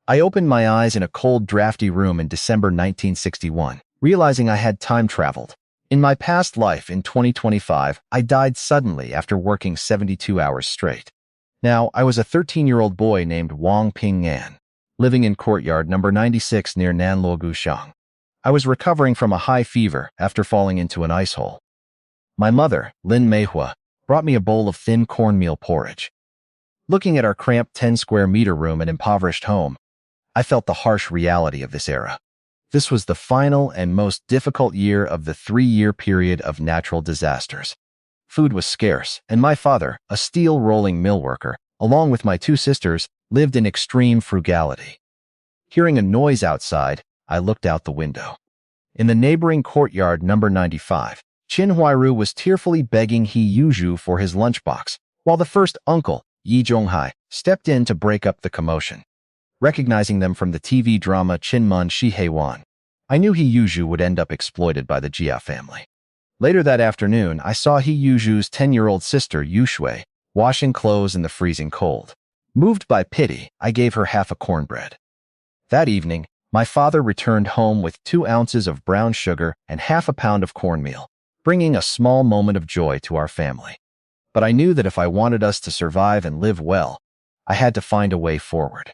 I opened my eyes in a cold, drafty room in December 1961, realizing I had time traveled. In my past life in 2025, I died suddenly after working 72 hours straight. Now, I was a 13-year-old boy named Wang Ping-an, living in courtyard number 96 near Nanluogushang. I was recovering from a high fever after falling into an ice hole. My mother, Lin Manhwa, brought me a bowl of thin cornmeal porridge. Looking at our cramped 10-square-meter room and impoverished home, I felt the harsh reality of this era. This was the final and most difficult year of the 3-year period of natural disasters. Food was scarce, and my father, a steel rolling mill worker, along with my 2 sisters, lived in extreme frugality. Hearing a noise outside, I looked out the window. In the neighboring courtyard number 95, Qin Huairu was tearfully begging He Yuzhu for his lunchbox, while the first uncle, Yi Zhonghai, stepped in to break up the commotion. Recognizing them from the TV drama Qinmun Shiheiwan, I knew He Yuzhu would end up exploited by the Jia family. Later that afternoon, I saw He Yuzhu's 10-year-old sister, Yu Shui, washing clothes in the freezing cold. Moved by pity, I gave her half a cornbread. That evening, my father returned home with 2 ounces of brown sugar and half a pound of cornmeal, bringing a small moment of joy to our family. But I knew that if I wanted us to survive and live well, I had to find a way forward.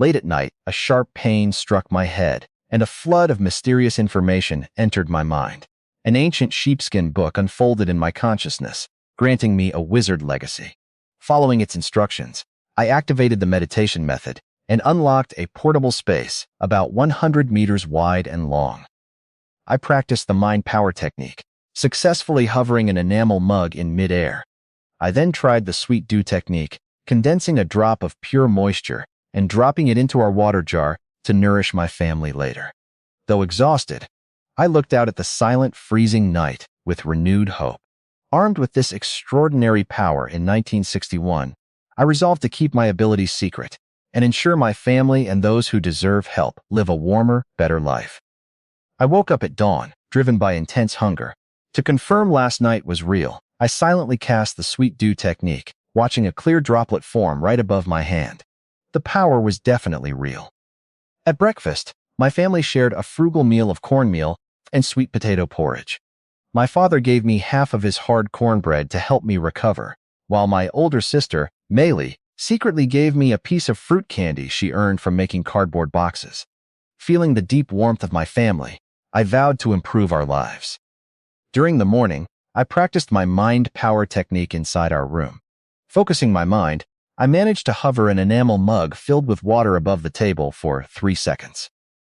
Late at night, a sharp pain struck my head, and a flood of mysterious information entered my mind. An ancient sheepskin book unfolded in my consciousness, granting me a wizard legacy. Following its instructions, I activated the meditation method and unlocked a portable space about 100 meters wide and long. I practiced the mind power technique, successfully hovering an enamel mug in mid-air. I then tried the sweet dew technique, condensing a drop of pure moisture and dropping it into our water jar to nourish my family later. Though exhausted, I looked out at the silent, freezing night with renewed hope. Armed with this extraordinary power in 1961, I resolved to keep my abilities secret and ensure my family and those who deserve help live a warmer, better life. I woke up at dawn, driven by intense hunger. To confirm last night was real, I silently cast the sweet dew technique, watching a clear droplet form right above my hand. The power was definitely real. At breakfast, my family shared a frugal meal of cornmeal and sweet potato porridge. My father gave me half of his hard cornbread to help me recover, while my older sister, Mei Li, secretly gave me a piece of fruit candy she earned from making cardboard boxes. Feeling the deep warmth of my family, I vowed to improve our lives. During the morning, I practiced my mind power technique inside our room. Focusing my mind, I managed to hover an enamel mug filled with water above the table for 3 seconds.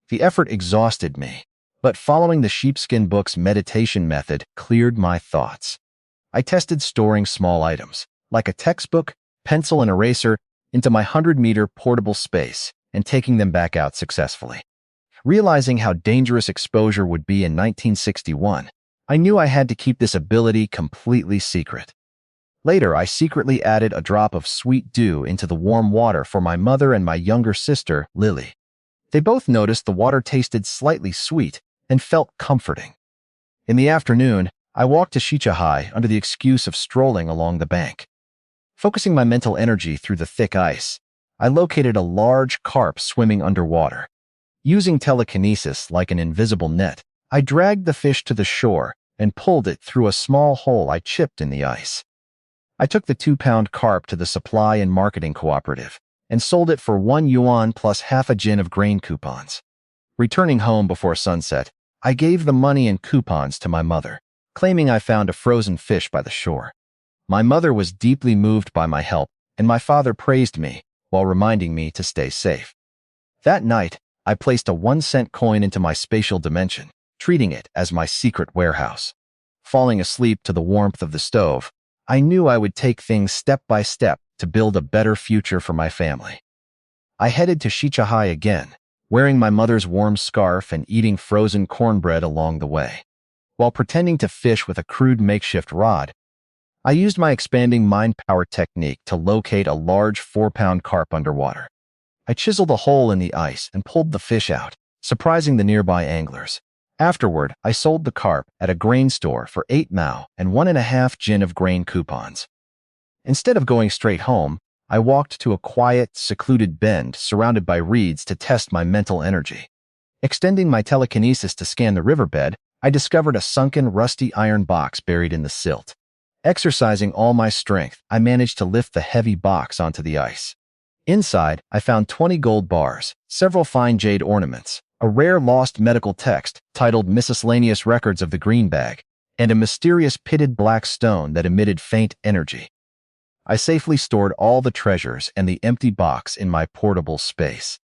The effort exhausted me, but following the sheepskin book's meditation method cleared my thoughts. I tested storing small items, like a textbook, pencil, and eraser, into my 100-meter portable space and taking them back out successfully. Realizing how dangerous exposure would be in 1961, I knew I had to keep this ability completely secret. Later, I secretly added a drop of sweet dew into the warm water for my mother and my younger sister, Lily. They both noticed the water tasted slightly sweet and felt comforting. In the afternoon, I walked to Shichahai under the excuse of strolling along the bank. Focusing my mental energy through the thick ice, I located a large carp swimming underwater. Using telekinesis like an invisible net, I dragged the fish to the shore and pulled it through a small hole I chipped in the ice. I took the 2-pound carp to the supply and marketing cooperative and sold it for 1 yuan plus half a jin of grain coupons. Returning home before sunset, I gave the money and coupons to my mother, claiming I found a frozen fish by the shore. My mother was deeply moved by my help, and my father praised me while reminding me to stay safe. That night, I placed a 1-cent coin into my spatial dimension, treating it as my secret warehouse. Falling asleep to the warmth of the stove, I knew I would take things step by step to build a better future for my family. I headed to Shichahai again, wearing my mother's warm scarf and eating frozen cornbread along the way. While pretending to fish with a crude makeshift rod, I used my expanding mind power technique to locate a large 4-pound carp underwater. I chiseled a hole in the ice and pulled the fish out, surprising the nearby anglers. Afterward, I sold the carp at a grain store for 8 mao and 1.5 jin of grain coupons. Instead of going straight home, I walked to a quiet, secluded bend surrounded by reeds to test my mental energy. Extending my telekinesis to scan the riverbed, I discovered a sunken, rusty iron box buried in the silt. Exercising all my strength, I managed to lift the heavy box onto the ice. Inside, I found 20 gold bars, several fine jade ornaments, a rare lost medical text titled Miscellaneous Records of the Green Bag, and a mysterious pitted black stone that emitted faint energy. I safely stored all the treasures and the empty box in my portable space.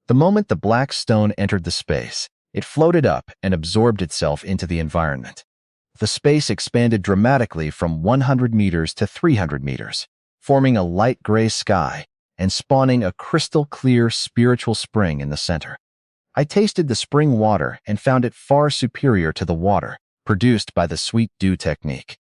The moment the black stone entered the space, it floated up and absorbed itself into the environment. The space expanded dramatically from 100 meters to 300 meters, forming a light gray sky and spawning a crystal-clear spiritual spring in the center. I tasted the spring water and found it far superior to the water produced by the sweet dew technique.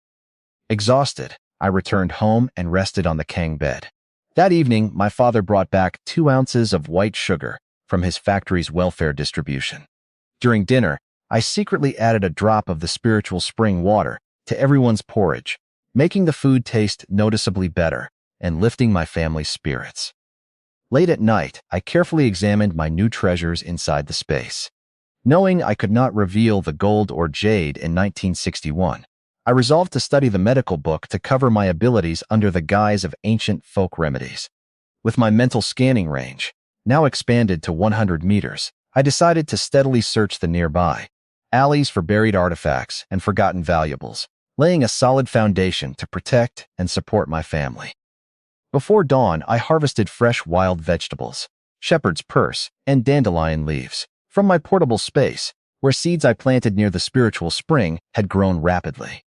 Exhausted, I returned home and rested on the Kang bed. That evening, my father brought back 2 ounces of white sugar from his factory's welfare distribution. During dinner, I secretly added a drop of the spiritual spring water to everyone's porridge, making the food taste noticeably better and lifting my family's spirits. Late at night, I carefully examined my new treasures inside the space. Knowing I could not reveal the gold or jade in 1961, I resolved to study the medical book to cover my abilities under the guise of ancient folk remedies. With my mental scanning range, now expanded to 100 meters, I decided to steadily search the nearby alleys for buried artifacts and forgotten valuables, laying a solid foundation to protect and support my family. Before dawn, I harvested fresh wild vegetables, shepherd's purse, and dandelion leaves from my portable space, where seeds I planted near the spiritual spring had grown rapidly.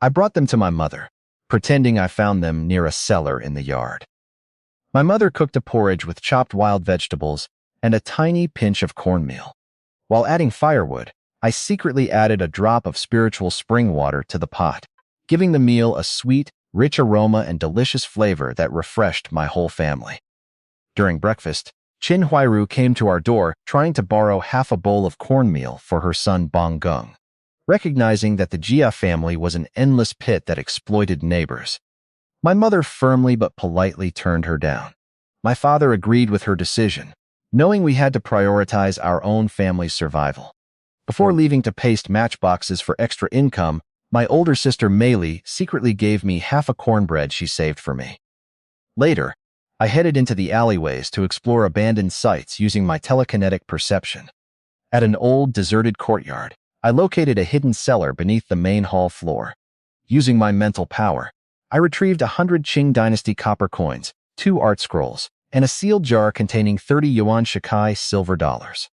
I brought them to my mother, pretending I found them near a cellar in the yard. My mother cooked a porridge with chopped wild vegetables and a tiny pinch of cornmeal. While adding firewood, I secretly added a drop of spiritual spring water to the pot, giving the meal a sweet, rich aroma and delicious flavor that refreshed my whole family. During breakfast, Chin Huairu came to our door trying to borrow half a bowl of cornmeal for her son Bong Gung, recognizing that the Jia family was an endless pit that exploited neighbors. My mother firmly but politely turned her down. My father agreed with her decision, knowing we had to prioritize our own family's survival. Before leaving to paste matchboxes for extra income, my older sister Meili secretly gave me half a cornbread she saved for me. Later, I headed into the alleyways to explore abandoned sites using my telekinetic perception. At an old, deserted courtyard, I located a hidden cellar beneath the main hall floor. Using my mental power, I retrieved 100 Qing Dynasty copper coins, 2 art scrolls, and a sealed jar containing 30 yuan shikai silver dollars.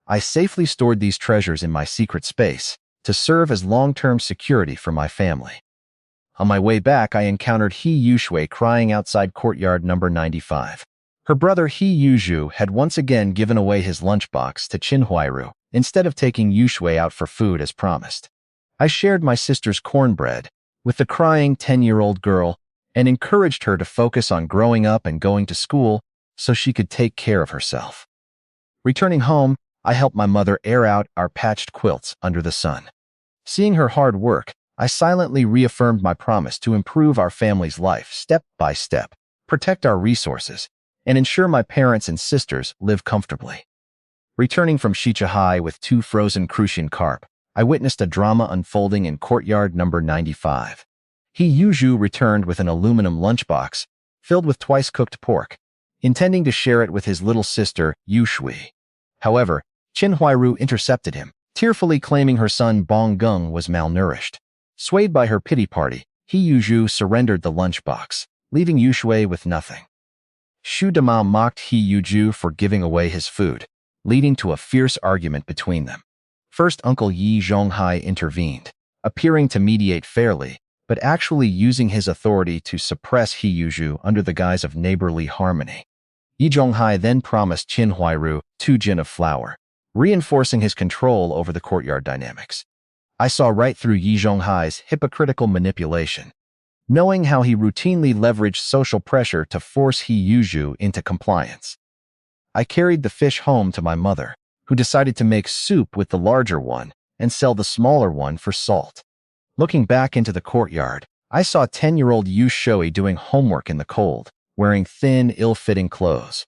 I safely stored these treasures in my secret space to serve as long-term security for my family. On my way back, I encountered He Yushui crying outside courtyard number 95. Her brother He Yuzhu had once again given away his lunchbox to Chin Huairu instead of taking Yushui out for food as promised. I shared my sister's cornbread with the crying 10-year-old girl and encouraged her to focus on growing up and going to school so she could take care of herself. Returning home, I helped my mother air out our patched quilts under the sun. Seeing her hard work, I silently reaffirmed my promise to improve our family's life step by step, protect our resources, and ensure my parents and sisters live comfortably. Returning from Shichihai with 2 frozen crucian carp, I witnessed a drama unfolding in courtyard number 95. He Yuzhu returned with an aluminum lunchbox filled with twice-cooked pork, intending to share it with his little sister, Yushui. However, Chin Huairu intercepted him, tearfully claiming her son Bong Gung was malnourished. Swayed by her pity party, He Yuzhu surrendered the lunchbox, leaving Yushui with nothing. Shu Dama mocked He Yuzhu for giving away his food, leading to a fierce argument between them. First, Uncle Yi Zhonghai intervened, appearing to mediate fairly, but actually using his authority to suppress He Yuzhu under the guise of neighborly harmony. Yi Zhonghai then promised Chin Huairu 2 jin of flour, reinforcing his control over the courtyard dynamics. I saw right through Yi Zhonghai's hypocritical manipulation, knowing how he routinely leveraged social pressure to force He Yuzhu into compliance. I carried the fish home to my mother, who decided to make soup with the larger one and sell the smaller one for salt. Looking back into the courtyard, I saw 10-year-old Yu Shui doing homework in the cold, wearing thin, ill-fitting clothes.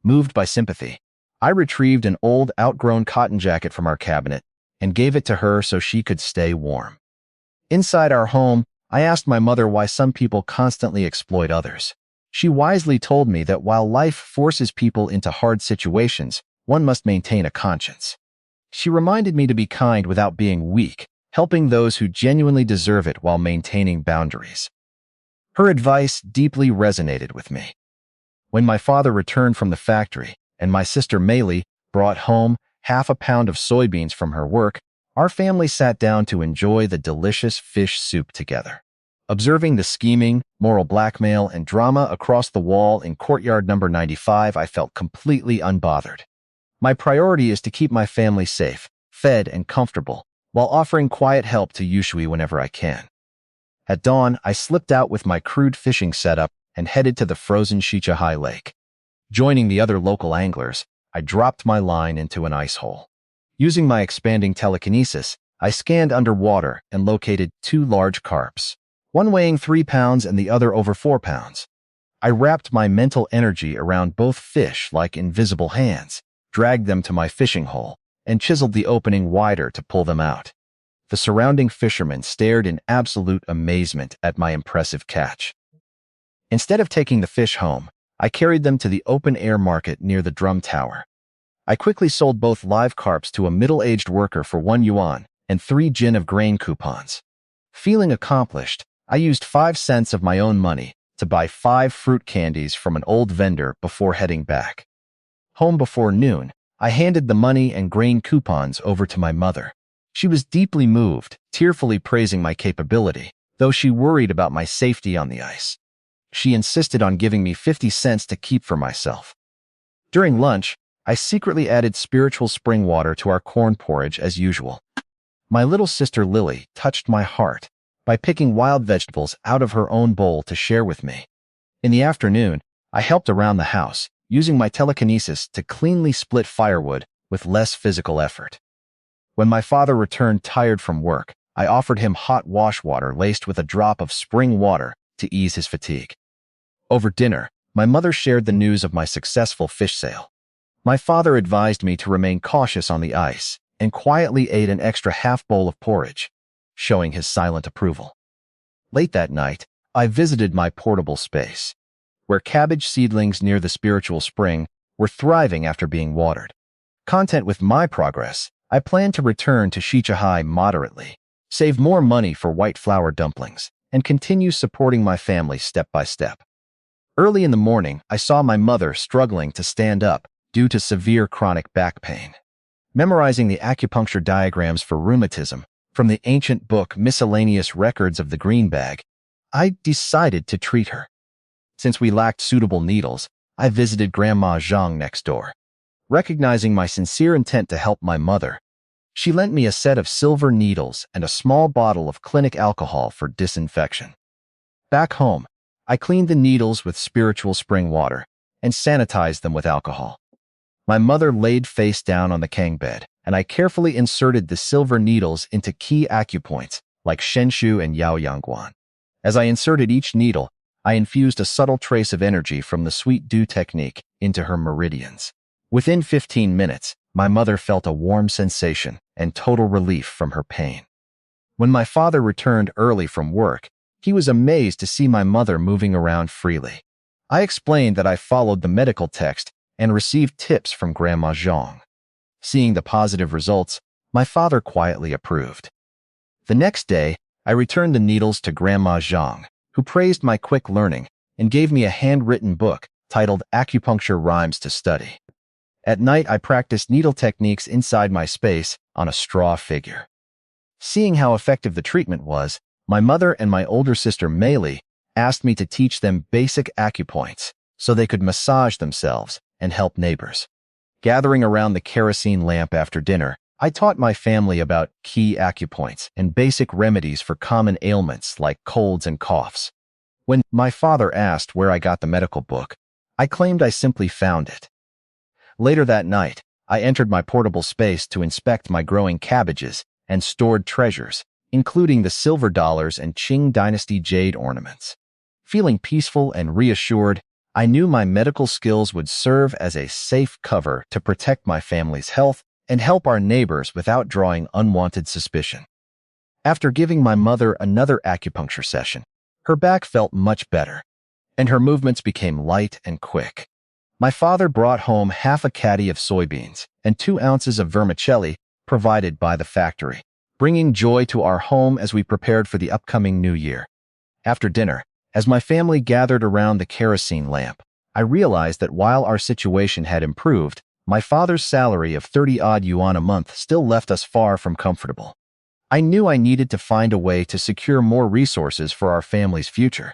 Moved by sympathy, I retrieved an old, outgrown cotton jacket from our cabinet and gave it to her so she could stay warm. Inside our home, I asked my mother why some people constantly exploit others. She wisely told me that while life forces people into hard situations, one must maintain a conscience. She reminded me to be kind without being weak, helping those who genuinely deserve it while maintaining boundaries. Her advice deeply resonated with me. When my father returned from the factory and my sister Maylee brought home half a pound of soybeans from her work, our family sat down to enjoy the delicious fish soup together. Observing the scheming, moral blackmail, and drama across the wall in courtyard number 95, I felt completely unbothered. My priority is to keep my family safe, fed, and comfortable, while offering quiet help to Yushui whenever I can. At dawn, I slipped out with my crude fishing setup and headed to the frozen Shichahai Lake. Joining the other local anglers, I dropped my line into an ice hole. Using my expanding telekinesis, I scanned underwater and located 2 large carps, one weighing 3 pounds and the other over 4 pounds. I wrapped my mental energy around both fish like invisible hands, dragged them to my fishing hole, and chiseled the opening wider to pull them out. The surrounding fishermen stared in absolute amazement at my impressive catch. Instead of taking the fish home, I carried them to the open-air market near the drum tower. I quickly sold both live carps to a middle-aged worker for 1 yuan and 3 jin of grain coupons. Feeling accomplished, I used 5 cents of my own money to buy 5 fruit candies from an old vendor before heading back. Home before noon, I handed the money and grain coupons over to my mother. She was deeply moved, tearfully praising my capability, though she worried about my safety on the ice. She insisted on giving me 50 cents to keep for myself. During lunch, I secretly added spiritual spring water to our corn porridge as usual. My little sister Lily touched my heart by picking wild vegetables out of her own bowl to share with me. In the afternoon, I helped around the house, using my telekinesis to cleanly split firewood with less physical effort. When my father returned tired from work, I offered him hot wash water laced with a drop of spring water to ease his fatigue. Over dinner, my mother shared the news of my successful fish sale. My father advised me to remain cautious on the ice and quietly ate an extra half bowl of porridge, showing his silent approval. Late that night, I visited my portable space, where cabbage seedlings near the spiritual spring were thriving after being watered. Content with my progress, I planned to return to Shichahai moderately, save more money for white flour dumplings, and continue supporting my family step by step. Early in the morning, I saw my mother struggling to stand up due to severe chronic back pain. Memorizing the acupuncture diagrams for rheumatism from the ancient book Miscellaneous Records of the Green Bag, I decided to treat her. Since we lacked suitable needles, I visited Grandma Zhang next door. Recognizing my sincere intent to help my mother, she lent me a set of silver needles and a small bottle of clinic alcohol for disinfection. Back home, I cleaned the needles with spiritual spring water and sanitized them with alcohol. My mother laid face down on the kang bed, and I carefully inserted the silver needles into key acupoints like Shenshu and Yaoyangguan. As I inserted each needle, I infused a subtle trace of energy from the sweet dew technique into her meridians. Within 15 minutes, my mother felt a warm sensation and total relief from her pain. When my father returned early from work, he was amazed to see my mother moving around freely. I explained that I followed the medical text and received tips from Grandma Zhang. Seeing the positive results, my father quietly approved. The next day, I returned the needles to Grandma Zhang, who praised my quick learning and gave me a handwritten book titled Acupuncture Rhymes to Study. At night, I practiced needle techniques inside my space on a straw figure. Seeing how effective the treatment was, my mother and my older sister Maylee asked me to teach them basic acupoints so they could massage themselves and help neighbors. Gathering around the kerosene lamp after dinner, I taught my family about key acupoints and basic remedies for common ailments like colds and coughs. When my father asked where I got the medical book, I claimed I simply found it. Later that night, I entered my portable space to inspect my growing cabbages and stored treasures, including the silver dollars and Qing Dynasty jade ornaments. Feeling peaceful and reassured, I knew my medical skills would serve as a safe cover to protect my family's health and help our neighbors without drawing unwanted suspicion. After giving my mother another acupuncture session, her back felt much better, and her movements became light and quick. My father brought home half a caddy of soybeans and 2 ounces of vermicelli provided by the factory, bringing joy to our home as we prepared for the upcoming new year. After dinner, as my family gathered around the kerosene lamp, I realized that while our situation had improved, my father's salary of 30-odd yuan a month still left us far from comfortable. I knew I needed to find a way to secure more resources for our family's future.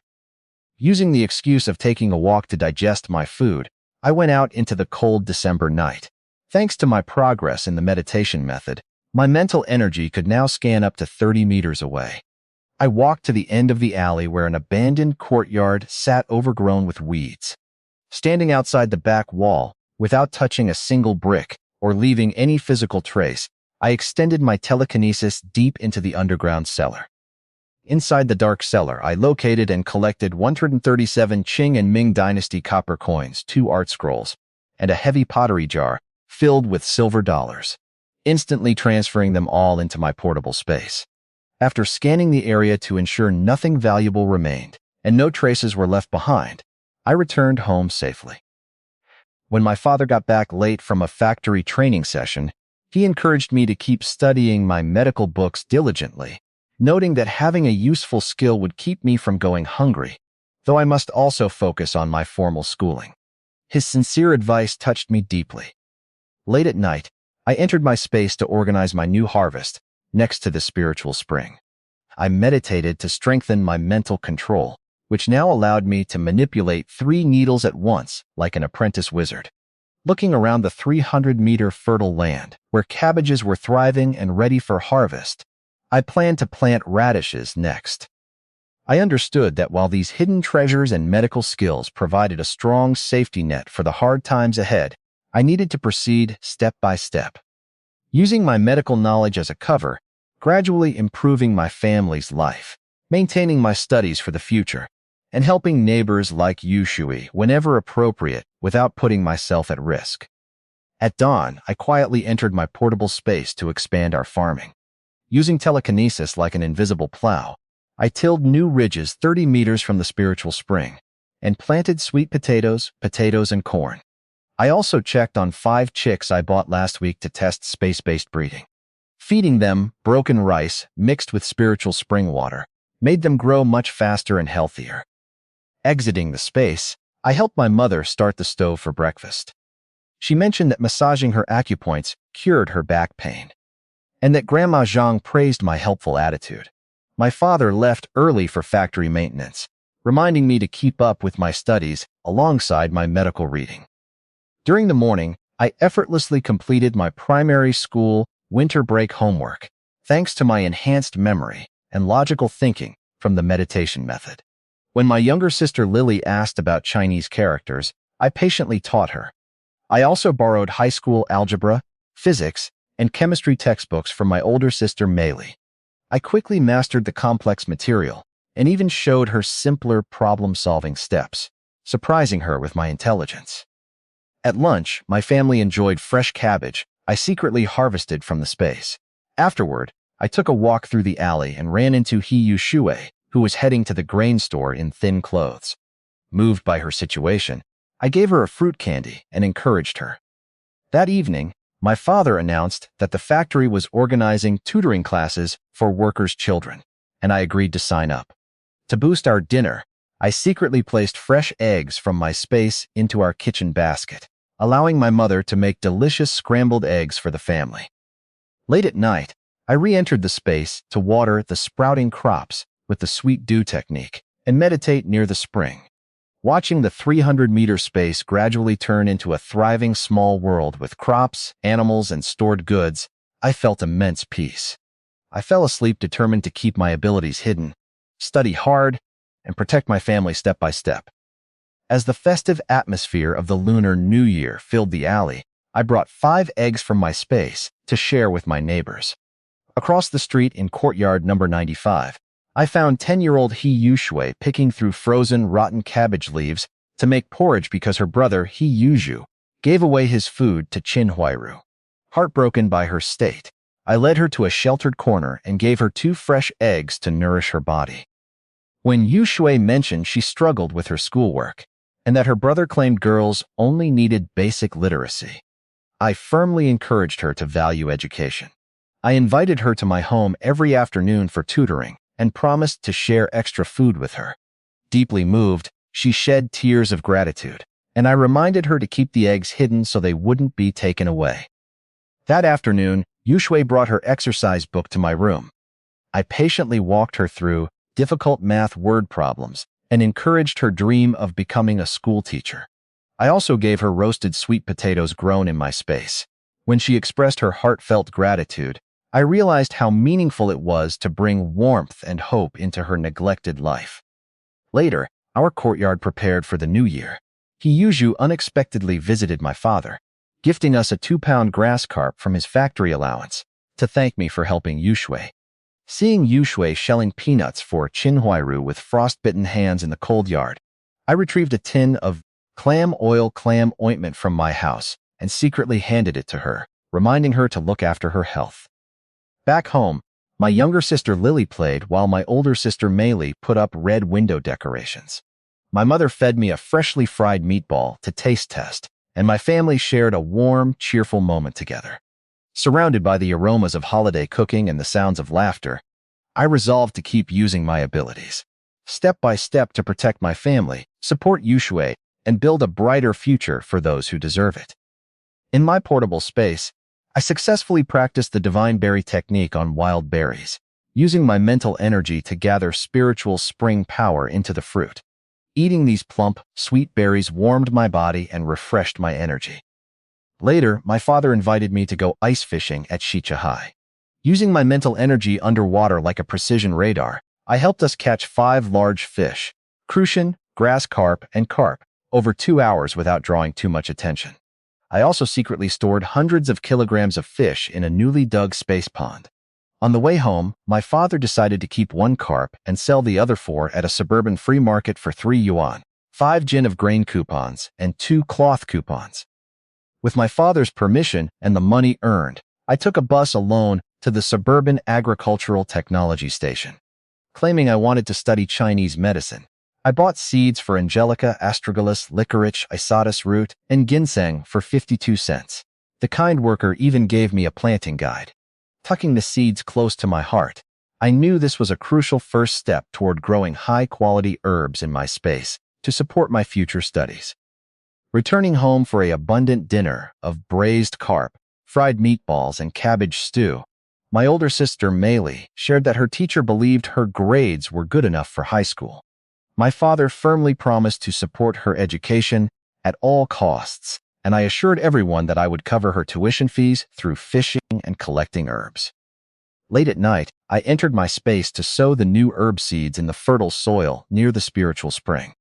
Using the excuse of taking a walk to digest my food, I went out into the cold December night. Thanks to my progress in the meditation method, my mental energy could now scan up to 30 meters away. I walked to the end of the alley where an abandoned courtyard sat overgrown with weeds. Standing outside the back wall, without touching a single brick or leaving any physical trace, I extended my telekinesis deep into the underground cellar. Inside the dark cellar, I located and collected 137 Qing and Ming Dynasty copper coins, 2 art scrolls, and a heavy pottery jar filled with silver dollars, instantly transferring them all into my portable space. After scanning the area to ensure nothing valuable remained and no traces were left behind, I returned home safely. When my father got back late from a factory training session, he encouraged me to keep studying my medical books diligently, noting that having a useful skill would keep me from going hungry, though I must also focus on my formal schooling. His sincere advice touched me deeply. Late at night, I entered my space to organize my new harvest next to the spiritual spring. I meditated to strengthen my mental control, which now allowed me to manipulate 3 needles at once like an apprentice wizard. Looking around the 300-meter fertile land, where cabbages were thriving and ready for harvest, I planned to plant radishes next. I understood that while these hidden treasures and medical skills provided a strong safety net for the hard times ahead, I needed to proceed step by step. Using my medical knowledge as a cover, gradually improving my family's life, maintaining my studies for the future, and helping neighbors like Yushui whenever appropriate without putting myself at risk. At dawn, I quietly entered my portable space to expand our farming. Using telekinesis like an invisible plow, I tilled new ridges 30 meters from the spiritual spring and planted sweet potatoes, and corn. I also checked on 5 chicks I bought last week to test space-based breeding. Feeding them broken rice mixed with spiritual spring water made them grow much faster and healthier. Exiting the space, I helped my mother start the stove for breakfast. She mentioned that massaging her acupoints cured her back pain, and that Grandma Zhang praised my helpful attitude. My father left early for factory maintenance, reminding me to keep up with my studies alongside my medical reading. During the morning, I effortlessly completed my primary school winter break homework, thanks to my enhanced memory and logical thinking from the meditation method. When my younger sister Lily asked about Chinese characters, I patiently taught her. I also borrowed high school algebra, physics, and chemistry textbooks from my older sister Meili. I quickly mastered the complex material and even showed her simpler problem-solving steps, surprising her with my intelligence. At lunch, my family enjoyed fresh cabbage I secretly harvested from the space. Afterward, I took a walk through the alley and ran into He Yushui, who was heading to the grain store in thin clothes. Moved by her situation, I gave her a fruit candy and encouraged her. That evening, my father announced that the factory was organizing tutoring classes for workers' children, and I agreed to sign up. To boost our dinner, I secretly placed fresh eggs from my space into our kitchen basket, allowing my mother to make delicious scrambled eggs for the family. Late at night, I re-entered the space to water the sprouting crops with the sweet dew technique and meditate near the spring. Watching the 300-meter space gradually turn into a thriving small world with crops, animals, and stored goods, I felt immense peace. I fell asleep determined to keep my abilities hidden, study hard, and protect my family step by step. As the festive atmosphere of the Lunar New Year filled the alley, I brought 5 eggs from my space to share with my neighbors. Across the street in courtyard number 95, I found 10-year-old He Yushui picking through frozen, rotten cabbage leaves to make porridge because her brother, He Yuju, gave away his food to Chin Huairu. Heartbroken by her state, I led her to a sheltered corner and gave her 2 fresh eggs to nourish her body. When Yu Shui mentioned she struggled with her schoolwork and that her brother claimed girls only needed basic literacy, I firmly encouraged her to value education. I invited her to my home every afternoon for tutoring and promised to share extra food with her. Deeply moved, she shed tears of gratitude, and I reminded her to keep the eggs hidden so they wouldn't be taken away. That afternoon, Yu Shui brought her exercise book to my room. I patiently walked her through difficult math word problems and encouraged her dream of becoming a school teacher. I also gave her roasted sweet potatoes grown in my space. When she expressed her heartfelt gratitude, I realized how meaningful it was to bring warmth and hope into her neglected life. Later, our courtyard prepared for the new year. Yuju unexpectedly visited my father, gifting us a 2-pound grass carp from his factory allowance to thank me for helping Yu Shui. Seeing Yu Shui shelling peanuts for Chin Huairu with frostbitten hands in the cold yard, I retrieved a tin of clam ointment from my house and secretly handed it to her, reminding her to look after her health. Back home, my younger sister Lily played while my older sister Meili put up red window decorations. My mother fed me a freshly fried meatball to taste test, and my family shared a warm, cheerful moment together. Surrounded by the aromas of holiday cooking and the sounds of laughter, I resolved to keep using my abilities, step by step, to protect my family, support Yu Shui, and build a brighter future for those who deserve it. In my portable space, I successfully practiced the divine berry technique on wild berries, using my mental energy to gather spiritual spring power into the fruit. Eating these plump, sweet berries warmed my body and refreshed my energy. Later, my father invited me to go ice fishing at Shichahai. Using my mental energy underwater like a precision radar, I helped us catch 5 large fish, crucian, grass carp, and carp, over 2 hours without drawing too much attention. I also secretly stored hundreds of kilograms of fish in a newly dug space pond. On the way home, my father decided to keep 1 carp and sell the other 4 at a suburban free market for 3 yuan, 5 jin of grain coupons, and 2 cloth coupons. With my father's permission and the money earned, I took a bus alone to the suburban agricultural technology station. Claiming I wanted to study Chinese medicine, I bought seeds for angelica, astragalus, licorice, isatis root, and ginseng for 52 cents. The kind worker even gave me a planting guide. Tucking the seeds close to my heart, I knew this was a crucial first step toward growing high-quality herbs in my space to support my future studies. Returning home for an abundant dinner of braised carp, fried meatballs, and cabbage stew, my older sister Meili shared that her teacher believed her grades were good enough for high school. My father firmly promised to support her education at all costs, and I assured everyone that I would cover her tuition fees through fishing and collecting herbs. Late at night, I entered my space to sow the new herb seeds in the fertile soil near the spiritual spring.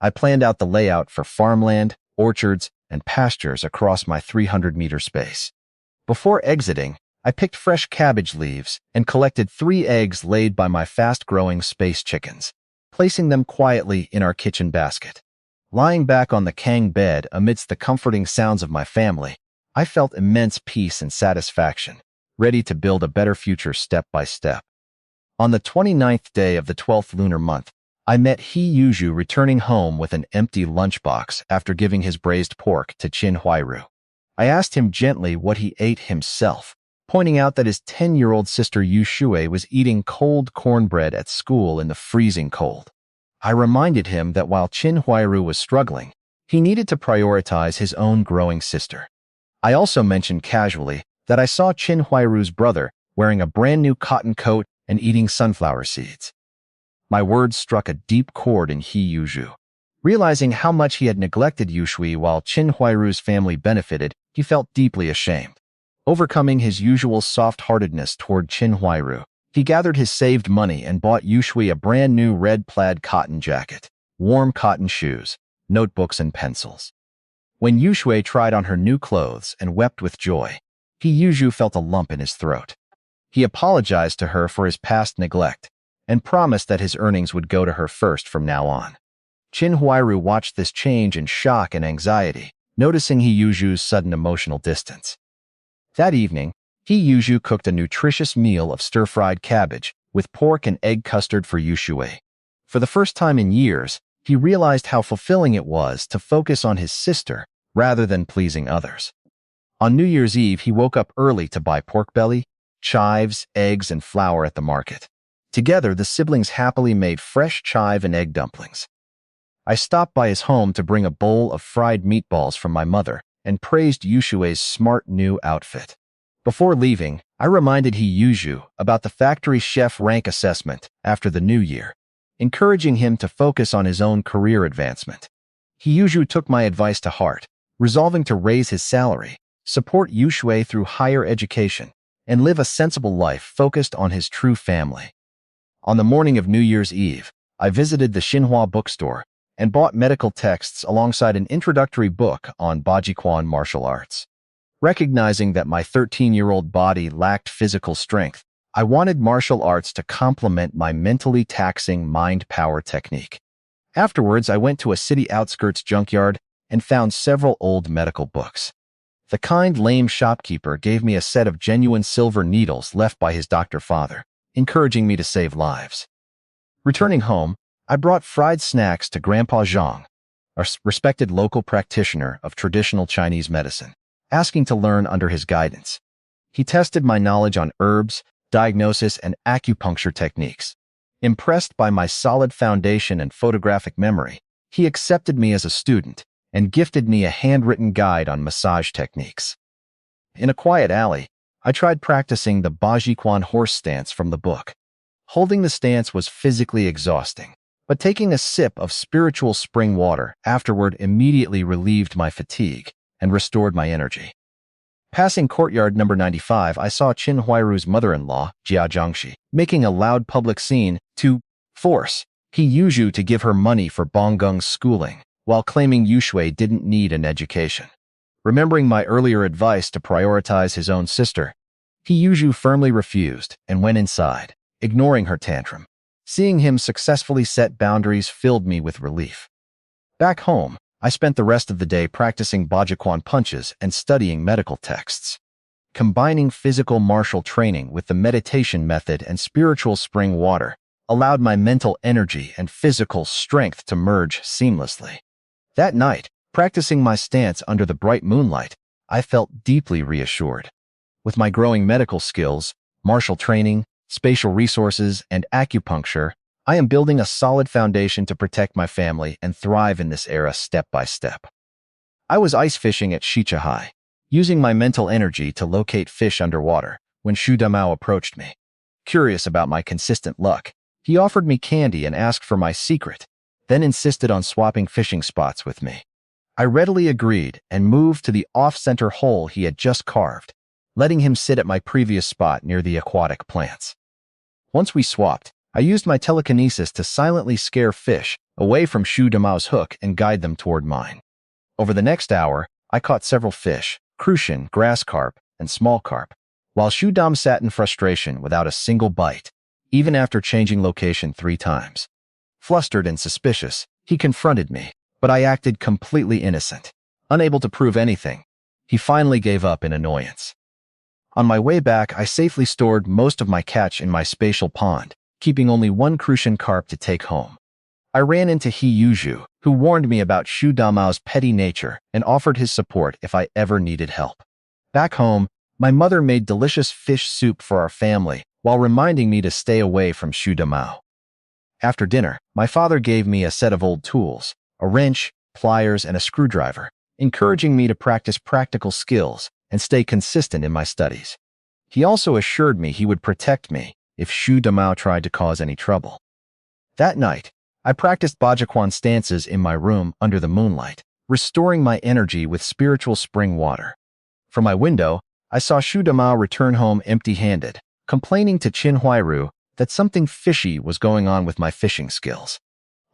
I planned out the layout for farmland, orchards, and pastures across my 300-meter space. Before exiting, I picked fresh cabbage leaves and collected 3 eggs laid by my fast-growing space chickens, placing them quietly in our kitchen basket. Lying back on the Kang bed amidst the comforting sounds of my family, I felt immense peace and satisfaction, ready to build a better future step by step. On the 29th day of the 12th lunar month, I met Yuju returning home with an empty lunchbox after giving his braised pork to Chin Huairu. I asked him gently what he ate himself, pointing out that his 10-year-old sister Yu Shui was eating cold cornbread at school in the freezing cold. I reminded him that while Chin Huairu was struggling, he needed to prioritize his own growing sister. I also mentioned casually that I saw Chin Huairu's brother wearing a brand new cotton coat and eating sunflower seeds. My words struck a deep chord in Yuju. Realizing how much he had neglected Yu Shui while Chin Huairu's family benefited, he felt deeply ashamed. Overcoming his usual soft-heartedness toward Chin Huairu, he gathered his saved money and bought Yu Shui a brand new red plaid cotton jacket, warm cotton shoes, notebooks, and pencils. When Yu Shui tried on her new clothes and wept with joy, Yuju felt a lump in his throat. He apologized to her for his past neglect and promised that his earnings would go to her first from now on. Qin Huairu watched this change in shock and anxiety, noticing He Yuju's sudden emotional distance. That evening, He Yuju cooked a nutritious meal of stir-fried cabbage with pork and egg custard for Yushui. For the first time in years, he realized how fulfilling it was to focus on his sister rather than pleasing others. On New Year's Eve, he woke up early to buy pork belly, chives, eggs, and flour at the market. Together, the siblings happily made fresh chive and egg dumplings. I stopped by his home to bring a bowl of fried meatballs from my mother and praised Yushui's smart new outfit. Before leaving, I reminded He Yuju about the factory chef rank assessment after the new year, encouraging him to focus on his own career advancement. He Yuju took my advice to heart, resolving to raise his salary, support Yushui through higher education, and live a sensible life focused on his true family. On the morning of New Year's Eve, I visited the Xinhua bookstore and bought medical texts alongside an introductory book on Bajiquan martial arts. Recognizing that my 13-year-old body lacked physical strength, I wanted martial arts to complement my mentally taxing mind power technique. Afterwards, I went to a city outskirts junkyard and found several old medical books. The kind, lame shopkeeper gave me a set of genuine silver needles left by his doctor father, encouraging me to save lives. Returning home, I brought fried snacks to Grandpa Zhang, a respected local practitioner of traditional Chinese medicine, asking to learn under his guidance. He tested my knowledge on herbs, diagnosis, and acupuncture techniques. Impressed by my solid foundation and photographic memory, he accepted me as a student and gifted me a handwritten guide on massage techniques. In a quiet alley, I tried practicing the Bajiquan horse stance from the book. Holding the stance was physically exhausting, but taking a sip of spiritual spring water afterward immediately relieved my fatigue and restored my energy. Passing courtyard number 95, I saw Qin Huairu's mother-in-law, Jia Zhangxi, making a loud public scene to force He Yuju to give her money for Bonggeng's schooling, while claiming Yushui didn't need an education. Remembering my earlier advice to prioritize his own sister, He Yuju firmly refused and went inside, ignoring her tantrum. Seeing him successfully set boundaries filled me with relief. Back home, I spent the rest of the day practicing Bajiquan punches and studying medical texts. Combining physical martial training with the meditation method and spiritual spring water allowed my mental energy and physical strength to merge seamlessly. That night, practicing my stance under the bright moonlight, I felt deeply reassured. With my growing medical skills, martial training, spatial resources, and acupuncture, I am building a solid foundation to protect my family and thrive in this era step by step. I was ice fishing at Shichihai, using my mental energy to locate fish underwater, when Shu Damao approached me. Curious about my consistent luck, he offered me candy and asked for my secret, then insisted on swapping fishing spots with me. I readily agreed and moved to the off-center hole he had just carved, letting him sit at my previous spot near the aquatic plants. Once we swapped, I used my telekinesis to silently scare fish away from Shu Damao's hook and guide them toward mine. Over the next hour, I caught several fish, crucian, grass carp, and small carp, while Shu Dam sat in frustration without a single bite, even after changing location 3 times. Flustered and suspicious, he confronted me, but I acted completely innocent. Unable to prove anything, he finally gave up in annoyance. On my way back, I safely stored most of my catch in my spatial pond, keeping only 1 crucian carp to take home. I ran into He Yuju, who warned me about Shu Damao's petty nature and offered his support if I ever needed help. Back home, my mother made delicious fish soup for our family while reminding me to stay away from Shu Damao. After dinner, my father gave me a set of old tools, a wrench, pliers, and a screwdriver, encouraging me to practice practical skills and stay consistent in my studies. He also assured me he would protect me if Shu Damao tried to cause any trouble. That night, I practiced Bajiquan stances in my room under the moonlight, restoring my energy with spiritual spring water. From my window, I saw Shu Damao return home empty-handed, complaining to Qin Huairu that something fishy was going on with my fishing skills.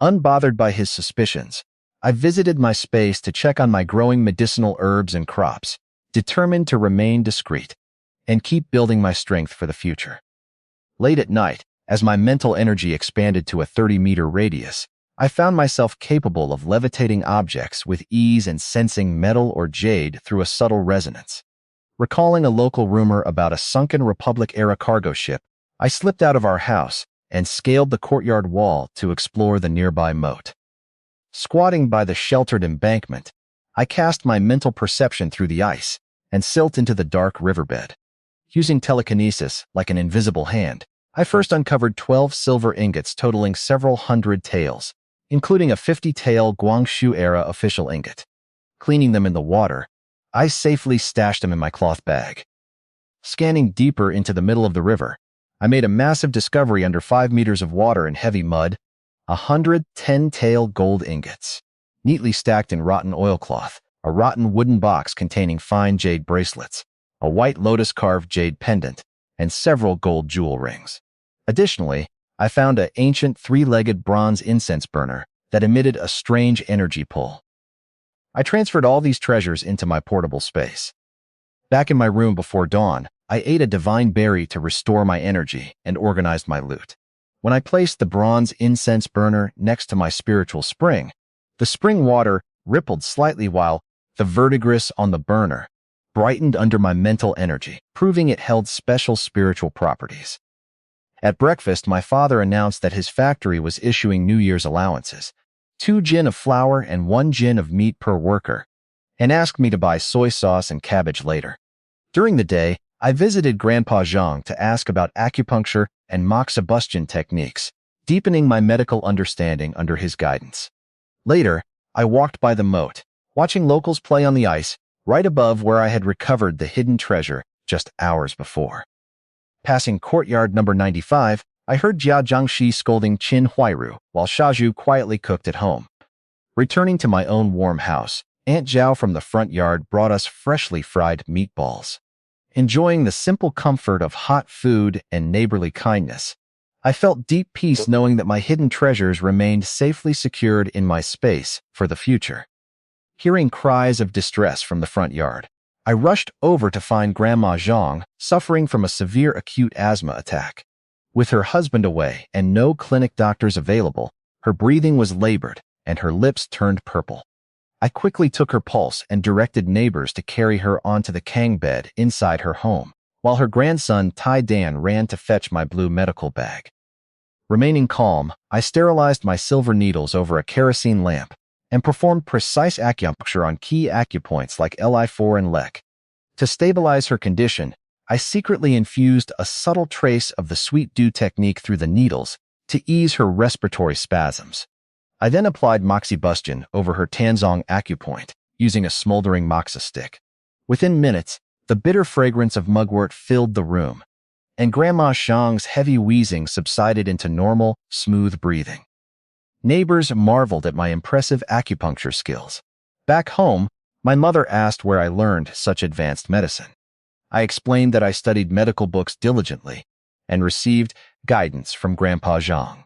Unbothered by his suspicions, I visited my space to check on my growing medicinal herbs and crops, determined to remain discreet and keep building my strength for the future. Late at night, as my mental energy expanded to a 30-meter radius, I found myself capable of levitating objects with ease and sensing metal or jade through a subtle resonance. Recalling a local rumor about a sunken Republic-era cargo ship, I slipped out of our house and scaled the courtyard wall to explore the nearby moat. Squatting by the sheltered embankment, I cast my mental perception through the ice and silt into the dark riverbed. Using telekinesis like an invisible hand, I first uncovered 12 silver ingots totaling several hundred taels, including a 50-tael Guangxu-era official ingot. Cleaning them in the water, I safely stashed them in my cloth bag. Scanning deeper into the middle of the river, I made a massive discovery under 5 meters of water and heavy mud: 110-tael gold ingots, neatly stacked in rotten oilcloth, a rotten wooden box containing fine jade bracelets, a white lotus-carved jade pendant, and several gold jewel rings. Additionally, I found an ancient 3-legged bronze incense burner that emitted a strange energy pull. I transferred all these treasures into my portable space. Back in my room before dawn, I ate a divine berry to restore my energy and organized my loot. When I placed the bronze incense burner next to my spiritual spring, the spring water rippled slightly while the verdigris on the burner brightened under my mental energy, proving it held special spiritual properties. At breakfast, my father announced that his factory was issuing New Year's allowances: 2 jin of flour and 1 jin of meat per worker, and asked me to buy soy sauce and cabbage later. During the day, I visited Grandpa Zhang to ask about acupuncture and moxibustion techniques, deepening my medical understanding under his guidance. Later, I walked by the moat, watching locals play on the ice, right above where I had recovered the hidden treasure just hours before. Passing courtyard number 95, I heard Jia Jiangxi scolding Qin Huairu while Shaju quietly cooked at home. Returning to my own warm house, Aunt Zhao from the front yard brought us freshly fried meatballs. Enjoying the simple comfort of hot food and neighborly kindness, I felt deep peace knowing that my hidden treasures remained safely secured in my space for the future. Hearing cries of distress from the front yard, I rushed over to find Grandma Zhang suffering from a severe acute asthma attack. With her husband away and no clinic doctors available, her breathing was labored and her lips turned purple. I quickly took her pulse and directed neighbors to carry her onto the Kang bed inside her home, while her grandson Tai Dan ran to fetch my blue medical bag. Remaining calm, I sterilized my silver needles over a kerosene lamp and performed precise acupuncture on key acupoints like Li4 and Lek. To stabilize her condition, I secretly infused a subtle trace of the sweet dew technique through the needles to ease her respiratory spasms. I then applied moxibustion over her Tanzong acupoint using a smoldering moxa stick. Within minutes, the bitter fragrance of mugwort filled the room, and Grandma Zhang's heavy wheezing subsided into normal, smooth breathing. Neighbors marveled at my impressive acupuncture skills. Back home, my mother asked where I learned such advanced medicine. I explained that I studied medical books diligently and received guidance from Grandpa Zhang.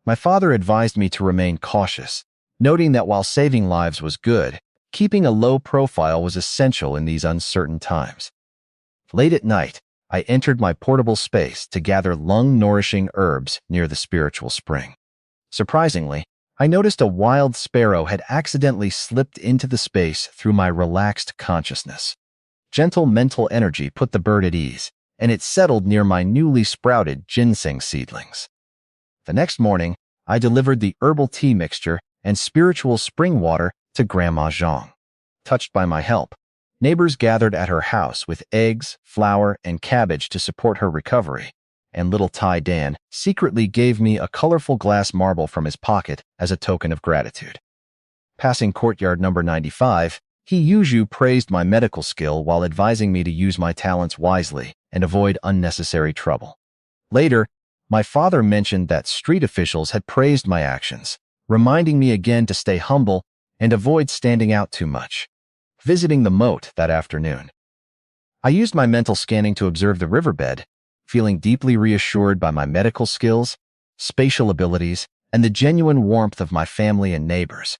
My father advised me to remain cautious, noting that while saving lives was good, keeping a low profile was essential in these uncertain times. Late at night, I entered my portable space to gather lung-nourishing herbs near the spiritual spring. Surprisingly, I noticed a wild sparrow had accidentally slipped into the space through my relaxed consciousness. Gentle mental energy put the bird at ease, and it settled near my newly sprouted ginseng seedlings. The next morning, I delivered the herbal tea mixture and spiritual spring water to Grandma Zhang. Touched by my help, neighbors gathered at her house with eggs, flour, and cabbage to support her recovery, and little Tai Dan secretly gave me a colorful glass marble from his pocket as a token of gratitude. Passing courtyard number 95, He Yuju praised my medical skill while advising me to use my talents wisely and avoid unnecessary trouble. Later, my father mentioned that street officials had praised my actions, reminding me again to stay humble and avoid standing out too much. Visiting the moat that afternoon, I used my mental scanning to observe the riverbed, feeling deeply reassured by my medical skills, spatial abilities, and the genuine warmth of my family and neighbors.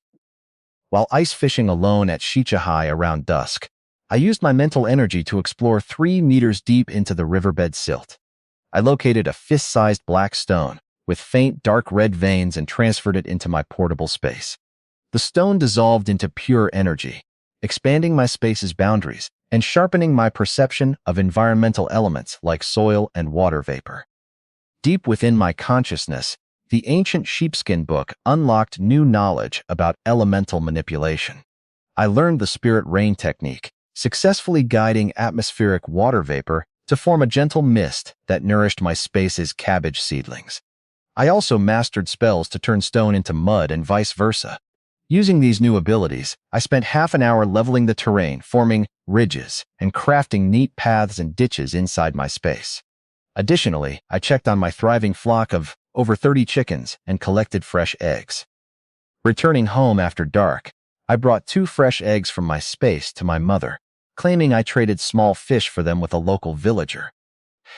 While ice fishing alone at Shichahai around dusk, I used my mental energy to explore 3 meters deep into the riverbed silt. I located a fist-sized black stone, with faint dark red veins and transferred it into my portable space. The stone dissolved into pure energy, expanding my space's boundaries and sharpening my perception of environmental elements like soil and water vapor. Deep within my consciousness, the ancient sheepskin book unlocked new knowledge about elemental manipulation. I learned the spirit rain technique, successfully guiding atmospheric water vapor to form a gentle mist that nourished my space's cabbage seedlings. I also mastered spells to turn stone into mud and vice versa. Using these new abilities, I spent half an hour leveling the terrain, forming ridges, and crafting neat paths and ditches inside my space. Additionally, I checked on my thriving flock of over 30 chickens and collected fresh eggs. Returning home after dark, I brought 2 fresh eggs from my space to my mother, claiming I traded small fish for them with a local villager.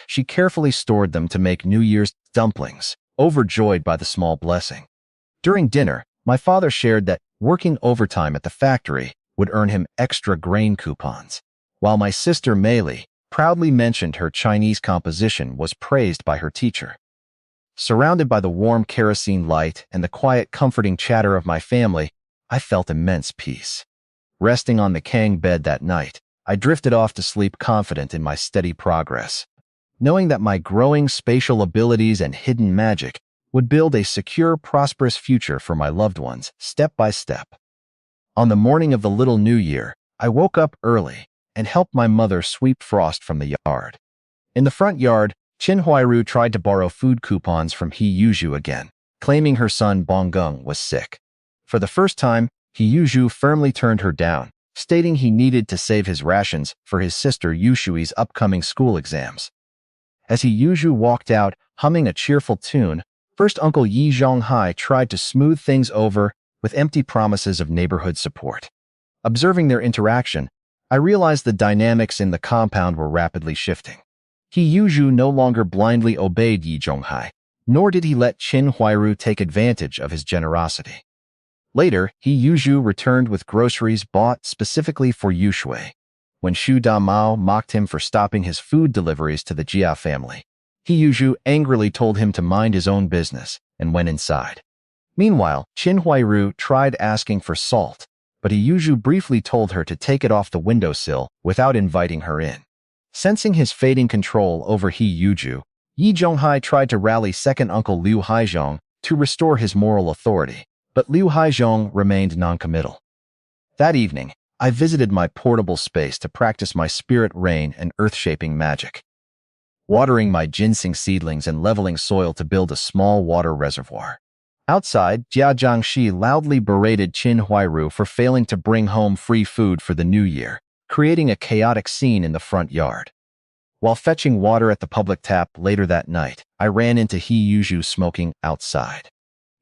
She carefully stored them to make New Year's dumplings, overjoyed by the small blessing. During dinner, my father shared that working overtime at the factory would earn him extra grain coupons, while my sister Meili proudly mentioned her Chinese composition was praised by her teacher. Surrounded by the warm kerosene light and the quiet, comforting chatter of my family, I felt immense peace. Resting on the Kang bed that night, I drifted off to sleep confident in my steady progress, knowing that my growing spatial abilities and hidden magic would build a secure, prosperous future for my loved ones, step by step. On the morning of the Little New Year, I woke up early and helped my mother sweep frost from the yard. In the front yard, Qin Huairu tried to borrow food coupons from He Yuzhu again, claiming her son Bonggung was sick. For the first time, He Yuzhu firmly turned her down, stating he needed to save his rations for his sister Yushui's upcoming school exams. As He Yuzhu walked out, humming a cheerful tune, first Uncle Yi Zhonghai tried to smooth things over with empty promises of neighborhood support. Observing their interaction, I realized the dynamics in the compound were rapidly shifting. He Yuzhu no longer blindly obeyed Yi Zhonghai, nor did he let Qin Huairu take advantage of his generosity. Later, He Yuzhu returned with groceries bought specifically for Yushui. When Xu Damao mocked him for stopping his food deliveries to the Jia family, He Yuzhu angrily told him to mind his own business and went inside. Meanwhile, Qin Huairu tried asking for salt, but He Yuzhu briefly told her to take it off the windowsill without inviting her in. Sensing his fading control over He Yuzhu, Yi Zhonghai tried to rally second uncle Liu Haizhong to restore his moral authority, but Liu Haizhong remained noncommittal. That evening, I visited my portable space to practice my spirit rain and earth-shaping magic. Watering my ginseng seedlings and leveling soil to build a small water reservoir. Outside, Jia Jiangxi loudly berated Qin Huairu for failing to bring home free food for the new year, creating a chaotic scene in the front yard. While fetching water at the public tap later that night, I ran into He Yuzhu smoking outside.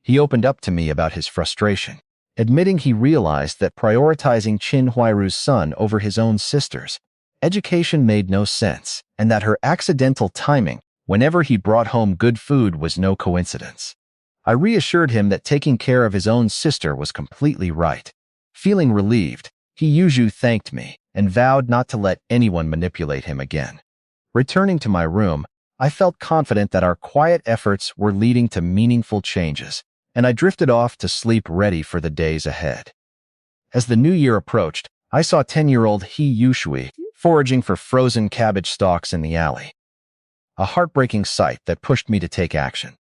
He opened up to me about his frustration, admitting he realized that prioritizing Qin Huairu's son over his own sister's education made no sense, and that her accidental timing whenever he brought home good food was no coincidence. I reassured him that taking care of his own sister was completely right. Feeling relieved, He Yuzhu thanked me and vowed not to let anyone manipulate him again. Returning to my room, I felt confident that our quiet efforts were leading to meaningful changes, and I drifted off to sleep ready for the days ahead. As the new year approached, I saw 10-year-old He Yushui foraging for frozen cabbage stalks in the alley. A heartbreaking sight that pushed me to take action.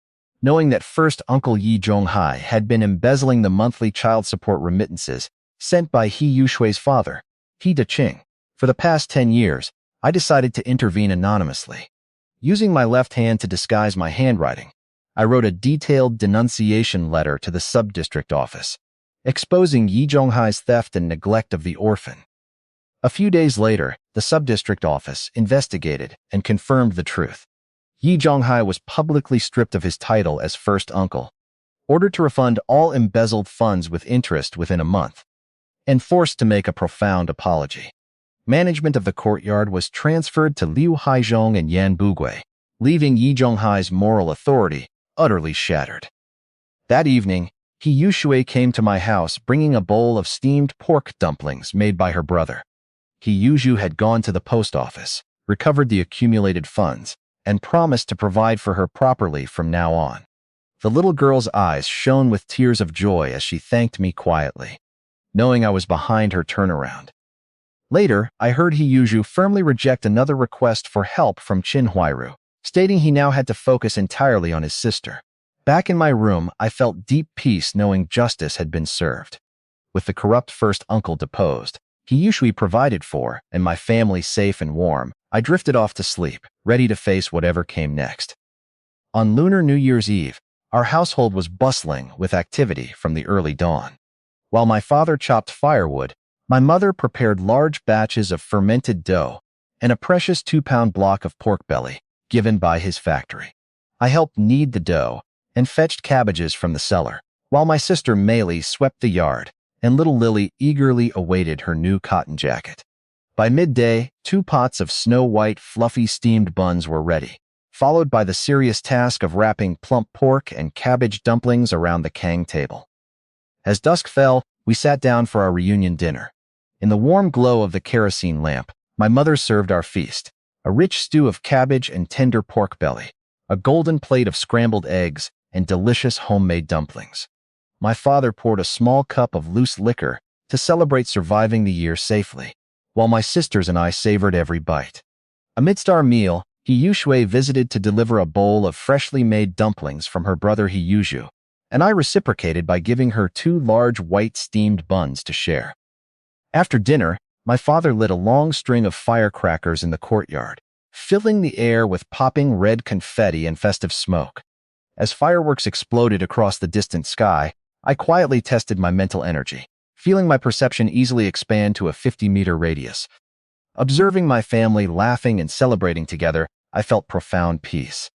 Knowing that first Uncle Yi Zhonghai had been embezzling the monthly child support remittances sent by He Yushui's father, He Deqing, for the past 10 years, I decided to intervene anonymously. Using my left hand to disguise my handwriting, I wrote a detailed denunciation letter to the sub-district office, exposing Yi Zhonghai's theft and neglect of the orphan. A few days later, the sub-district office investigated and confirmed the truth. Yi Zhonghai was publicly stripped of his title as first uncle, ordered to refund all embezzled funds with interest within a month, and forced to make a profound apology. Management of the courtyard was transferred to Liu Haizhong and Yan Bugui, leaving Yi Zhonghai's moral authority utterly shattered. That evening, He Yushui came to my house bringing a bowl of steamed pork dumplings made by her brother. He Yuzhu had gone to the post office, recovered the accumulated funds, and promised to provide for her properly from now on. The little girl's eyes shone with tears of joy as she thanked me quietly, knowing I was behind her turnaround. Later, I heard Hiyuju firmly reject another request for help from Chinhuiru, stating he now had to focus entirely on his sister. Back in my room, I felt deep peace knowing justice had been served. With the corrupt first uncle deposed, Hiyushui provided for, and my family safe and warm, I drifted off to sleep, ready to face whatever came next. On Lunar New Year's Eve, our household was bustling with activity from the early dawn. While my father chopped firewood, my mother prepared large batches of fermented dough and a precious 2-pound block of pork belly given by his factory. I helped knead the dough and fetched cabbages from the cellar, while my sister Maylee swept the yard and little Lily eagerly awaited her new cotton jacket. By midday, 2 pots of snow-white, fluffy steamed buns were ready, followed by the serious task of wrapping plump pork and cabbage dumplings around the Kang table. As dusk fell, we sat down for our reunion dinner. In the warm glow of the kerosene lamp, my mother served our feast, a rich stew of cabbage and tender pork belly, a golden plate of scrambled eggs, and delicious homemade dumplings. My father poured a small cup of loose liquor to celebrate surviving the year safely, while my sisters and I savored every bite. Amidst our meal, Hiyushui visited to deliver a bowl of freshly made dumplings from her brother Hiyuju, and I reciprocated by giving her 2 large white steamed buns to share. After dinner, my father lit a long string of firecrackers in the courtyard, filling the air with popping red confetti and festive smoke. As fireworks exploded across the distant sky, I quietly tested my mental energy, feeling my perception easily expand to a 50-meter radius. Observing my family laughing and celebrating together, I felt profound peace.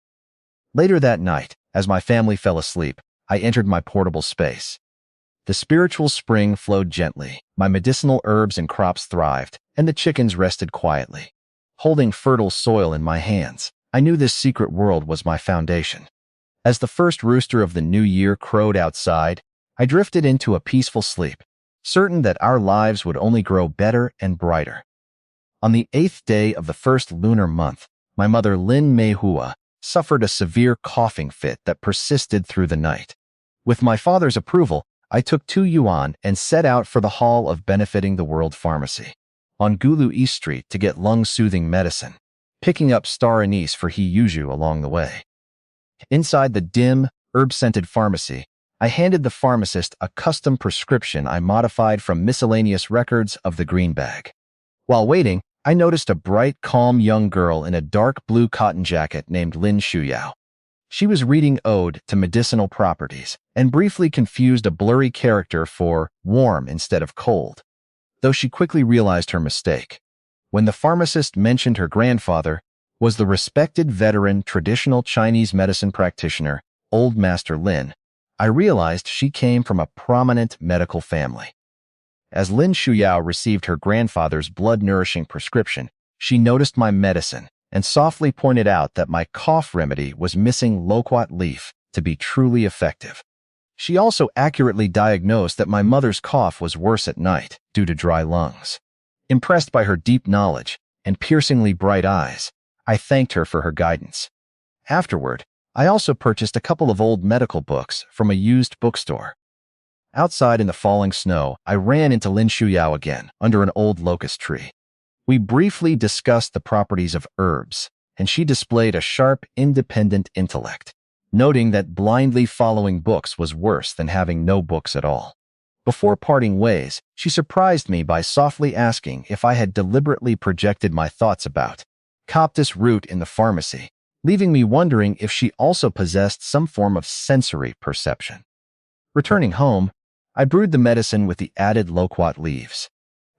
Later that night, as my family fell asleep, I entered my portable space. The spiritual spring flowed gently, my medicinal herbs and crops thrived, and the chickens rested quietly. Holding fertile soil in my hands, I knew this secret world was my foundation. As the first rooster of the new year crowed outside, I drifted into a peaceful sleep, certain that our lives would only grow better and brighter. On the 8th day of the first lunar month, my mother Lin Manhwa suffered a severe coughing fit that persisted through the night. With my father's approval, I took 2 yuan and set out for the Hall of Benefiting the World Pharmacy on Gulu East Street to get lung-soothing medicine, picking up star anise for Hiyuju along the way. Inside the dim, herb-scented pharmacy, I handed the pharmacist a custom prescription I modified from miscellaneous records of the green bag. While waiting, I noticed a bright, calm young girl in a dark blue cotton jacket named Lin Shuyao. She was reading Ode to Medicinal Properties and briefly confused a blurry character for warm instead of cold, though she quickly realized her mistake. When the pharmacist mentioned her grandfather was the respected veteran traditional Chinese medicine practitioner, Old Master Lin, I realized she came from a prominent medical family. As Lin Shuyao received her grandfather's blood-nourishing prescription, she noticed my medicine and softly pointed out that my cough remedy was missing loquat leaf to be truly effective. She also accurately diagnosed that my mother's cough was worse at night due to dry lungs. Impressed by her deep knowledge and piercingly bright eyes, I thanked her for her guidance. Afterward, I also purchased a couple of old medical books from a used bookstore. Outside in the falling snow, I ran into Lin Shuyao again under an old locust tree. We briefly discussed the properties of herbs, and she displayed a sharp, independent intellect, noting that blindly following books was worse than having no books at all. Before parting ways, she surprised me by softly asking if I had deliberately projected my thoughts about coptis root in the pharmacy, leaving me wondering if she also possessed some form of sensory perception. Returning home, I brewed the medicine with the added loquat leaves.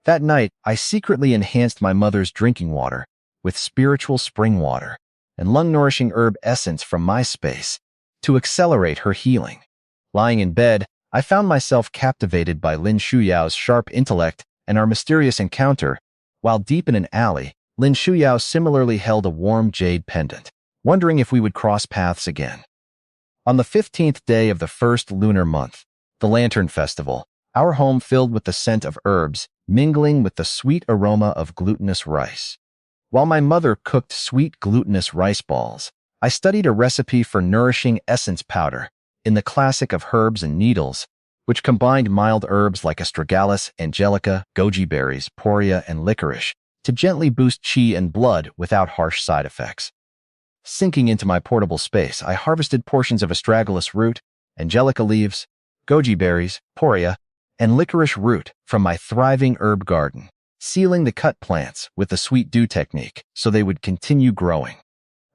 That night, I secretly enhanced my mother's drinking water with spiritual spring water and lung-nourishing herb essence from my space to accelerate her healing. Lying in bed, I found myself captivated by Lin Shuyao's sharp intellect and our mysterious encounter, while deep in an alley, Lin Shuyao similarly held a warm jade pendant, wondering if we would cross paths again. On the 15th day of the first lunar month, the Lantern Festival, our home filled with the scent of herbs, mingling with the sweet aroma of glutinous rice. While my mother cooked sweet glutinous rice balls, I studied a recipe for nourishing essence powder in the classic of herbs and needles, which combined mild herbs like astragalus, angelica, goji berries, poria, and licorice to gently boost qi and blood without harsh side effects. Sinking into my portable space, I harvested portions of astragalus root, angelica leaves, goji berries, poria, and licorice root from my thriving herb garden, sealing the cut plants with the sweet dew technique so they would continue growing.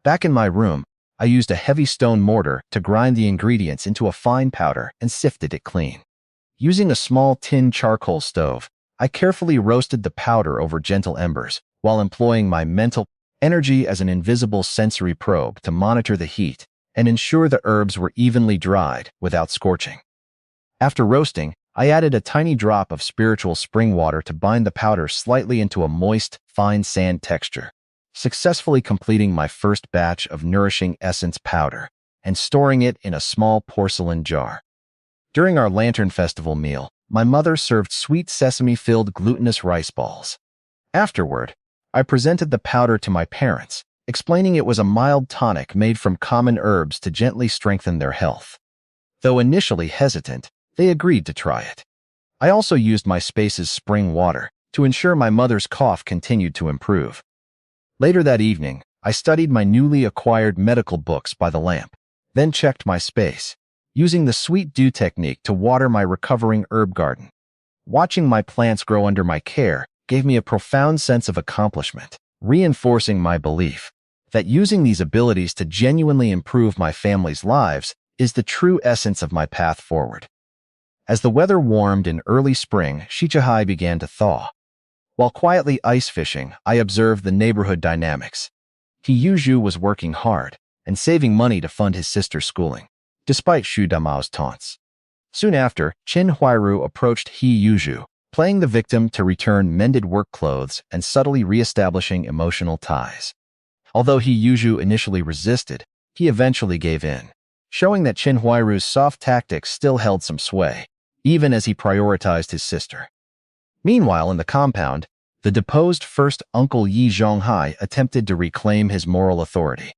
Back in my room, I used a heavy stone mortar to grind the ingredients into a fine powder and sifted it clean. Using a small tin charcoal stove, I carefully roasted the powder over gentle embers while employing my mental energy as an invisible sensory probe to monitor the heat and ensure the herbs were evenly dried without scorching. After roasting, I added a tiny drop of spiritual spring water to bind the powder slightly into a moist, fine sand texture, successfully completing my first batch of nourishing essence powder and storing it in a small porcelain jar. During our Lantern Festival meal, my mother served sweet sesame-filled glutinous rice balls. Afterward, I presented the powder to my parents, explaining it was a mild tonic made from common herbs to gently strengthen their health. Though initially hesitant, they agreed to try it. I also used my space's spring water to ensure my mother's cough continued to improve. Later that evening, I studied my newly acquired medical books by the lamp, then checked my space, using the sweet dew technique to water my recovering herb garden. Watching my plants grow under my care gave me a profound sense of accomplishment, reinforcing my belief that using these abilities to genuinely improve my family's lives is the true essence of my path forward. As the weather warmed in early spring, Shichihai began to thaw. While quietly ice fishing, I observed the neighborhood dynamics. Hiyuju was working hard and saving money to fund his sister's schooling, despite Shu Damao's taunts. Soon after, Qin Huairu approached Hiyuju, playing the victim to return mended work clothes and subtly reestablishing emotional ties. Although Hiyuju initially resisted, he eventually gave in, showing that Qin Huairu's soft tactics still held some sway, even as he prioritized his sister. Meanwhile, in the compound, the deposed first uncle Yi Zhonghai attempted to reclaim his moral authority.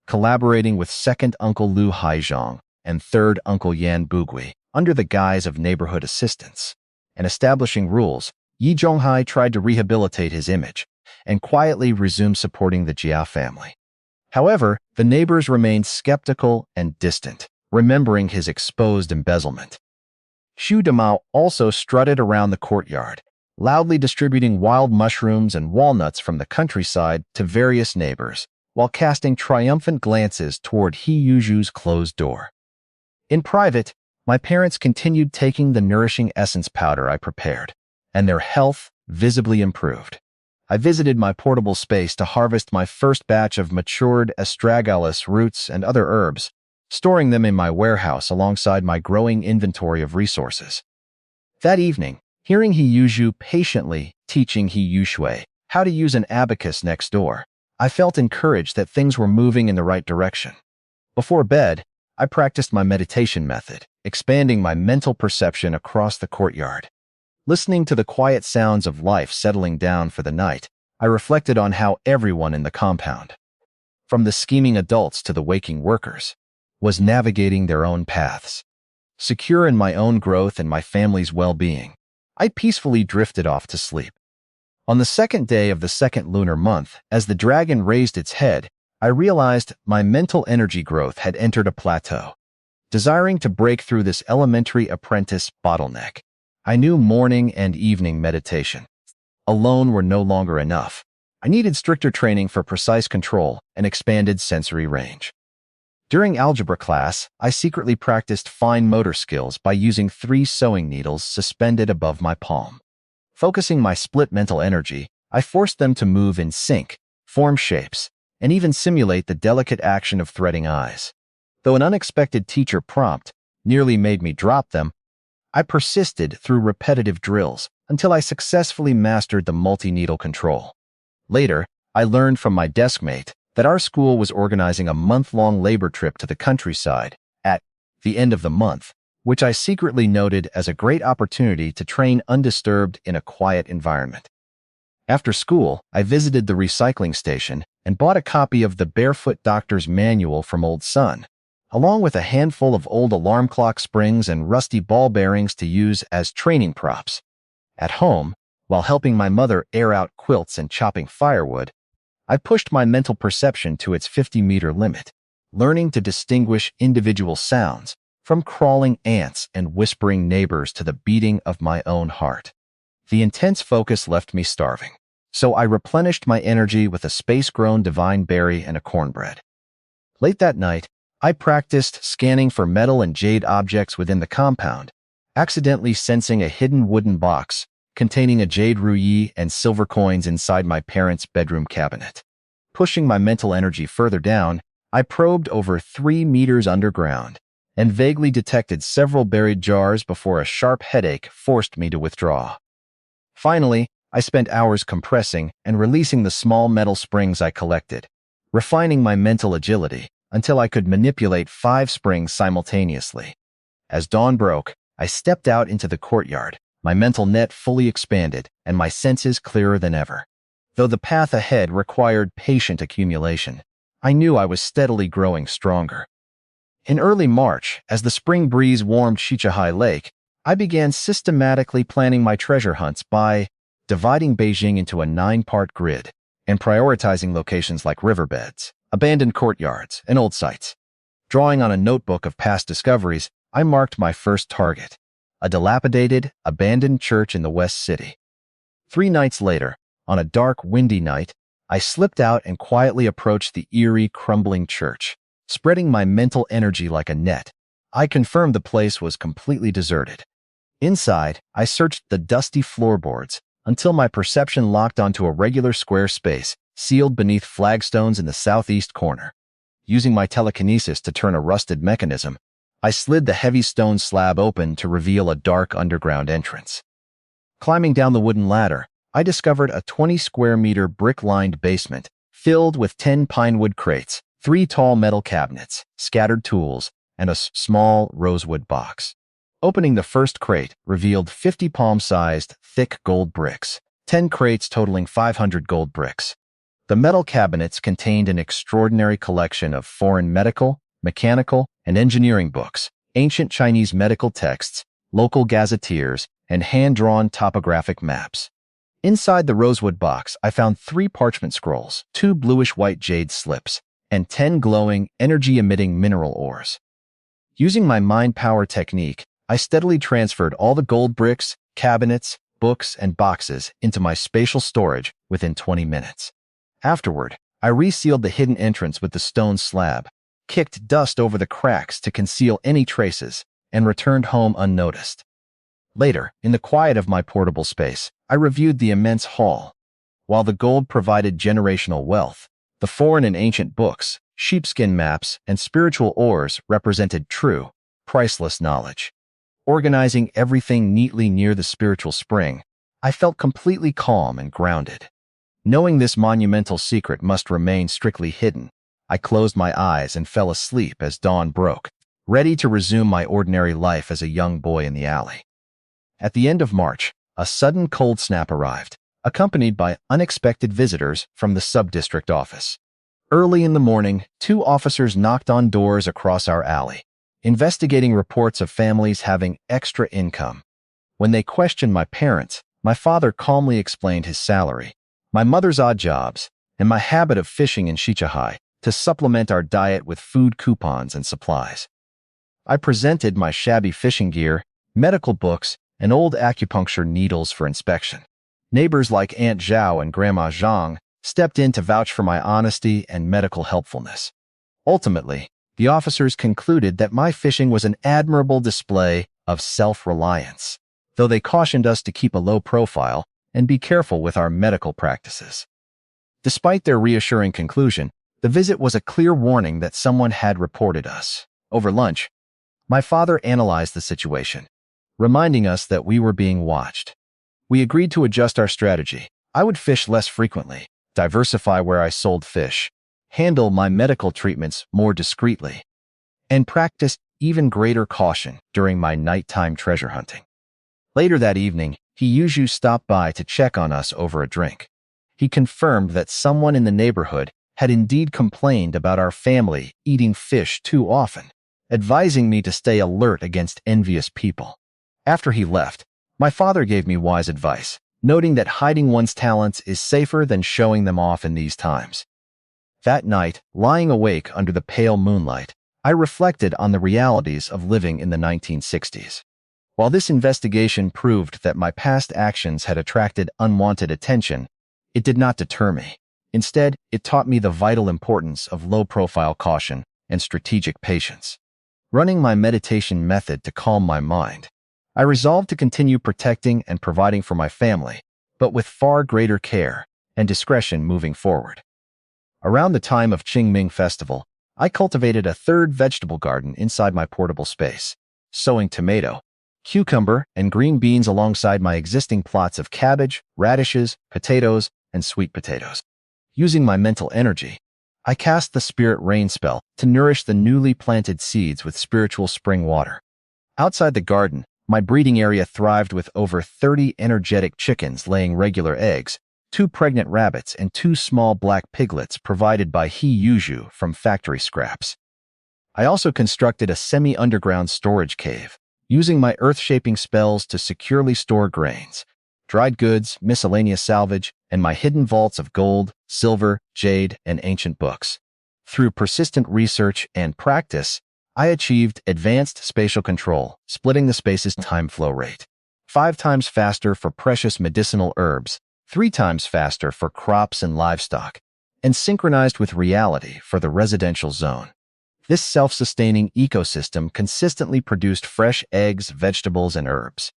Collaborating with second uncle Lu Haizhong and third uncle Yan Bugui under the guise of neighborhood assistants, and establishing rules, Yi Zhonghai tried to rehabilitate his image and quietly resume supporting the Jia family. However, the neighbors remained skeptical and distant, remembering his exposed embezzlement. Shu Damao also strutted around the courtyard, loudly distributing wild mushrooms and walnuts from the countryside to various neighbors, while casting triumphant glances toward Hiyuju's closed door. In private, my parents continued taking the nourishing essence powder I prepared, and their health visibly improved. I visited my portable space to harvest my first batch of matured astragalus roots and other herbs, storing them in my warehouse alongside my growing inventory of resources. That evening, hearing Hiyuju patiently teaching Hiyushui how to use an abacus next door, I felt encouraged that things were moving in the right direction. Before bed, I practiced my meditation method, expanding my mental perception across the courtyard. Listening to the quiet sounds of life settling down for the night, I reflected on how everyone in the compound, from the scheming adults to the waking workers, was navigating their own paths. Secure in my own growth and my family's well-being, I peacefully drifted off to sleep. On the second day of the second lunar month, as the dragon raised its head, I realized my mental energy growth had entered a plateau. Desiring to break through this elementary apprentice bottleneck, I knew morning and evening meditation alone were no longer enough. I needed stricter training for precise control and expanded sensory range. During algebra class, I secretly practiced fine motor skills by using 3 sewing needles suspended above my palm. Focusing my split mental energy, I forced them to move in sync, form shapes, and even simulate the delicate action of threading eyes. Though an unexpected teacher prompt nearly made me drop them, I persisted through repetitive drills until I successfully mastered the multi-needle control. Later, I learned from my deskmate that our school was organizing a month-long labor trip to the countryside at the end of the month, which I secretly noted as a great opportunity to train undisturbed in a quiet environment. After school, I visited the recycling station and bought a copy of the Barefoot Doctor's Manual from Old Sun, along with a handful of old alarm clock springs and rusty ball bearings to use as training props. At home, while helping my mother air out quilts and chopping firewood, I pushed my mental perception to its 50-meter limit, learning to distinguish individual sounds from crawling ants and whispering neighbors to the beating of my own heart. The intense focus left me starving, so I replenished my energy with a space-grown divine berry and a cornbread. Late that night, I practiced scanning for metal and jade objects within the compound, accidentally sensing a hidden wooden box containing a jade rouille and silver coins inside my parents' bedroom cabinet. Pushing my mental energy further down, I probed over 3 meters underground and vaguely detected several buried jars before a sharp headache forced me to withdraw. Finally, I spent hours compressing and releasing the small metal springs I collected, refining my mental agility until I could manipulate 5 springs simultaneously. As dawn broke, I stepped out into the courtyard, my mental net fully expanded and my senses clearer than ever. Though the path ahead required patient accumulation, I knew I was steadily growing stronger. In early March, as the spring breeze warmed Shichahai Lake, I began systematically planning my treasure hunts by dividing Beijing into a 9-part grid and prioritizing locations like riverbeds, abandoned courtyards, and old sites. Drawing on a notebook of past discoveries, I marked my first target, a dilapidated, abandoned church in the West City. 3 nights later, on a dark, windy night, I slipped out and quietly approached the eerie, crumbling church. Spreading my mental energy like a net, I confirmed the place was completely deserted. Inside, I searched the dusty floorboards until my perception locked onto a regular square space sealed beneath flagstones in the southeast corner. Using my telekinesis to turn a rusted mechanism, I slid the heavy stone slab open to reveal a dark underground entrance. Climbing down the wooden ladder, I discovered a 20-square-meter brick-lined basement filled with 10 pinewood crates, 3 tall metal cabinets, scattered tools, and a small rosewood box. Opening the first crate revealed 50 palm-sized, thick gold bricks, 10 crates totaling 500 gold bricks. The metal cabinets contained an extraordinary collection of foreign medical, mechanical, and engineering books, ancient Chinese medical texts, local gazetteers, and hand-drawn topographic maps. Inside the rosewood box, I found 3 parchment scrolls, 2 bluish-white jade slips, and 10 glowing, energy-emitting mineral ores. Using my mind power technique, I steadily transferred all the gold bricks, cabinets, books, and boxes into my spatial storage within 20 minutes. Afterward, I resealed the hidden entrance with the stone slab, kicked dust over the cracks to conceal any traces, and returned home unnoticed. Later, in the quiet of my portable space, I reviewed the immense hall. While the gold provided generational wealth, the foreign and ancient books, sheepskin maps, and spiritual ores represented true, priceless knowledge. Organizing everything neatly near the spiritual spring, I felt completely calm and grounded. Knowing this monumental secret must remain strictly hidden, I closed my eyes and fell asleep as dawn broke, ready to resume my ordinary life as a young boy in the alley. At the end of March, a sudden cold snap arrived, accompanied by unexpected visitors from the sub-district office. Early in the morning, 2 officers knocked on doors across our alley, investigating reports of families having extra income. When they questioned my parents, my father calmly explained his salary, my mother's odd jobs, and my habit of fishing in Shichahai to supplement our diet with food coupons and supplies. I presented my shabby fishing gear, medical books, and old acupuncture needles for inspection. Neighbors like Aunt Zhao and Grandma Zhang stepped in to vouch for my honesty and medical helpfulness. Ultimately, the officers concluded that my fishing was an admirable display of self-reliance, though they cautioned us to keep a low profile and be careful with our medical practices. Despite their reassuring conclusion, the visit was a clear warning that someone had reported us. Over lunch, my father analyzed the situation, reminding us that we were being watched. We agreed to adjust our strategy. I would fish less frequently, diversify where I sold fish, handle my medical treatments more discreetly, and practice even greater caution during my nighttime treasure hunting. Later that evening, He stopped by to check on us over a drink. He confirmed that someone in the neighborhood had indeed complained about our family eating fish too often, advising me to stay alert against envious people. After he left, my father gave me wise advice, noting that hiding one's talents is safer than showing them off in these times. That night, lying awake under the pale moonlight, I reflected on the realities of living in the 1960s. While this investigation proved that my past actions had attracted unwanted attention, it did not deter me. Instead, it taught me the vital importance of low-profile caution and strategic patience. Running my meditation method to calm my mind, I resolved to continue protecting and providing for my family, but with far greater care and discretion moving forward. Around the time of Qingming Festival, I cultivated a third vegetable garden inside my portable space, sowing tomato, cucumber, and green beans alongside my existing plots of cabbage, radishes, potatoes, and sweet potatoes. Using my mental energy, I cast the spirit rain spell to nourish the newly planted seeds with spiritual spring water. Outside the garden, my breeding area thrived with over 30 energetic chickens laying regular eggs, 2 pregnant rabbits, and 2 small black piglets provided by He from factory scraps. I also constructed a semi-underground storage cave, using my earth-shaping spells to securely store grains, dried goods, miscellaneous salvage, and my hidden vaults of gold, silver, jade, and ancient books. Through persistent research and practice, I achieved advanced spatial control, splitting the space's time flow rate. 5 times faster for precious medicinal herbs, 3 times faster for crops and livestock, and synchronized with reality for the residential zone. This self-sustaining ecosystem consistently produced fresh eggs, vegetables, and herbs.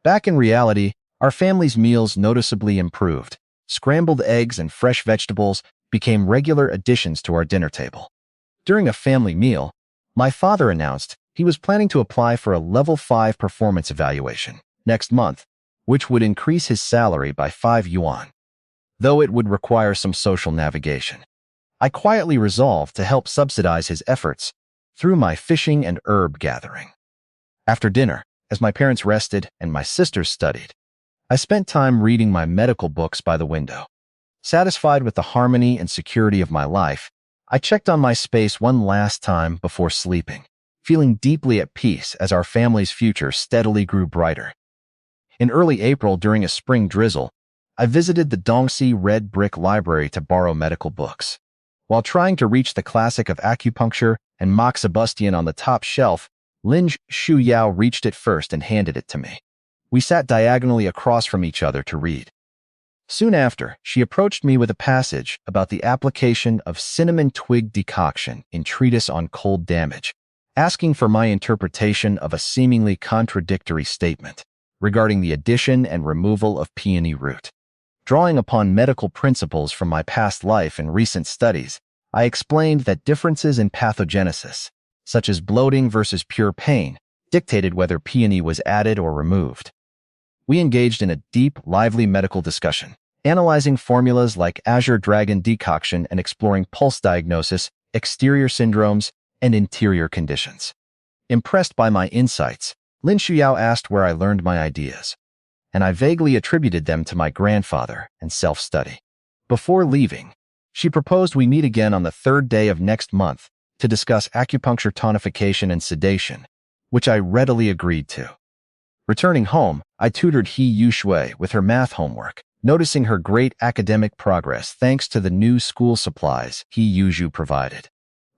Back in reality, our family's meals noticeably improved. Scrambled eggs and fresh vegetables became regular additions to our dinner table. During a family meal, my father announced he was planning to apply for a level 5 performance evaluation next month, which would increase his salary by 5 yuan, though it would require some social navigation. I quietly resolved to help subsidize his efforts through my fishing and herb gathering. After dinner, as my parents rested and my sisters studied, I spent time reading my medical books by the window. Satisfied with the harmony and security of my life, I checked on my space one last time before sleeping, feeling deeply at peace as our family's future steadily grew brighter. In early April, during a spring drizzle, I visited the Dongxi Red Brick Library to borrow medical books. While trying to reach the classic of acupuncture and moxibustion on the top shelf, Lin Shuyao reached it first and handed it to me. We sat diagonally across from each other to read. Soon after, she approached me with a passage about the application of cinnamon twig decoction in Treatise on Cold Damage, asking for my interpretation of a seemingly contradictory statement regarding the addition and removal of peony root. Drawing upon medical principles from my past life and recent studies, I explained that differences in pathogenesis, such as bloating versus pure pain, dictated whether peony was added or removed. We engaged in a deep, lively medical discussion, analyzing formulas like Azure Dragon decoction and exploring pulse diagnosis, exterior syndromes, and interior conditions. Impressed by my insights, Lin Shuyao asked where I learned my ideas, and I vaguely attributed them to my grandfather and self-study. Before leaving, she proposed we meet again on the 3rd day of next month to discuss acupuncture tonification and sedation, which I readily agreed to. Returning home, I tutored He Shui with her math homework, noticing her great academic progress thanks to the new school supplies He provided.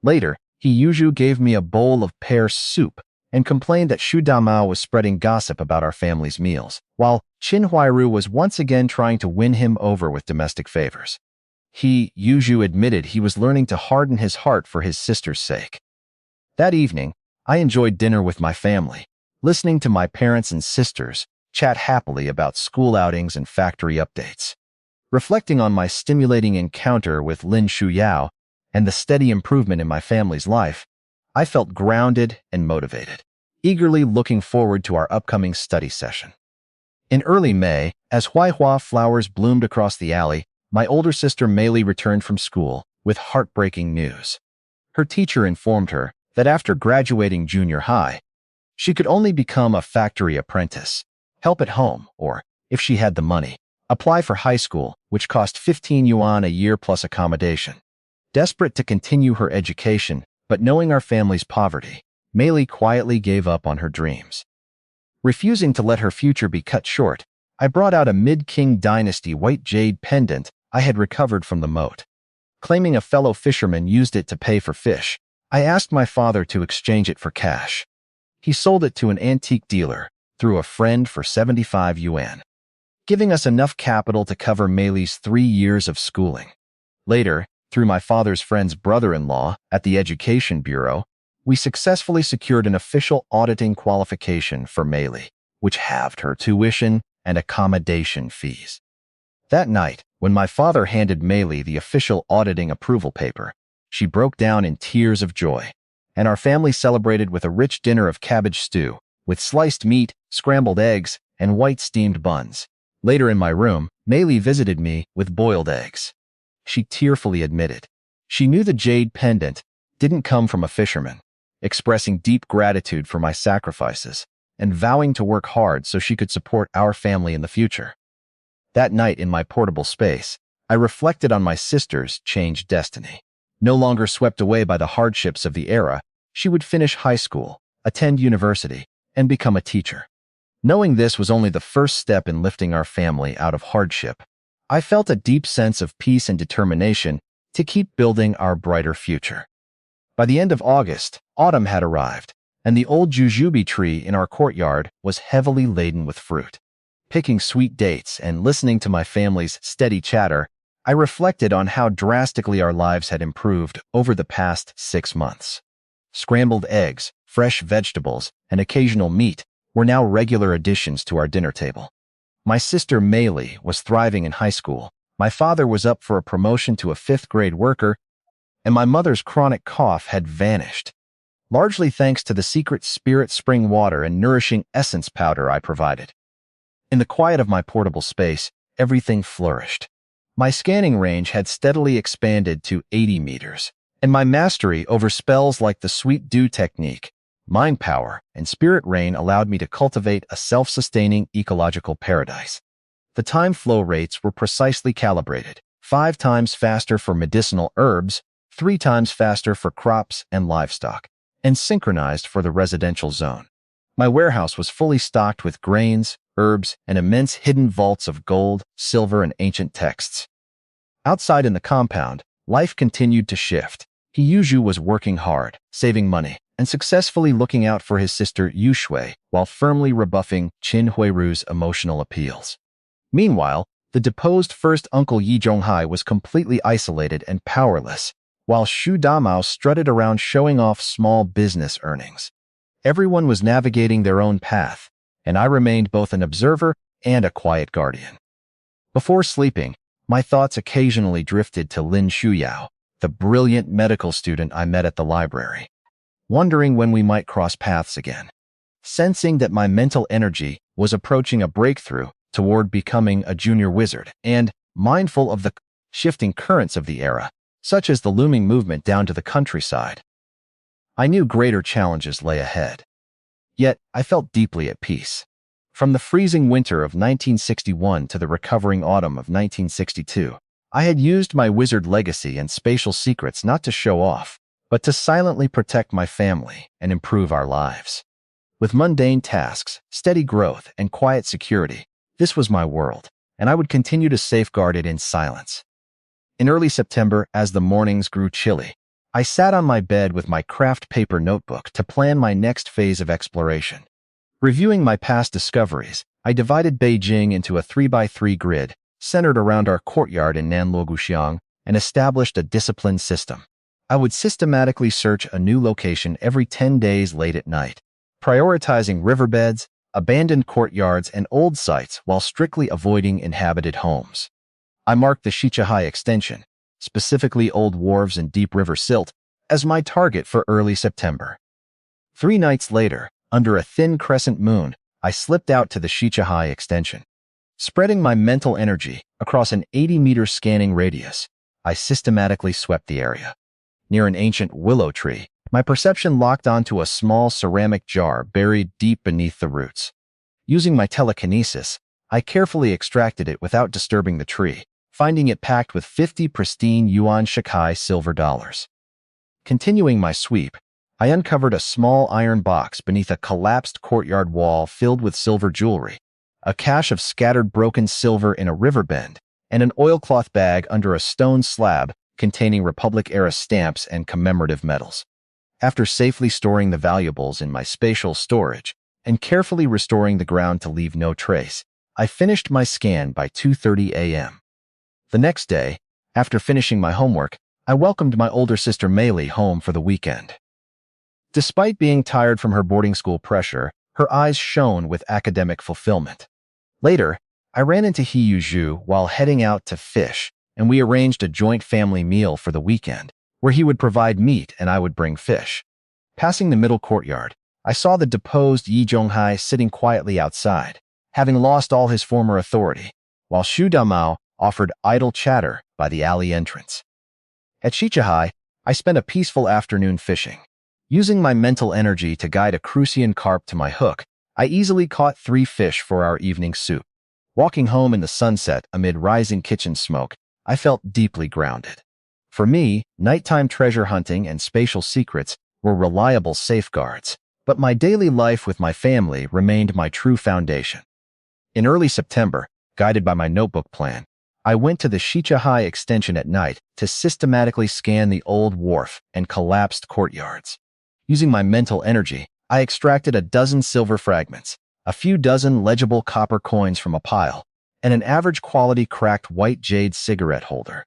Later, He gave me a bowl of pear soup and complained that Xu Damao was spreading gossip about our family's meals, while Qin Huairu was once again trying to win him over with domestic favors. He admitted he was learning to harden his heart for his sister's sake. That evening, I enjoyed dinner with my family, listening to my parents and sisters chat happily about school outings and factory updates. Reflecting on my stimulating encounter with Lin Shuyao and the steady improvement in my family's life, I felt grounded and motivated, eagerly looking forward to our upcoming study session. In early May, as huaihua flowers bloomed across the alley, my older sister Meili returned from school with heartbreaking news. Her teacher informed her that after graduating junior high, she could only become a factory apprentice, help at home, or, if she had the money, apply for high school, which cost 15 yuan a year plus accommodation. Desperate to continue her education, but knowing our family's poverty, Meili quietly gave up on her dreams. Refusing to let her future be cut short, I brought out a mid-Qing dynasty white jade pendant I had recovered from the moat. Claiming a fellow fisherman used it to pay for fish, I asked my father to exchange it for cash. He sold it to an antique dealer, through a friend for 75 yuan, giving us enough capital to cover Meili's 3 years of schooling. Later, through my father's friend's brother-in-law at the Education Bureau, we successfully secured an official auditing qualification for Meili, which halved her tuition and accommodation fees. That night, when my father handed Meili the official auditing approval paper, she broke down in tears of joy, and our family celebrated with a rich dinner of cabbage stew, with sliced meat, scrambled eggs, and white steamed buns. Later in my room, Meili visited me with boiled eggs. She tearfully admitted she knew the jade pendant didn't come from a fisherman, expressing deep gratitude for my sacrifices and vowing to work hard so she could support our family in the future. That night in my portable space, I reflected on my sister's changed destiny. No longer swept away by the hardships of the era, she would finish high school, attend university, and become a teacher. Knowing this was only the first step in lifting our family out of hardship, I felt a deep sense of peace and determination to keep building our brighter future. By the end of August, autumn had arrived, and the old jujube tree in our courtyard was heavily laden with fruit. Picking sweet dates and listening to my family's steady chatter, I reflected on how drastically our lives had improved over the past 6 months. Scrambled eggs, fresh vegetables, and occasional meat were now regular additions to our dinner table. My sister Meili was thriving in high school, my father was up for a promotion to a 5th-grade worker, and my mother's chronic cough had vanished, largely thanks to the secret spirit spring water and nourishing essence powder I provided. In the quiet of my portable space, everything flourished. My scanning range had steadily expanded to 80 meters, and my mastery over spells like the Sweet Dew technique, mind power, and spirit rain allowed me to cultivate a self-sustaining ecological paradise. The time flow rates were precisely calibrated, 5 times faster for medicinal herbs, 3 times faster for crops and livestock, and synchronized for the residential zone. My warehouse was fully stocked with grains, herbs, and immense hidden vaults of gold, silver, and ancient texts. Outside in the compound, life continued to shift. Yushu was working hard, saving money, and successfully looking out for his sister Yushui while firmly rebuffing Qin Huiru's emotional appeals. Meanwhile, the deposed first uncle Yi Zhonghai was completely isolated and powerless, while Xu Damao strutted around showing off small business earnings. Everyone was navigating their own path, and I remained both an observer and a quiet guardian. Before sleeping, my thoughts occasionally drifted to Lin Shuyao, the brilliant medical student I met at the library, wondering when we might cross paths again. Sensing that my mental energy was approaching a breakthrough toward becoming a junior wizard, and mindful of the shifting currents of the era, such as the looming movement down to the countryside, I knew greater challenges lay ahead. Yet, I felt deeply at peace. From the freezing winter of 1961 to the recovering autumn of 1962, I had used my wizard legacy and spatial secrets not to show off, but to silently protect my family and improve our lives. With mundane tasks, steady growth, and quiet security, this was my world, and I would continue to safeguard it in silence. In early September, as the mornings grew chilly, I sat on my bed with my craft paper notebook to plan my next phase of exploration. Reviewing my past discoveries, I divided Beijing into a 3x3 grid centered around our courtyard in Nanluoguxiang and established a disciplined system. I would systematically search a new location every 10 days late at night, prioritizing riverbeds, abandoned courtyards, and old sites while strictly avoiding inhabited homes. I marked the Shichihai extension, specifically old wharves and deep river silt, as my target for early September. 3 nights later, under a thin crescent moon, I slipped out to the Shichihai extension. Spreading my mental energy across an 80-meter scanning radius, I systematically swept the area. Near an ancient willow tree, my perception locked onto a small ceramic jar buried deep beneath the roots. Using my telekinesis, I carefully extracted it without disturbing the tree, finding it packed with 50 pristine yuan shikai silver dollars. Continuing my sweep, I uncovered a small iron box beneath a collapsed courtyard wall filled with silver jewelry, a cache of scattered broken silver in a river bend, and an oilcloth bag under a stone slab containing Republic-era stamps and commemorative medals. After safely storing the valuables in my spatial storage and carefully restoring the ground to leave no trace, I finished my scan by 2:30 a.m. The next day, after finishing my homework, I welcomed my older sister Meili home for the weekend. Despite being tired from her boarding school pressure, her eyes shone with academic fulfillment. Later, I ran into Zhu while heading out to fish, and we arranged a joint family meal for the weekend, where he would provide meat and I would bring fish. Passing the middle courtyard, I saw the deposed Yi Zhonghai sitting quietly outside, having lost all his former authority, while Xu Damao offered idle chatter by the alley entrance. At Shichihai, I spent a peaceful afternoon fishing. Using my mental energy to guide a crucian carp to my hook, I easily caught 3 fish for our evening soup. Walking home in the sunset amid rising kitchen smoke, I felt deeply grounded. For me, nighttime treasure hunting and spatial secrets were reliable safeguards, but my daily life with my family remained my true foundation. In early September, guided by my notebook plan, I went to the Shichihai extension at night to systematically scan the old wharf and collapsed courtyards. Using my mental energy, I extracted a dozen silver fragments, a few dozen legible copper coins from a pile, and an average-quality cracked white jade cigarette holder.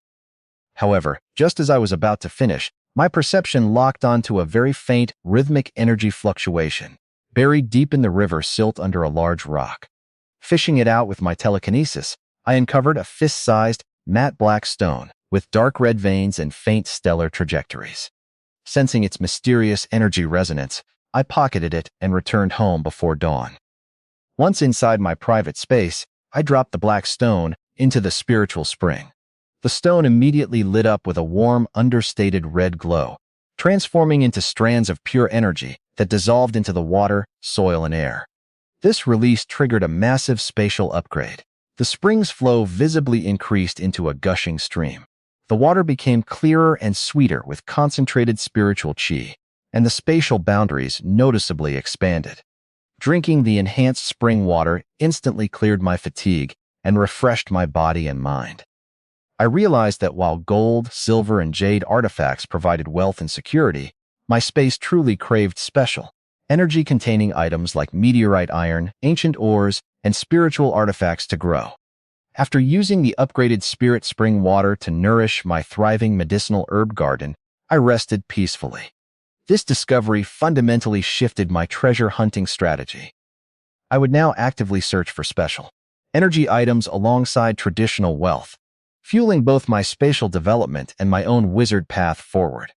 However, just as I was about to finish, my perception locked onto a very faint, rhythmic energy fluctuation, buried deep in the river silt under a large rock. Fishing it out with my telekinesis, I uncovered a fist-sized, matte black stone with dark red veins and faint stellar trajectories. Sensing its mysterious energy resonance, I pocketed it and returned home before dawn. Once inside my private space, I dropped the black stone into the spiritual spring. The stone immediately lit up with a warm, understated red glow, transforming into strands of pure energy that dissolved into the water, soil, and air. This release triggered a massive spatial upgrade. The spring's flow visibly increased into a gushing stream. The water became clearer and sweeter with concentrated spiritual qi, and the spatial boundaries noticeably expanded. Drinking the enhanced spring water instantly cleared my fatigue and refreshed my body and mind. I realized that while gold, silver, and jade artifacts provided wealth and security, my space truly craved special, energy-containing items like meteorite iron, ancient ores, and spiritual artifacts to grow. After using the upgraded spirit spring water to nourish my thriving medicinal herb garden, I rested peacefully. This discovery fundamentally shifted my treasure hunting strategy. I would now actively search for special energy items alongside traditional wealth, fueling both my spatial development and my own wizard path forward.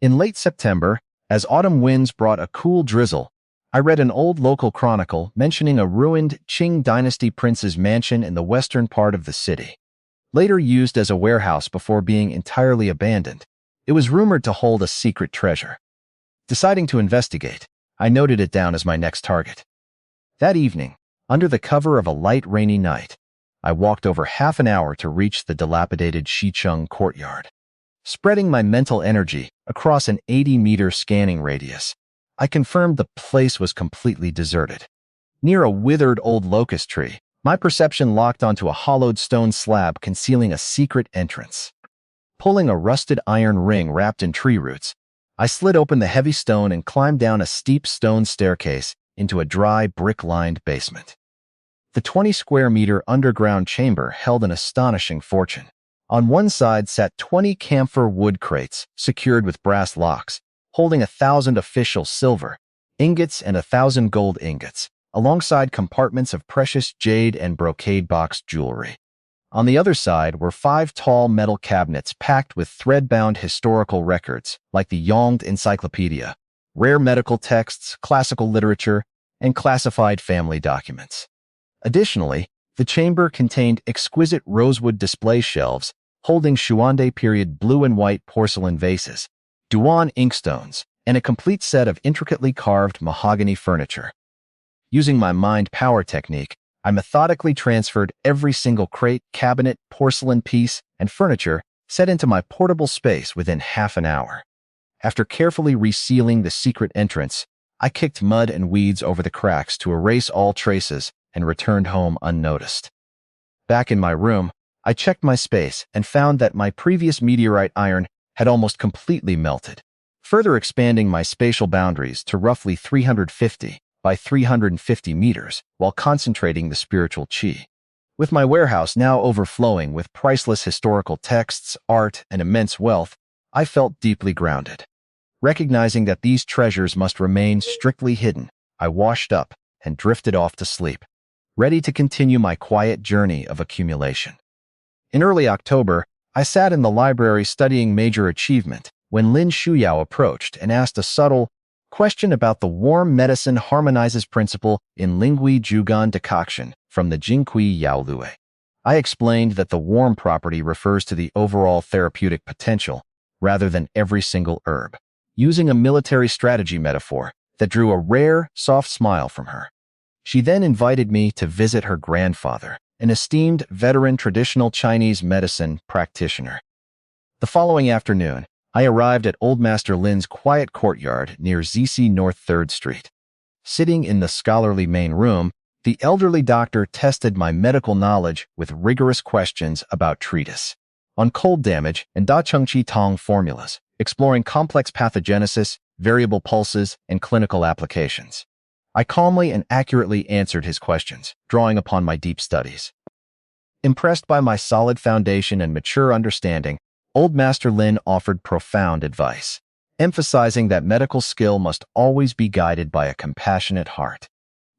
In late September, as autumn winds brought a cool drizzle, I read an old local chronicle mentioning a ruined Qing dynasty prince's mansion in the western part of the city. Later used as a warehouse before being entirely abandoned, it was rumored to hold a secret treasure. Deciding to investigate, I noted it down as my next target. That evening, under the cover of a light rainy night, I walked over half an hour to reach the dilapidated Shicheng courtyard. Spreading my mental energy across an 80-meter scanning radius, I confirmed the place was completely deserted. Near a withered old locust tree, my perception locked onto a hollowed stone slab concealing a secret entrance. Pulling a rusted iron ring wrapped in tree roots, I slid open the heavy stone and climbed down a steep stone staircase into a dry, brick-lined basement. The 20-square-meter underground chamber held an astonishing fortune. On one side sat 20 camphor wood crates secured with brass locks, holding 1,000 official silver ingots and 1,000 gold ingots, alongside compartments of precious jade and brocade-boxed jewelry. On the other side were 5 tall metal cabinets packed with thread-bound historical records like the Yongd Encyclopedia, rare medical texts, classical literature, and classified family documents. Additionally, the chamber contained exquisite rosewood display shelves holding Xuande period blue and white porcelain vases, Duan inkstones, and a complete set of intricately carved mahogany furniture. Using my mind power technique, I methodically transferred every single crate, cabinet, porcelain piece, and furniture set into my portable space within half an hour. After carefully resealing the secret entrance, I kicked mud and weeds over the cracks to erase all traces and returned home unnoticed. Back in my room, I checked my space and found that my previous meteorite iron had almost completely melted, further expanding my spatial boundaries to roughly 350 by 350 meters while concentrating the spiritual chi. With my warehouse now overflowing with priceless historical texts, art, and immense wealth, I felt deeply grounded. Recognizing that these treasures must remain strictly hidden, I washed up and drifted off to sleep, ready to continue my quiet journey of accumulation. In early October, I sat in the library studying Major Achievement when Lin Shuyao approached and asked a subtle question about the warm medicine harmonizes principle in Lingui Jugan decoction from the Jingqi Yaolue. I explained that the warm property refers to the overall therapeutic potential rather than every single herb, using a military strategy metaphor that drew a rare, soft smile from her. She then invited me to visit her grandfather, an esteemed veteran traditional Chinese medicine practitioner. The following afternoon, I arrived at Old Master Lin's quiet courtyard near ZC North 3rd Street. Sitting in the scholarly main room, the elderly doctor tested my medical knowledge with rigorous questions about treatise on cold damage and Da Cheng Chi Tong formulas, exploring complex pathogenesis, variable pulses, and clinical applications. I calmly and accurately answered his questions, drawing upon my deep studies. Impressed by my solid foundation and mature understanding, Old Master Lin offered profound advice, emphasizing that medical skill must always be guided by a compassionate heart.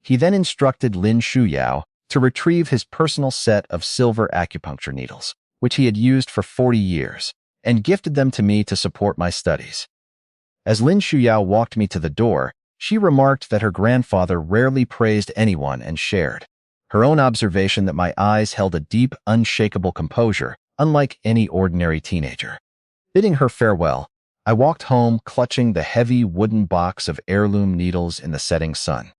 He then instructed Lin Shuyao to retrieve his personal set of silver acupuncture needles, which he had used for 40 years, and gifted them to me to support my studies. As Lin Shuyao walked me to the door, she remarked that her grandfather rarely praised anyone and shared her own observation that my eyes held a deep, unshakable composure, unlike any ordinary teenager. Bidding her farewell, I walked home clutching the heavy wooden box of heirloom needles in the setting sun.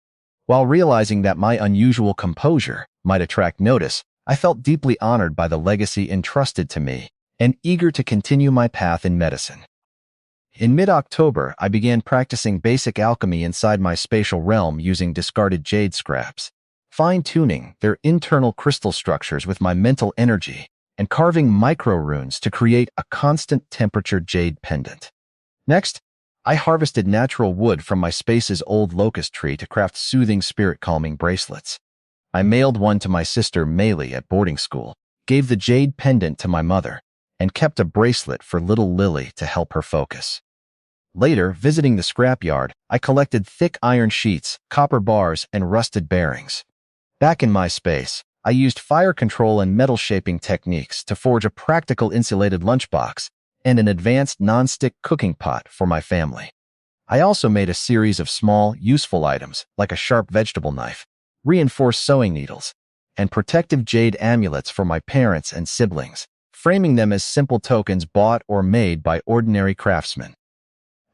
While realizing that my unusual composure might attract notice, I felt deeply honored by the legacy entrusted to me and eager to continue my path in medicine. In mid-October, I began practicing basic alchemy inside my spatial realm using discarded jade scraps, fine-tuning their internal crystal structures with my mental energy, and carving micro-runes to create a constant temperature jade pendant. Next, I harvested natural wood from my space's old locust tree to craft soothing spirit-calming bracelets. I mailed one to my sister Maylee at boarding school, gave the jade pendant to my mother, and kept a bracelet for little Lily to help her focus. Later, visiting the scrapyard, I collected thick iron sheets, copper bars, and rusted bearings. Back in my space, I used fire control and metal shaping techniques to forge a practical insulated lunchbox and an advanced non-stick cooking pot for my family. I also made a series of small, useful items like a sharp vegetable knife, reinforced sewing needles, and protective jade amulets for my parents and siblings, framing them as simple tokens bought or made by ordinary craftsmen.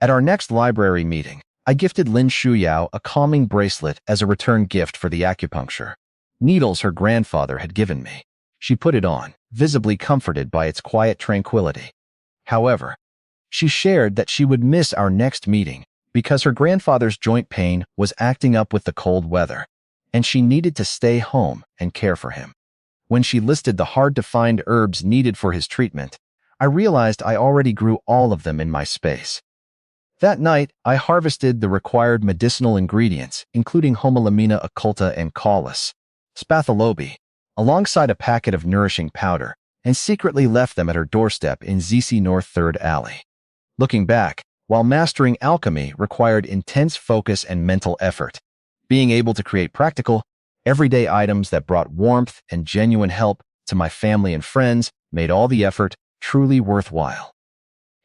At our next library meeting, I gifted Lin Shuyao a calming bracelet as a return gift for the acupuncture needles her grandfather had given me. She put it on, visibly comforted by its quiet tranquility. However, she shared that she would miss our next meeting because her grandfather's joint pain was acting up with the cold weather, and she needed to stay home and care for him. When she listed the hard-to-find herbs needed for his treatment, I realized I already grew all of them in my space. That night, I harvested the required medicinal ingredients, including Homolamina occulta and Caulis, Spatholobi, alongside a packet of nourishing powder, and secretly left them at her doorstep in ZC North 3rd Alley. Looking back, while mastering alchemy required intense focus and mental effort, being able to create practical, everyday items that brought warmth and genuine help to my family and friends made all the effort truly worthwhile.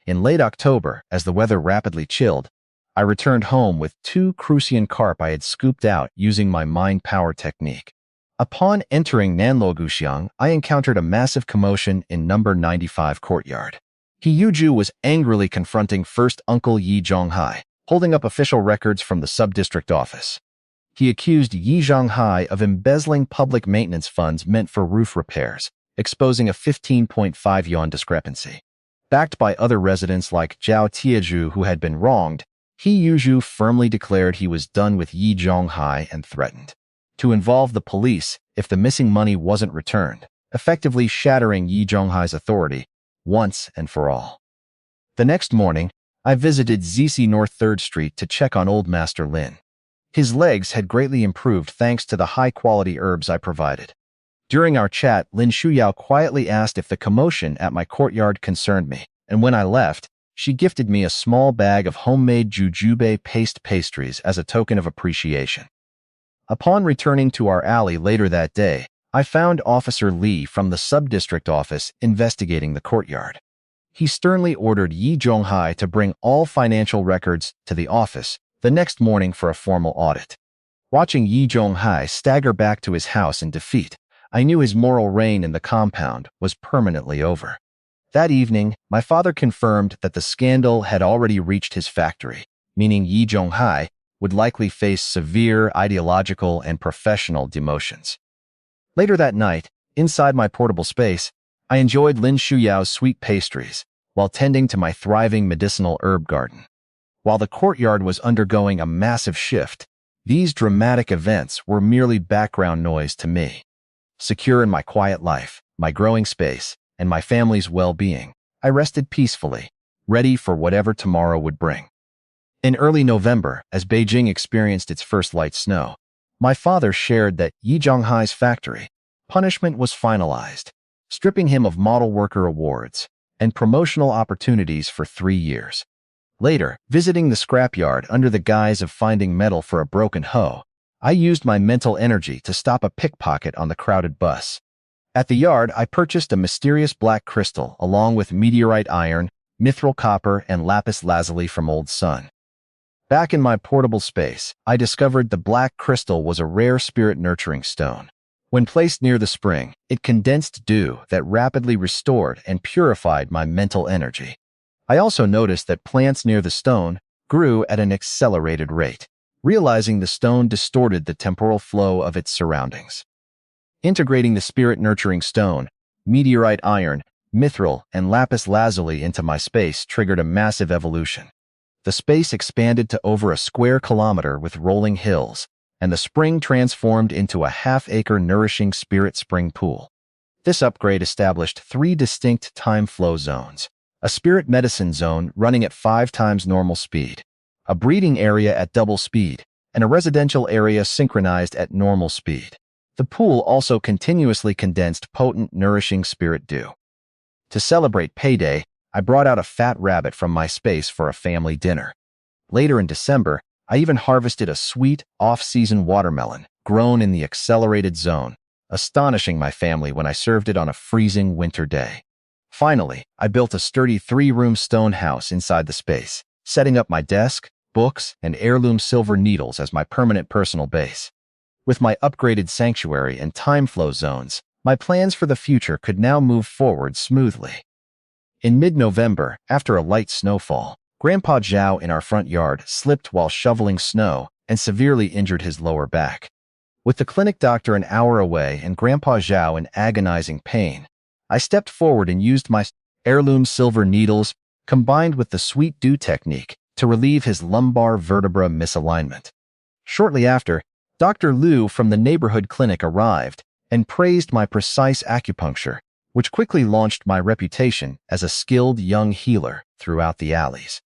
In late October, as the weather rapidly chilled, I returned home with 2 crucian carp I had scooped out using my mind power technique. Upon entering Nanluoguxiang, I encountered a massive commotion in number 95 courtyard. He Yuju was angrily confronting First Uncle Yi Zhonghai, holding up official records from the sub-district office. He accused Yi Zhonghai of embezzling public maintenance funds meant for roof repairs, exposing a 15.5 yuan discrepancy. Backed by other residents like Zhao Tieju who had been wronged, He Yuzhu firmly declared he was done with Yi Zhonghai and threatened to involve the police if the missing money wasn't returned, effectively shattering Yi Zhonghai's authority once and for all. The next morning, I visited ZC North 3rd Street to check on Old Master Lin. His legs had greatly improved thanks to the high-quality herbs I provided. During our chat, Lin Shuyao quietly asked if the commotion at my courtyard concerned me, and when I left, she gifted me a small bag of homemade jujube paste pastries as a token of appreciation. Upon returning to our alley later that day, I found Officer Li from the sub-district office investigating the courtyard. He sternly ordered Yi Zhonghai to bring all financial records to the office the next morning for a formal audit. Watching Yi Zhonghai stagger back to his house in defeat, I knew his moral reign in the compound was permanently over. That evening, my father confirmed that the scandal had already reached his factory, meaning Yi Zhonghai would likely face severe ideological and professional demotions. Later that night, inside my portable space, I enjoyed Lin Shuyao's sweet pastries while tending to my thriving medicinal herb garden. While the courtyard was undergoing a massive shift, these dramatic events were merely background noise to me. Secure in my quiet life, my growing space, and my family's well-being, I rested peacefully, ready for whatever tomorrow would bring. In early November, as Beijing experienced its first light snow, my father shared that Yi Zhonghai's factory punishment was finalized, stripping him of model worker awards and promotional opportunities for 3 years. Later, visiting the scrapyard under the guise of finding metal for a broken hoe, I used my mental energy to stop a pickpocket on the crowded bus. At the yard, I purchased a mysterious black crystal along with meteorite iron, mithril copper, and lapis lazuli from Old Sun. Back in my portable space, I discovered the black crystal was a rare spirit-nurturing stone. When placed near the spring, it condensed dew that rapidly restored and purified my mental energy. I also noticed that plants near the stone grew at an accelerated rate, realizing the stone distorted the temporal flow of its surroundings. Integrating the spirit-nurturing stone, meteorite iron, mithril, and lapis lazuli into my space triggered a massive evolution. The space expanded to over a square kilometer with rolling hills, and the spring transformed into a half-acre nourishing spirit spring pool. This upgrade established 3 distinct time flow zones: a spirit medicine zone running at 5 times normal speed, a breeding area at double speed, and a residential area synchronized at normal speed. The pool also continuously condensed potent, nourishing spirit dew. To celebrate payday, I brought out a fat rabbit from my space for a family dinner. Later in December, I even harvested a sweet, off-season watermelon grown in the accelerated zone, astonishing my family when I served it on a freezing winter day. Finally, I built a sturdy 3-room stone house inside the space, setting up my desk, books, and heirloom silver needles as my permanent personal base. With my upgraded sanctuary and time flow zones, my plans for the future could now move forward smoothly. In mid-November, after a light snowfall, Grandpa Zhao in our front yard slipped while shoveling snow and severely injured his lower back. With the clinic doctor an hour away and Grandpa Zhao in agonizing pain, I stepped forward and used my heirloom silver needles combined with the sweet dew technique to relieve his lumbar vertebra misalignment. Shortly after, Dr. Liu from the neighborhood clinic arrived and praised my precise acupuncture, which quickly launched my reputation as a skilled young healer throughout the alleys.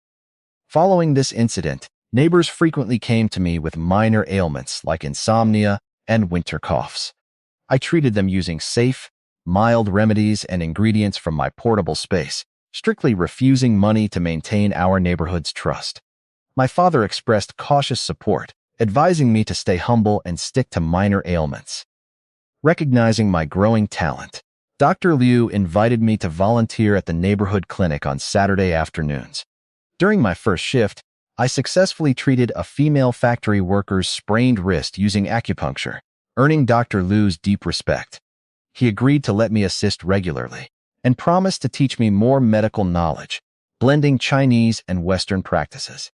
Following this incident, neighbors frequently came to me with minor ailments like insomnia and winter coughs. I treated them using safe, mild remedies and ingredients from my portable space, strictly refusing money to maintain our neighborhood's trust. My father expressed cautious support, advising me to stay humble and stick to minor ailments. Recognizing my growing talent, Dr. Liu invited me to volunteer at the neighborhood clinic on Saturday afternoons. During my first shift, I successfully treated a female factory worker's sprained wrist using acupuncture, earning Dr. Liu's deep respect. He agreed to let me assist regularly and promised to teach me more medical knowledge, blending Chinese and Western practices.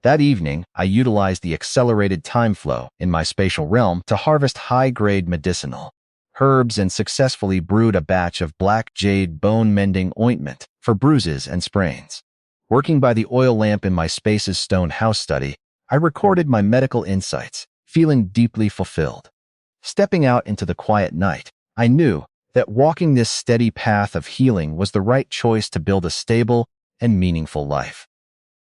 That evening, I utilized the accelerated time flow in my spatial realm to harvest high-grade medicinal herbs, and successfully brewed a batch of black jade bone-mending ointment for bruises and sprains. Working by the oil lamp in my space's stone house study, I recorded my medical insights, feeling deeply fulfilled. Stepping out into the quiet night, I knew that walking this steady path of healing was the right choice to build a stable and meaningful life.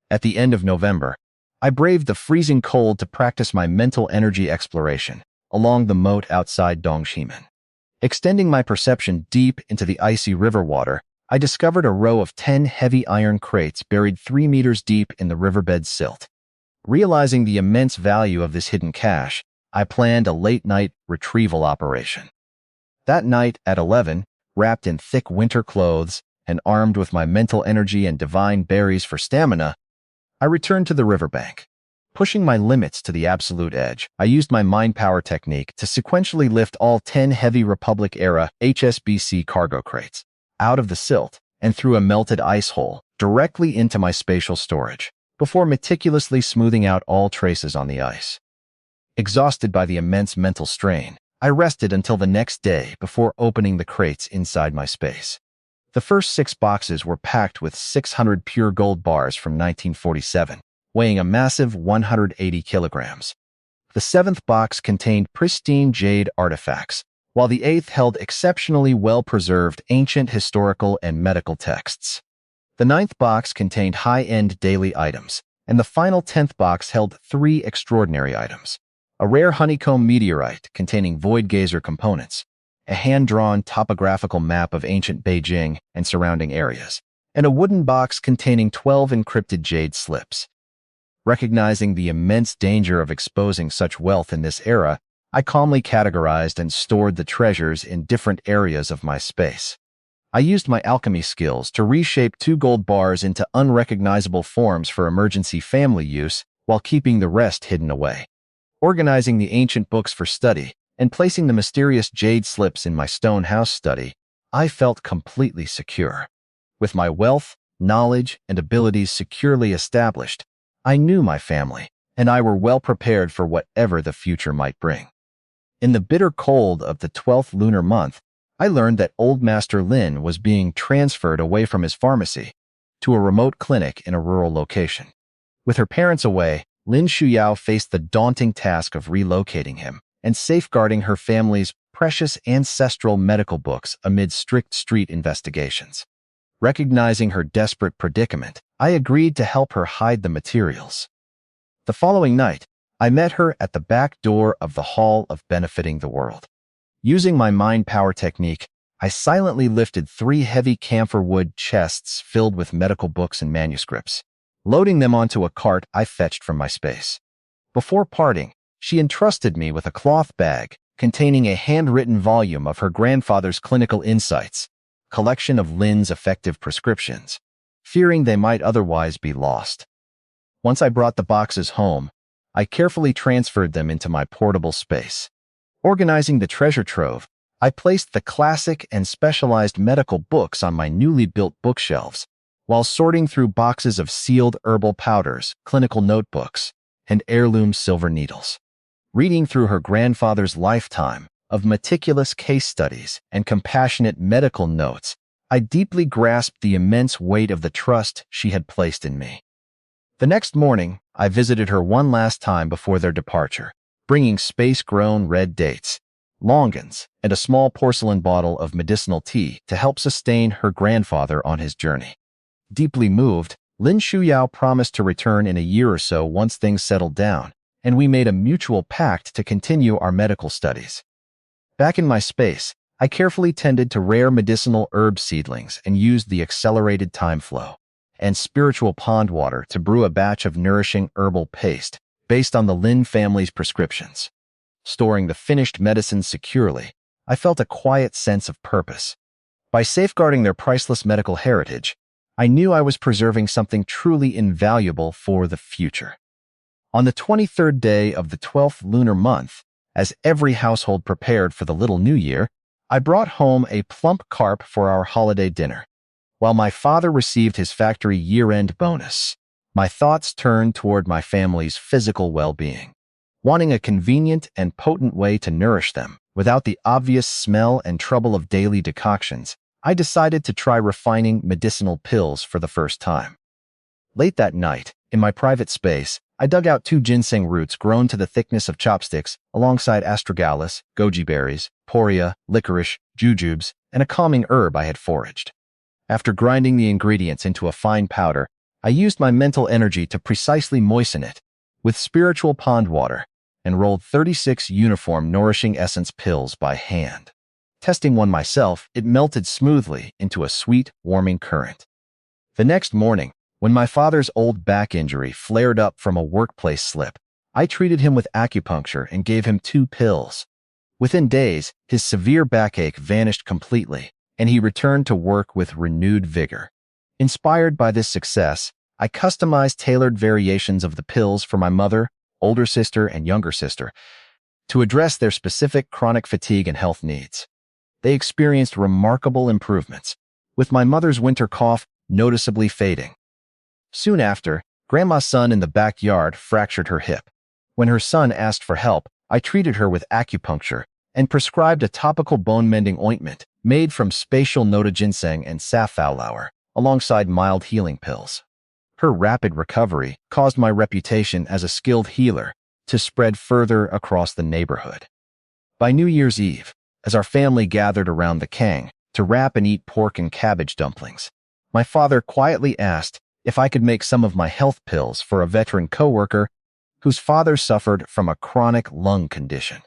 At the end of November, I braved the freezing cold to practice my mental energy exploration along the moat outside Dongximen. Extending my perception deep into the icy river water, I discovered a row of 10 heavy iron crates buried 3 meters deep in the riverbed's silt. Realizing the immense value of this hidden cache, I planned a late-night retrieval operation. That night at 11, wrapped in thick winter clothes and armed with my mental energy and divine berries for stamina, I returned to the riverbank. Pushing my limits to the absolute edge, I used my mind power technique to sequentially lift all 10 heavy Republic-era HSBC cargo crates out of the silt and through a melted ice hole directly into my spatial storage, before meticulously smoothing out all traces on the ice. Exhausted by the immense mental strain, I rested until the next day before opening the crates inside my space. The first 6 boxes were packed with 600 pure gold bars from 1947, weighing a massive 180 kilograms. The 7th box contained pristine jade artifacts, while the 8th held exceptionally well-preserved ancient historical and medical texts. The 9th box contained high-end daily items, and the final 10th box held 3 extraordinary items: a rare honeycomb meteorite containing void gazer components, a hand-drawn topographical map of ancient Beijing and surrounding areas, and a wooden box containing 12 encrypted jade slips. Recognizing the immense danger of exposing such wealth in this era, I calmly categorized and stored the treasures in different areas of my space. I used my alchemy skills to reshape 2 gold bars into unrecognizable forms for emergency family use while keeping the rest hidden away. Organizing the ancient books for study and placing the mysterious jade slips in my stone house study, I felt completely secure. With my wealth, knowledge, and abilities securely established, I knew my family and I were well prepared for whatever the future might bring. In the bitter cold of the 12th lunar month, I learned that Old Master Lin was being transferred away from his pharmacy to a remote clinic in a rural location. With her parents away, Lin Shuyao faced the daunting task of relocating him and safeguarding her family's precious ancestral medical books amid strict street investigations. Recognizing her desperate predicament, I agreed to help her hide the materials. The following night, I met her at the back door of the Hall of Benefiting the World. Using my mind power technique, I silently lifted 3 heavy camphor wood chests filled with medical books and manuscripts, loading them onto a cart I fetched from my space. Before parting, she entrusted me with a cloth bag containing a handwritten volume of her grandfather's clinical insights, collection of Lin's effective prescriptions, fearing they might otherwise be lost. Once I brought the boxes home, I carefully transferred them into my portable space. Organizing the treasure trove, I placed the classic and specialized medical books on my newly built bookshelves, while sorting through boxes of sealed herbal powders, clinical notebooks, and heirloom silver needles. Reading through her grandfather's lifetime of meticulous case studies and compassionate medical notes, I deeply grasped the immense weight of the trust she had placed in me. The next morning, I visited her one last time before their departure, bringing space-grown red dates, longans, and a small porcelain bottle of medicinal tea to help sustain her grandfather on his journey. Deeply moved, Lin Shuyao promised to return in a year or so once things settled down, and we made a mutual pact to continue our medical studies. Back in my space, I carefully tended to rare medicinal herb seedlings and used the accelerated time flow and spiritual pond water to brew a batch of nourishing herbal paste based on the Lin family's prescriptions. Storing the finished medicines securely, I felt a quiet sense of purpose. By safeguarding their priceless medical heritage, I knew I was preserving something truly invaluable for the future. On the 23rd day of the 12th lunar month, as every household prepared for the little new year, I brought home a plump carp for our holiday dinner. While my father received his factory year-end bonus, my thoughts turned toward my family's physical well-being. Wanting a convenient and potent way to nourish them, Without the obvious smell and trouble of daily decoctions, I decided to try refining medicinal pills for the first time. Late that night, in my private space, I dug out 2 ginseng roots grown to the thickness of chopsticks alongside astragalus, goji berries, poria, licorice, jujubes, and a calming herb I had foraged. After grinding the ingredients into a fine powder, I used my mental energy to precisely moisten it with spiritual pond water and rolled 36 uniform nourishing essence pills by hand. Testing one myself, it melted smoothly into a sweet, warming current. The next morning, when my father's old back injury flared up from a workplace slip, I treated him with acupuncture and gave him 2 pills. Within days, his severe backache vanished completely, and he returned to work with renewed vigor. Inspired by this success, I customized tailored variations of the pills for my mother, older sister, and younger sister to address their specific chronic fatigue and health needs. They experienced remarkable improvements, with my mother's winter cough noticeably fading. Soon after, Grandma's son in the backyard fractured her hip. When her son asked for help, I treated her with acupuncture and prescribed a topical bone-mending ointment made from spatial nota ginseng and safflower, alongside mild healing pills. Her rapid recovery caused my reputation as a skilled healer to spread further across the neighborhood. By New Year's Eve, as our family gathered around the kang to wrap and eat pork and cabbage dumplings, my father quietly asked if I could make some of my health pills for a veteran coworker whose father suffered from a chronic lung condition.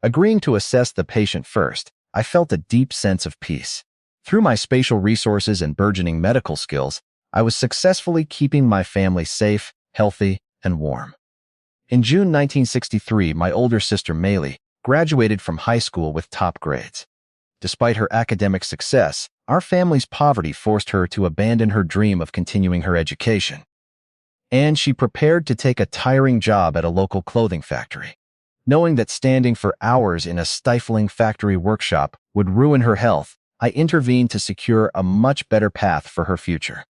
Agreeing to assess the patient first, I felt a deep sense of peace. Through my spatial resources and burgeoning medical skills, I was successfully keeping my family safe, healthy, and warm. In June 1963, my older sister Maylee graduated from high school with top grades. Despite her academic success, our family's poverty forced her to abandon her dream of continuing her education, and she prepared to take a tiring job at a local clothing factory. Knowing that standing for hours in a stifling factory workshop would ruin her health, I intervened to secure a much better path for her future.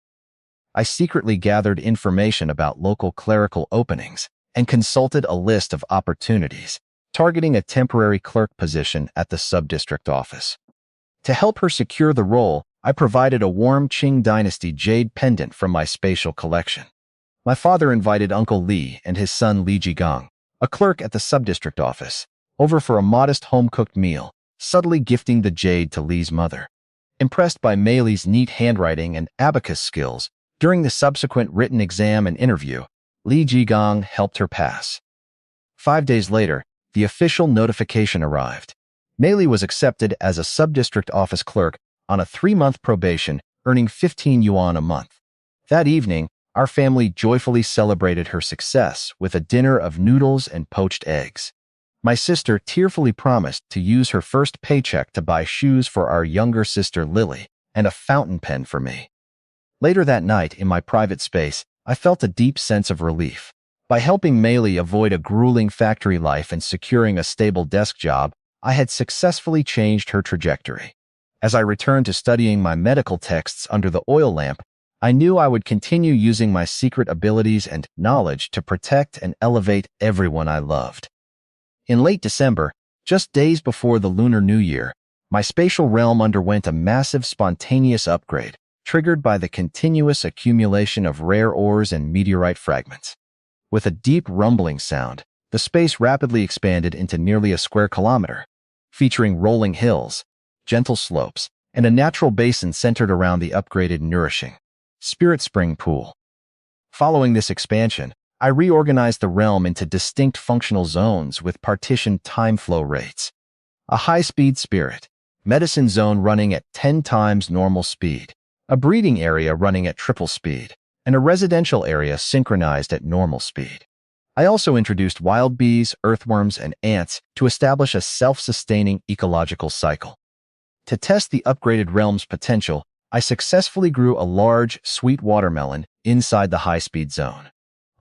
I secretly gathered information about local clerical openings and consulted a list of opportunities, targeting a temporary clerk position at the sub-district office. To help her secure the role, I provided a warm Qing Dynasty jade pendant from my spatial collection. My father invited Uncle Li and his son Li Jigang, a clerk at the sub-district office, over for a modest home-cooked meal, subtly gifting the jade to Li's mother. Impressed by Maylee's neat handwriting and abacus skills, during the subsequent written exam and interview, Li Jigang helped her pass. 5 days later, the official notification arrived. Maylee was accepted as a sub-district office clerk on a 3-month probation, earning 15 yuan a month. That evening, our family joyfully celebrated her success with a dinner of noodles and poached eggs. My sister tearfully promised to use her first paycheck to buy shoes for our younger sister Lily and a fountain pen for me. Later that night, in my private space, I felt a deep sense of relief. By helping Maylee avoid a grueling factory life and securing a stable desk job, I had successfully changed her trajectory. As I returned to studying my medical texts under the oil lamp, I knew I would continue using my secret abilities and knowledge to protect and elevate everyone I loved. In late December, just days before the Lunar New Year, my spatial realm underwent a massive spontaneous upgrade, triggered by the continuous accumulation of rare ores and meteorite fragments. With a deep rumbling sound, the space rapidly expanded into nearly a square kilometer, featuring rolling hills, gentle slopes, and a natural basin centered around the upgraded nourishing Spirit Spring Pool. Following this expansion, I reorganized the realm into distinct functional zones with partitioned time flow rates. A high-speed spirit medicine zone running at 10 times normal speed, a breeding area running at triple speed, and a residential area synchronized at normal speed. I also introduced wild bees, earthworms, and ants to establish a self-sustaining ecological cycle. To test the upgraded realm's potential, I successfully grew a large, sweet watermelon inside the high-speed zone.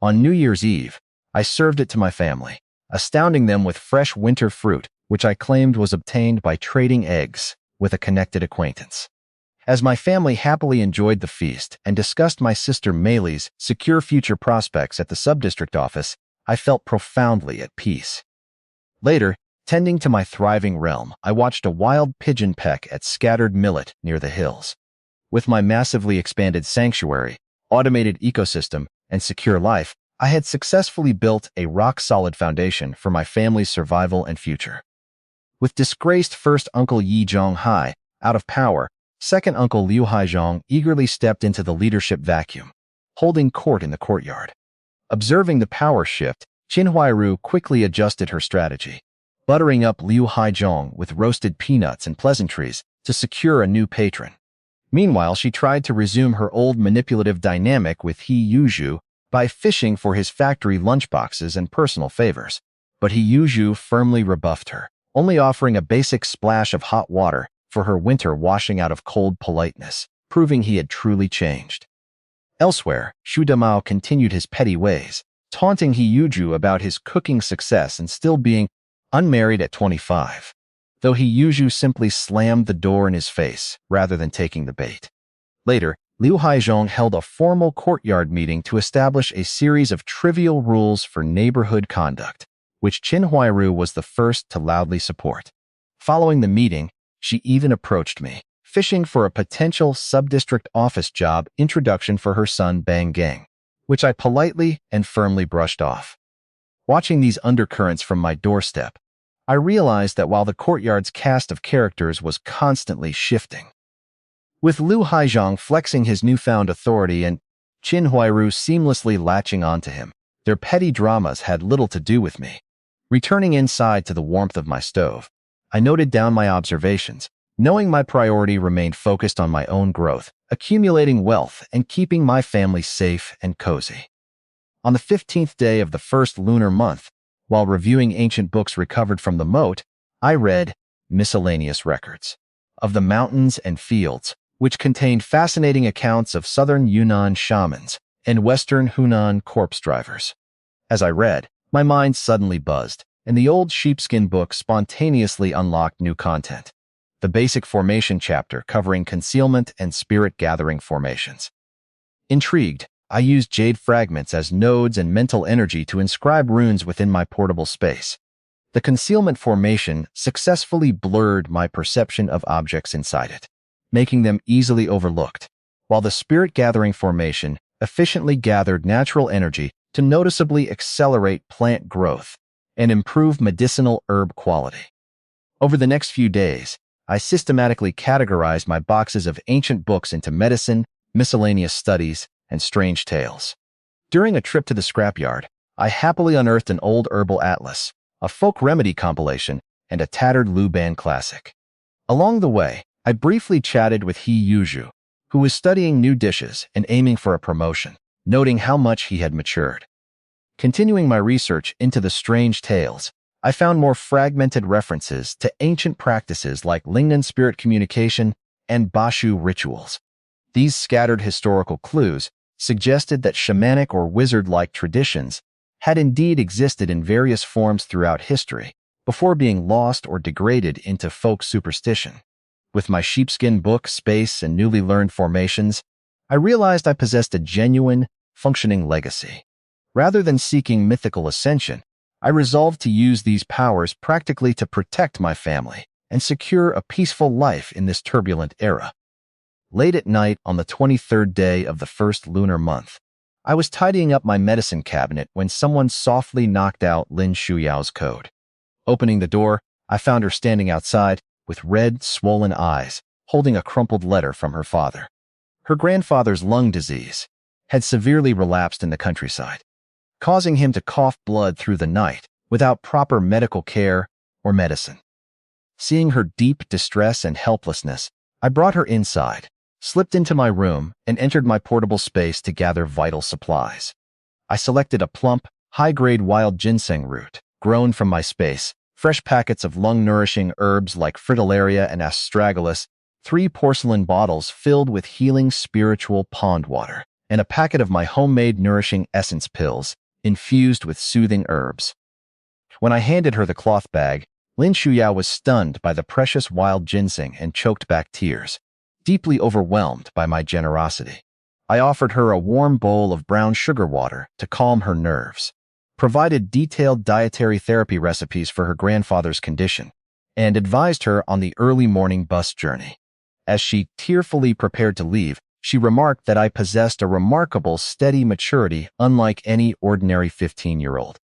On New Year's Eve, I served it to my family, astounding them with fresh winter fruit, which I claimed was obtained by trading eggs with a connected acquaintance. As my family happily enjoyed the feast and discussed my sister Maylee's secure future prospects at the sub-district office, I felt profoundly at peace. Later, Tending to my thriving realm, I watched a wild pigeon peck at scattered millet near the hills. With my massively expanded sanctuary, automated ecosystem, and secure life, I had successfully built a rock-solid foundation for my family's survival and future. With disgraced first uncle Yi Zhonghai out of power, second uncle Liu Haizhong eagerly stepped into the leadership vacuum, holding court in the courtyard. Observing the power shift, Qin Huairu quickly adjusted her strategy, buttering up Liu Haizhong with roasted peanuts and pleasantries to secure a new patron. Meanwhile, she tried to resume her old manipulative dynamic with He Yuzhu by fishing for his factory lunchboxes and personal favors. But He Yuzhu firmly rebuffed her, only offering a basic splash of hot water for her winter washing out of cold politeness, proving he had truly changed. Elsewhere, Xu Damao continued his petty ways, taunting He Yuzhu about his cooking success and still being unmarried at 25, though He Yuzhu simply slammed the door in his face rather than taking the bait. Later, Liu Haizhong held a formal courtyard meeting to establish a series of trivial rules for neighborhood conduct, which Qin Huairu was the first to loudly support. Following the meeting, she even approached me, fishing for a potential sub-district office job introduction for her son Bang Gang, which I politely and firmly brushed off. Watching these undercurrents from my doorstep, I realized that while the courtyard's cast of characters was constantly shifting, with Liu Haizhong flexing his newfound authority and Qin Huairu seamlessly latching onto him, their petty dramas had little to do with me. Returning inside to the warmth of my stove, I noted down my observations, knowing my priority remained focused on my own growth, accumulating wealth, and keeping my family safe and cozy. On the 15th day of the first lunar month, while reviewing ancient books recovered from the moat, I read Miscellaneous Records of the Mountains and Fields, which contained fascinating accounts of southern Yunnan shamans and western Hunan corpse drivers. As I read, my mind suddenly buzzed, and the old sheepskin book spontaneously unlocked new content. The basic formation chapter covering concealment and spirit-gathering formations. Intrigued, I used jade fragments as nodes and mental energy to inscribe runes within my portable space. The concealment formation successfully blurred my perception of objects inside it, making them easily overlooked, while the spirit-gathering formation efficiently gathered natural energy to noticeably accelerate plant growth and improve medicinal herb quality. Over the next few days, I systematically categorized my boxes of ancient books into medicine, miscellaneous studies, and strange tales. During a trip to the scrapyard, I happily unearthed an old herbal atlas, a folk remedy compilation, and a tattered Luban classic. Along the way, I briefly chatted with He Yuzhu, who was studying new dishes and aiming for a promotion, noting how much he had matured. Continuing my research into the strange tales, I found more fragmented references to ancient practices like Lingnan spirit communication and Bashu rituals. These scattered historical clues suggested that shamanic or wizard-like traditions had indeed existed in various forms throughout history before being lost or degraded into folk superstition. With my sheepskin book, space, and newly learned formations, I realized I possessed a genuine, functioning legacy. Rather than seeking mythical ascension, I resolved to use these powers practically to protect my family and secure a peaceful life in this turbulent era. Late at night on the 23rd day of the first lunar month, I was tidying up my medicine cabinet when someone softly knocked out Lin Shuyao's code. Opening the door, I found her standing outside with red, swollen eyes, holding a crumpled letter from her father. Her grandfather's lung disease had severely relapsed in the countryside, causing him to cough blood through the night without proper medical care or medicine. Seeing her deep distress and helplessness, I brought her inside, slipped into my room, and entered my portable space to gather vital supplies. I selected a plump, high-grade wild ginseng root, grown from my space, fresh packets of lung-nourishing herbs like fritillaria and astragalus, 3 porcelain bottles filled with healing spiritual pond water, and a packet of my homemade nourishing essence pills, infused with soothing herbs. When I handed her the cloth bag, Lin Shuyao was stunned by the precious wild ginseng and choked back tears, deeply overwhelmed by my generosity. I offered her a warm bowl of brown sugar water to calm her nerves, provided detailed dietary therapy recipes for her grandfather's condition, and advised her on the early morning bus journey. As she tearfully prepared to leave, she remarked that I possessed a remarkable steady maturity unlike any ordinary 15-year-old.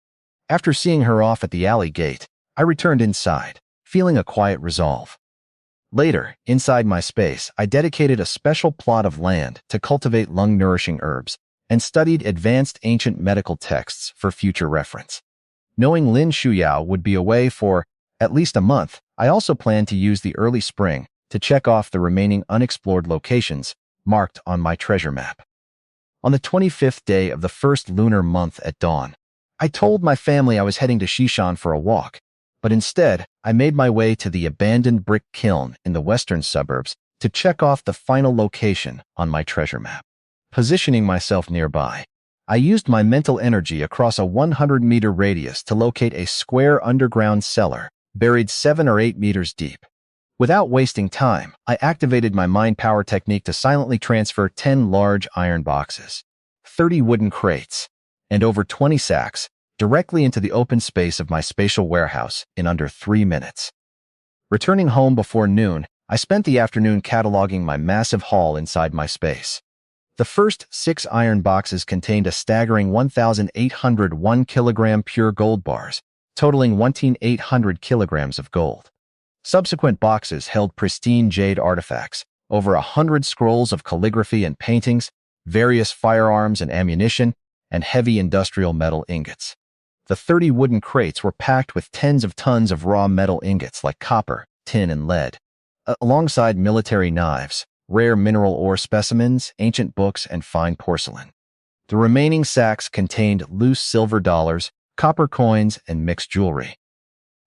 After seeing her off at the alley gate, I returned inside, feeling a quiet resolve. Later, inside my space, I dedicated a special plot of land to cultivate lung-nourishing herbs and studied advanced ancient medical texts for future reference. Knowing Lin Shuyao would be away for at least a month, I also planned to use the early spring to check off the remaining unexplored locations marked on my treasure map. On the 25th day of the first lunar month at dawn, I told my family I was heading to Shishan for a walk, but instead, I made my way to the abandoned brick kiln in the western suburbs to check off the final location on my treasure map. Positioning myself nearby, I used my mental energy across a 100-meter radius to locate a square underground cellar buried 7 or 8 meters deep. Without wasting time, I activated my mind power technique to silently transfer 10 large iron boxes, 30 wooden crates, and over 20 sacks directly into the open space of my spatial warehouse in under 3 minutes. Returning home before noon, I spent the afternoon cataloging my massive haul inside my space. The first 6 iron boxes contained a staggering 1,801 kilogram pure gold bars, totaling 1,800 kilograms of gold. Subsequent boxes held pristine jade artifacts, over 100 scrolls of calligraphy and paintings, various firearms and ammunition, and heavy industrial metal ingots. The 30 wooden crates were packed with tens of tons of raw metal ingots like copper, tin, and lead, alongside military knives, rare mineral ore specimens, ancient books, and fine porcelain. The remaining sacks contained loose silver dollars, copper coins, and mixed jewelry.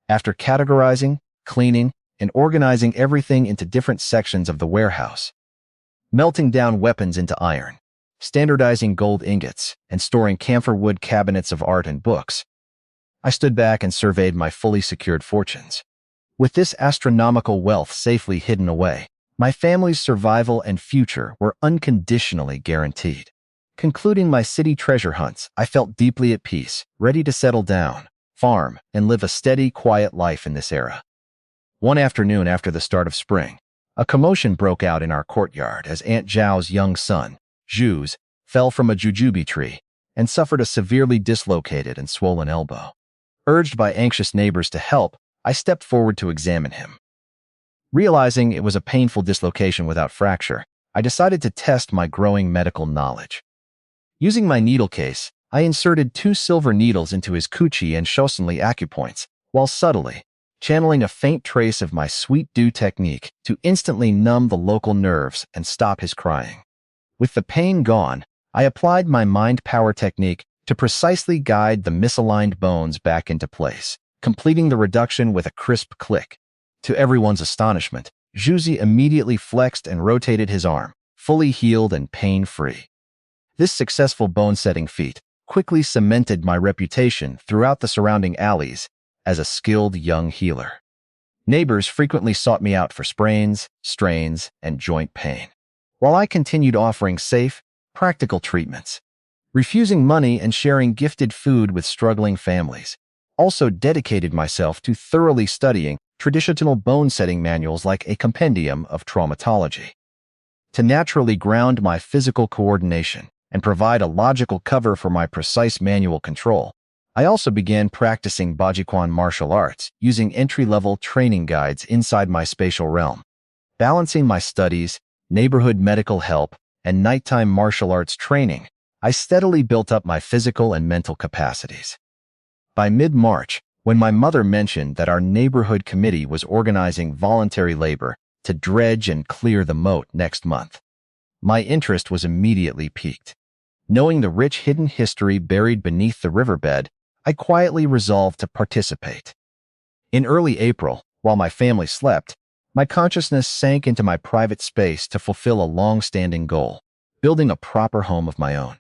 After categorizing, cleaning, and organizing everything into different sections of the warehouse, melting down weapons into iron, standardizing gold ingots, and storing camphor wood cabinets of art and books, I stood back and surveyed my fully secured fortunes. With this astronomical wealth safely hidden away, my family's survival and future were unconditionally guaranteed. Concluding my city treasure hunts, I felt deeply at peace, ready to settle down, farm, and live a steady, quiet life in this era. One afternoon after the start of spring, a commotion broke out in our courtyard as Aunt Zhao's young son, Zhu's, fell from a jujube tree and suffered a severely dislocated and swollen elbow. Urged by anxious neighbors to help, I stepped forward to examine him. Realizing it was a painful dislocation without fracture, I decided to test my growing medical knowledge. Using my needle case, I inserted 2 silver needles into his Kuchi and Shosenli acupoints, while subtly channeling a faint trace of my sweet dew technique to instantly numb the local nerves and stop his crying. With the pain gone, I applied my mind power technique to precisely guide the misaligned bones back into place, completing the reduction with a crisp click. To everyone's astonishment, Zhuzi immediately flexed and rotated his arm, fully healed and pain-free. This successful bone-setting feat quickly cemented my reputation throughout the surrounding alleys as a skilled young healer. Neighbors frequently sought me out for sprains, strains, and joint pain, while I continued offering safe, practical treatments. Refusing money and sharing gifted food with struggling families, also dedicated myself to thoroughly studying traditional bone-setting manuals like a compendium of traumatology. To naturally ground my physical coordination and provide a logical cover for my precise manual control, I also began practicing Bajikwan martial arts using entry-level training guides inside my spatial realm. Balancing my studies, neighborhood medical help, and nighttime martial arts training, I steadily built up my physical and mental capacities. By mid-March, when my mother mentioned that our neighborhood committee was organizing voluntary labor to dredge and clear the moat next month, my interest was immediately piqued. Knowing the rich hidden history buried beneath the riverbed, I quietly resolved to participate. In early April, while my family slept, my consciousness sank into my private space to fulfill a long-standing goal, building a proper home of my own.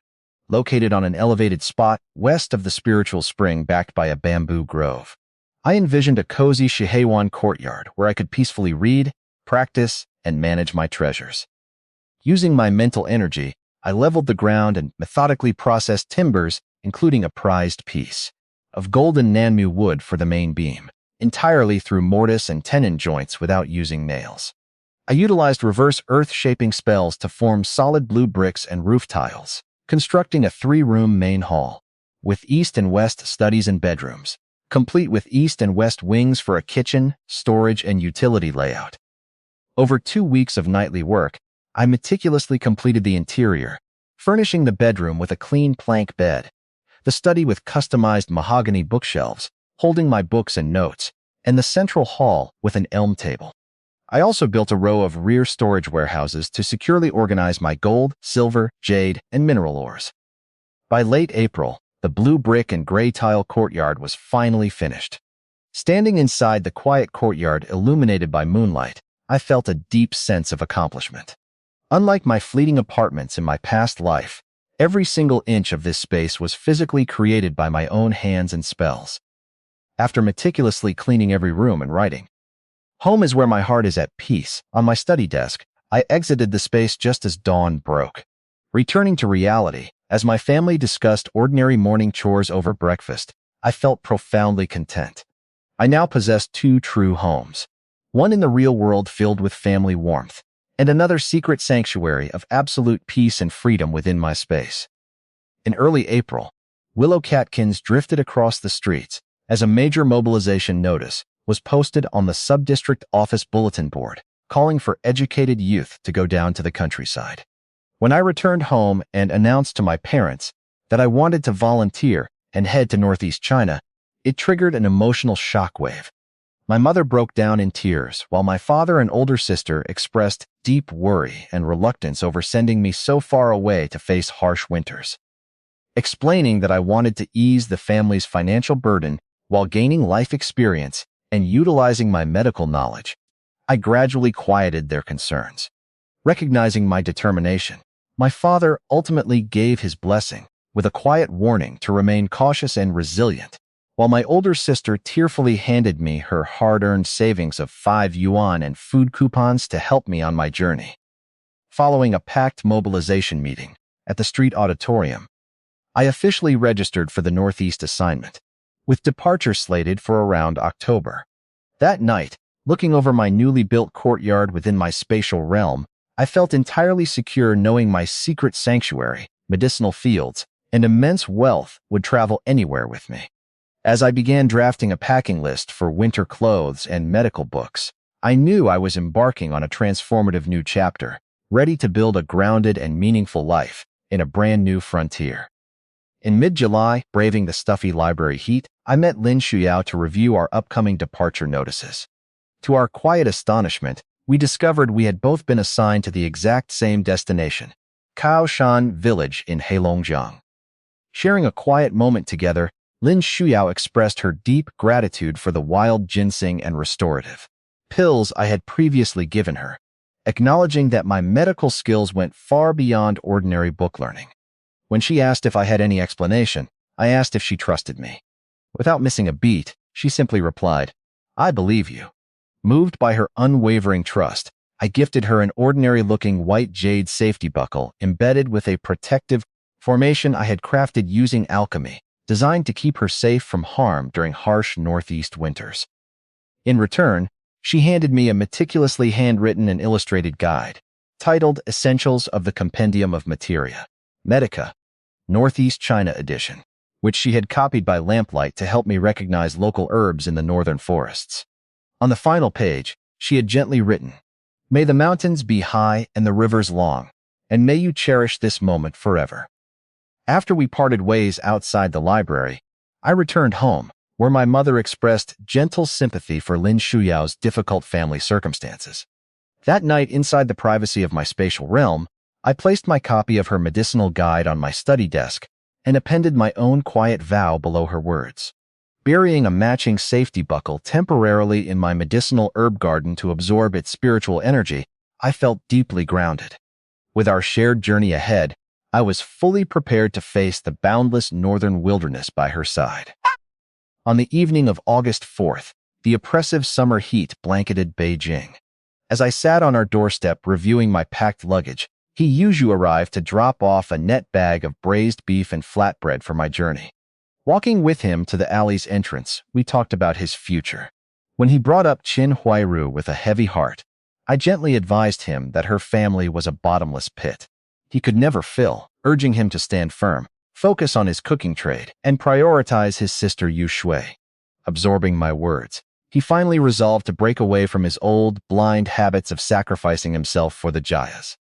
Located on an elevated spot west of the spiritual spring backed by a bamboo grove, I envisioned a cozy Shihewan courtyard where I could peacefully read, practice, and manage my treasures. Using my mental energy, I leveled the ground and methodically processed timbers, including a prized piece, of golden Nanmu wood for the main beam, entirely through mortise and tenon joints without using nails. I utilized reverse earth-shaping spells to form solid blue bricks and roof tiles, constructing a 3-room main hall, with east and west studies and bedrooms, complete with east and west wings for a kitchen, storage, and utility layout. Over 2 weeks of nightly work, I meticulously completed the interior, furnishing the bedroom with a clean plank bed, the study with customized mahogany bookshelves, holding my books and notes, and the central hall with an elm table. I also built a row of rear storage warehouses to securely organize my gold, silver, jade, and mineral ores. By late April, the blue brick and gray tile courtyard was finally finished. Standing inside the quiet courtyard illuminated by moonlight, I felt a deep sense of accomplishment. Unlike my fleeting apartments in my past life, every single inch of this space was physically created by my own hands and spells. After meticulously cleaning every room and writing, "Home is where my heart is at peace," on my study desk, I exited the space just as dawn broke. Returning to reality, as my family discussed ordinary morning chores over breakfast, I felt profoundly content. I now possessed 2 true homes, one in the real world filled with family warmth, and another secret sanctuary of absolute peace and freedom within my space. In early April, Willow catkins drifted across the streets as a major mobilization notice was posted on the sub-district office bulletin board, calling for educated youth to go down to the countryside. When I returned home and announced to my parents that I wanted to volunteer and head to Northeast China, it triggered an emotional shockwave. My mother broke down in tears, while my father and older sister expressed deep worry and reluctance over sending me so far away to face harsh winters. Explaining that I wanted to ease the family's financial burden while gaining life experience and utilizing my medical knowledge, I gradually quieted their concerns. Recognizing my determination, my father ultimately gave his blessing with a quiet warning to remain cautious and resilient, while my older sister tearfully handed me her hard-earned savings of 5 yuan and food coupons to help me on my journey. Following a packed mobilization meeting at the street auditorium, I officially registered for the Northeast assignment, with departure slated for around October. That night, looking over my newly built courtyard within my spatial realm, I felt entirely secure knowing my secret sanctuary, medicinal fields, and immense wealth would travel anywhere with me. As I began drafting a packing list for winter clothes and medical books, I knew I was embarking on a transformative new chapter, ready to build a grounded and meaningful life in a brand new frontier. In mid-July, braving the stuffy library heat, I met Lin Shuyao to review our upcoming departure notices. To our quiet astonishment, we discovered we had both been assigned to the exact same destination, Kaoshan Village in Heilongjiang. Sharing a quiet moment together, Lin Shuyao expressed her deep gratitude for the wild ginseng and restorative pills I had previously given her, acknowledging that my medical skills went far beyond ordinary book learning. When she asked if I had any explanation, I asked if she trusted me. Without missing a beat, she simply replied, "I believe you." Moved by her unwavering trust, I gifted her an ordinary-looking white jade safety buckle embedded with a protective formation I had crafted using alchemy, designed to keep her safe from harm during harsh northeast winters. In return, she handed me a meticulously handwritten and illustrated guide, titled Essentials of the Compendium of Materia, Medica, Northeast China Edition, which she had copied by lamplight to help me recognize local herbs in the northern forests. On the final page, she had gently written, "May the mountains be high and the rivers long, and may you cherish this moment forever." After we parted ways outside the library, I returned home, where my mother expressed gentle sympathy for Lin Shuyao's difficult family circumstances. That night, inside the privacy of my spatial realm, I placed my copy of her medicinal guide on my study desk and appended my own quiet vow below her words. Burying a matching safety buckle temporarily in my medicinal herb garden to absorb its spiritual energy, I felt deeply grounded. With our shared journey ahead, I was fully prepared to face the boundless northern wilderness by her side. On the evening of August 4th, the oppressive summer heat blanketed Beijing. As I sat on our doorstep reviewing my packed luggage, He Yuzhu arrived to drop off a net bag of braised beef and flatbread for my journey. Walking with him to the alley's entrance, we talked about his future. When he brought up Chin Huairu with a heavy heart, I gently advised him that her family was a bottomless pit he could never fill, urging him to stand firm, focus on his cooking trade, and prioritize his sister Yu Shui. Absorbing my words, he finally resolved to break away from his old, blind habits of sacrificing himself for the Jayas.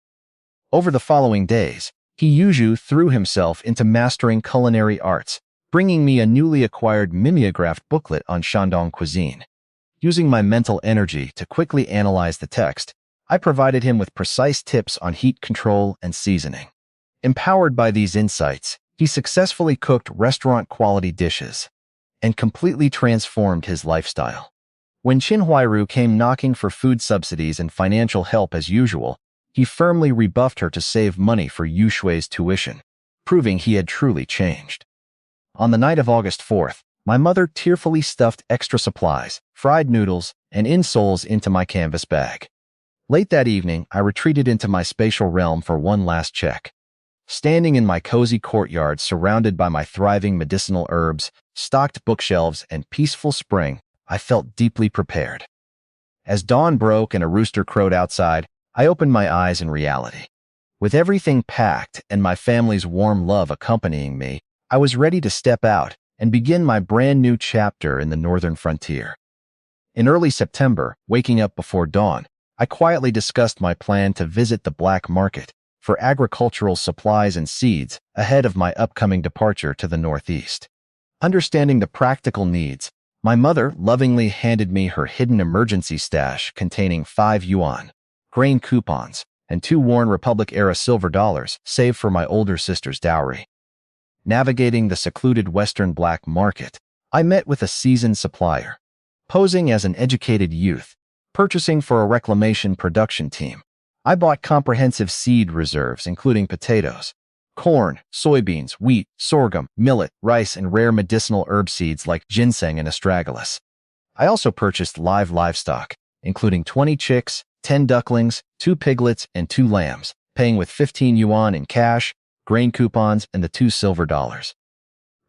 Over the following days, Yuju threw himself into mastering culinary arts, bringing me a newly acquired mimeographed booklet on Shandong cuisine. Using my mental energy to quickly analyze the text, I provided him with precise tips on heat control and seasoning. Empowered by these insights, he successfully cooked restaurant-quality dishes and completely transformed his lifestyle. When Chin Huairu came knocking for food subsidies and financial help as usual, he firmly rebuffed her to save money for Yu Shui's tuition, proving he had truly changed. On the night of August 4th, my mother tearfully stuffed extra supplies, fried noodles, and insoles into my canvas bag. Late that evening, I retreated into my spatial realm for one last check. Standing in my cozy courtyard surrounded by my thriving medicinal herbs, stocked bookshelves, and peaceful spring, I felt deeply prepared. As dawn broke and a rooster crowed outside, I opened my eyes in reality. With everything packed and my family's warm love accompanying me, I was ready to step out and begin my brand new chapter in the northern frontier. In early September, waking up before dawn, I quietly discussed my plan to visit the black market for agricultural supplies and seeds ahead of my upcoming departure to the northeast. Understanding the practical needs, my mother lovingly handed me her hidden emergency stash containing 5 yuan, grain coupons, and 2 worn Republic-era silver dollars saved for my older sister's dowry. Navigating the secluded western black market, I met with a seasoned supplier. Posing as an educated youth, purchasing for a reclamation production team, I bought comprehensive seed reserves including potatoes, corn, soybeans, wheat, sorghum, millet, rice, and rare medicinal herb seeds like ginseng and astragalus. I also purchased live livestock, including 20 chicks, 10 ducklings, 2 piglets, and 2 lambs, paying with 15 yuan in cash, grain coupons, and the 2 silver dollars.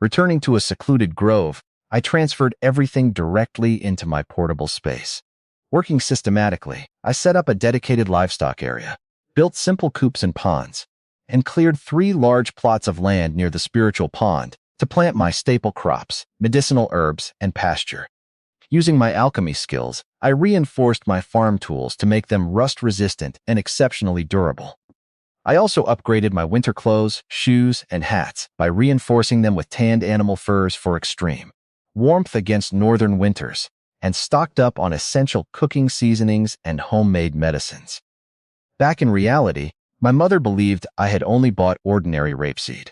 Returning to a secluded grove, I transferred everything directly into my portable space. Working systematically, I set up a dedicated livestock area, built simple coops and ponds, and cleared 3 large plots of land near the spiritual pond to plant my staple crops, medicinal herbs, and pasture. Using my alchemy skills, I reinforced my farm tools to make them rust-resistant and exceptionally durable. I also upgraded my winter clothes, shoes, and hats by reinforcing them with tanned animal furs for extreme warmth against northern winters, and stocked up on essential cooking seasonings and homemade medicines. Back in reality, my mother believed I had only bought ordinary rapeseed.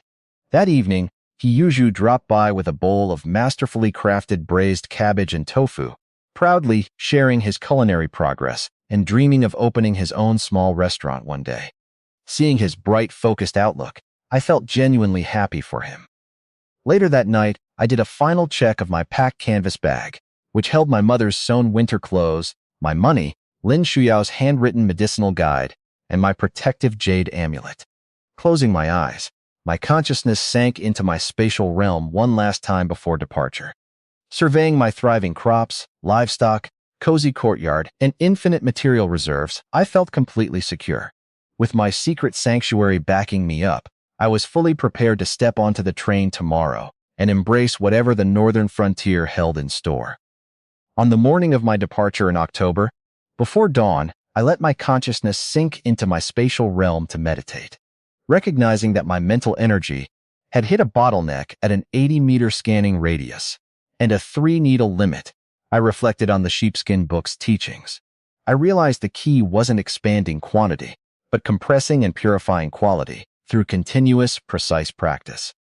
That evening, Yuju dropped by with a bowl of masterfully crafted braised cabbage and tofu, proudly sharing his culinary progress and dreaming of opening his own small restaurant one day. Seeing his bright, focused outlook, I felt genuinely happy for him. Later that night, I did a final check of my packed canvas bag, which held my mother's sewn winter clothes, my money, Lin Shuyao's handwritten medicinal guide, and my protective jade amulet. Closing my eyes, my consciousness sank into my spatial realm one last time before departure. Surveying my thriving crops, livestock, cozy courtyard, and infinite material reserves, I felt completely secure. With my secret sanctuary backing me up, I was fully prepared to step onto the train tomorrow and embrace whatever the northern frontier held in store. On the morning of my departure in October, before dawn, I let my consciousness sink into my spatial realm to meditate. Recognizing that my mental energy had hit a bottleneck at an 80-meter scanning radius and a 3-needle limit, I reflected on the sheepskin book's teachings. I realized the key wasn't expanding quantity, but compressing and purifying quality through continuous, precise practice.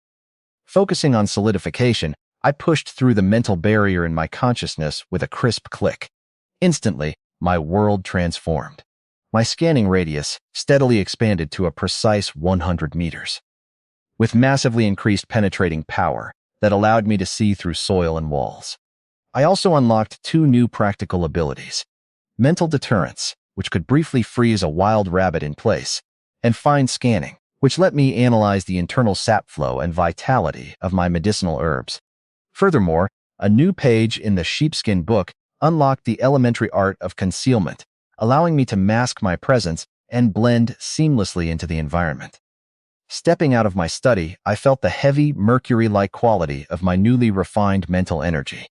Focusing on solidification, I pushed through the mental barrier in my consciousness with a crisp click. Instantly, my world transformed. My scanning radius steadily expanded to a precise 100 meters. With massively increased penetrating power that allowed me to see through soil and walls. I also unlocked 2 new practical abilities: mental deterrence, which could briefly freeze a wild rabbit in place, and fine scanning, which let me analyze the internal sap flow and vitality of my medicinal herbs, Furthermore, a new page in the sheepskin book unlocked the elementary art of concealment, allowing me to mask my presence and blend seamlessly into the environment. Stepping out of my study, I felt the heavy, mercury-like quality of my newly refined mental energy.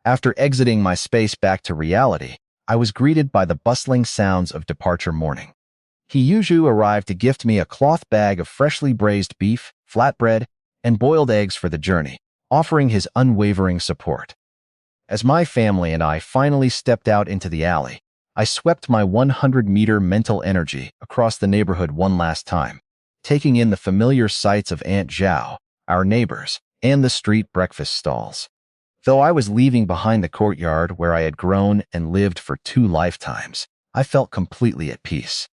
After exiting my space back to reality, I was greeted by the bustling sounds of departure morning. Hiyuju arrived to gift me a cloth bag of freshly braised beef, flatbread, and boiled eggs for the journey, offering his unwavering support. As my family and I finally stepped out into the alley, I swept my 100-meter mental energy across the neighborhood one last time, taking in the familiar sights of Aunt Zhao, our neighbors, and the street breakfast stalls. Though I was leaving behind the courtyard where I had grown and lived for 2 lifetimes, I felt completely at peace.